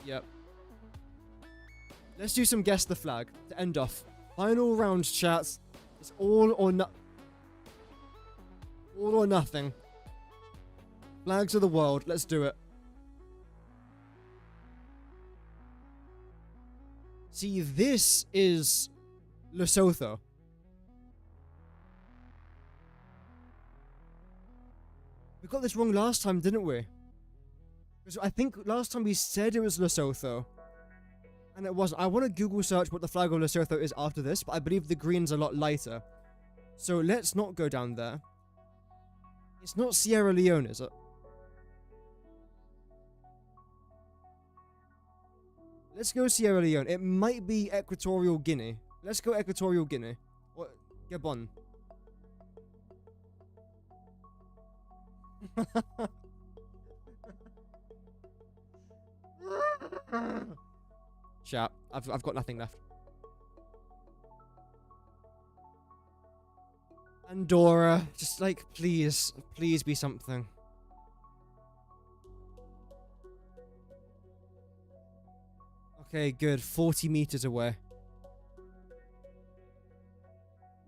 Yep. Let's do some Guess the Flag to end off. Final round, chats. It's all or nothing. Flags of the world. Let's do it. See, this is Lesotho. We got this wrong last time, didn't we? Because I think last time we said it was Lesotho. And it wasn't. I want to Google search what the flag of Lesotho is after this, but I believe the green's a lot lighter. So let's not go down there. It's not Sierra Leone, is it? Let's go Sierra Leone. It might be Equatorial Guinea. Let's go Equatorial Guinea. Or Gabon. Chat. I've got nothing left. Andorra. Just like, please. Please be something. Okay, good. 40 meters away.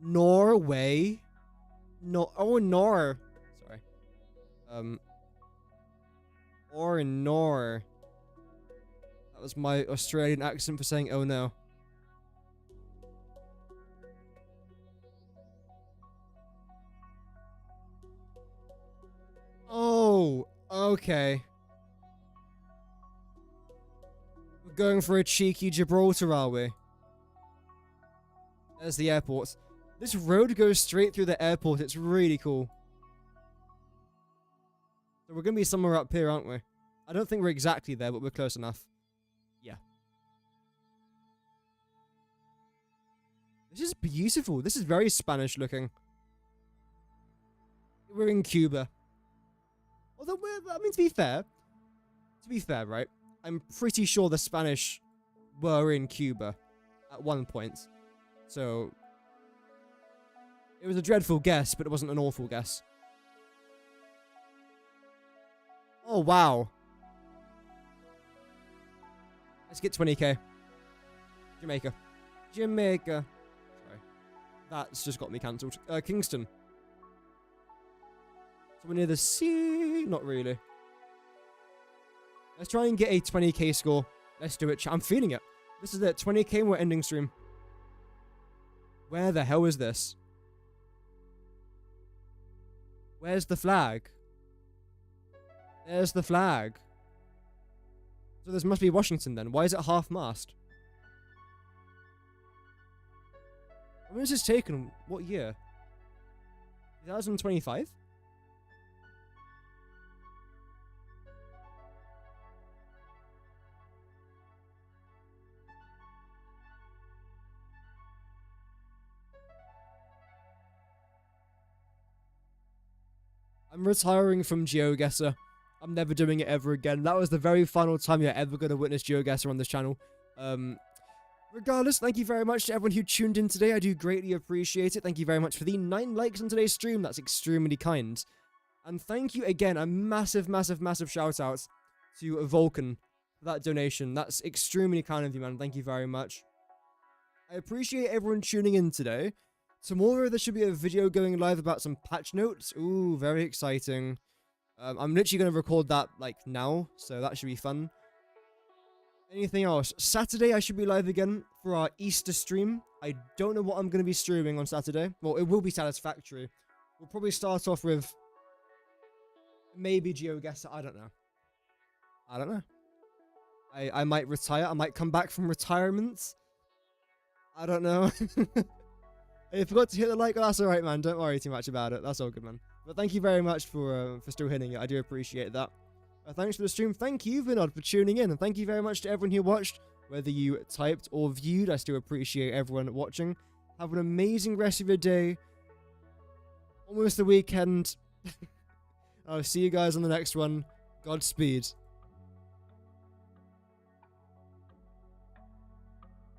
Norway? No. Oh, Nor. Sorry. Or Nor. That was my Australian accent for saying oh no. Oh, okay. We're going for a cheeky Gibraltar, are we? There's the airport. This road goes straight through the airport. It's really cool. So we're going to be somewhere up here, aren't we? I don't think we're exactly there, but we're close enough. Yeah. This is beautiful. This is very Spanish looking. We're in Cuba. Although, I mean, to be fair, right? I'm pretty sure the Spanish were in Cuba at one point. So, it was a dreadful guess, but it wasn't an awful guess. Oh, wow. Let's get 20k. Jamaica. Jamaica. Sorry. That's just got me cancelled. Kingston. So we're near the sea. Not really. Let's try and get a 20k score. Let's do it. I'm feeling it. This is it. 20k and we're ending stream. Where the hell is this? Where's the flag? There's the flag. So this must be Washington then. Why is it half-mast? When was this taken? What year? 2025? I'm retiring from Geoguessr. I'm never doing it ever again. That was the very final time you're ever going to witness Geoguessr on this channel. Regardless, thank you very much to everyone who tuned in today. I do greatly appreciate it. Thank you very much for the 9 likes on today's stream. That's extremely kind. And thank you again, a massive, massive, massive shout out to Vulcan for that donation. That's extremely kind of you, man. Thank you very much. I appreciate everyone tuning in today. Tomorrow there should be a video going live about some patch notes. Ooh, very exciting. I'm literally going to record that, like, now, so that should be fun. Anything else? Saturday, I should be live again for our Easter stream. I don't know what I'm going to be streaming on Saturday. Well, it will be Satisfactory. We'll probably start off with maybe Geoguessr. I don't know. I don't know. I might retire. I might come back from retirement. I don't know. Hey, I forgot to hit the like. Oh, that's alright, man. Don't worry too much about it. That's all good, man. But thank you very much for still hitting it. I do appreciate that. Thanks for the stream. Thank you, Vinod, for tuning in. And thank you very much to everyone who watched. Whether you typed or viewed, I still appreciate everyone watching. Have an amazing rest of your day. Almost the weekend. I'll see you guys on the next one. Godspeed.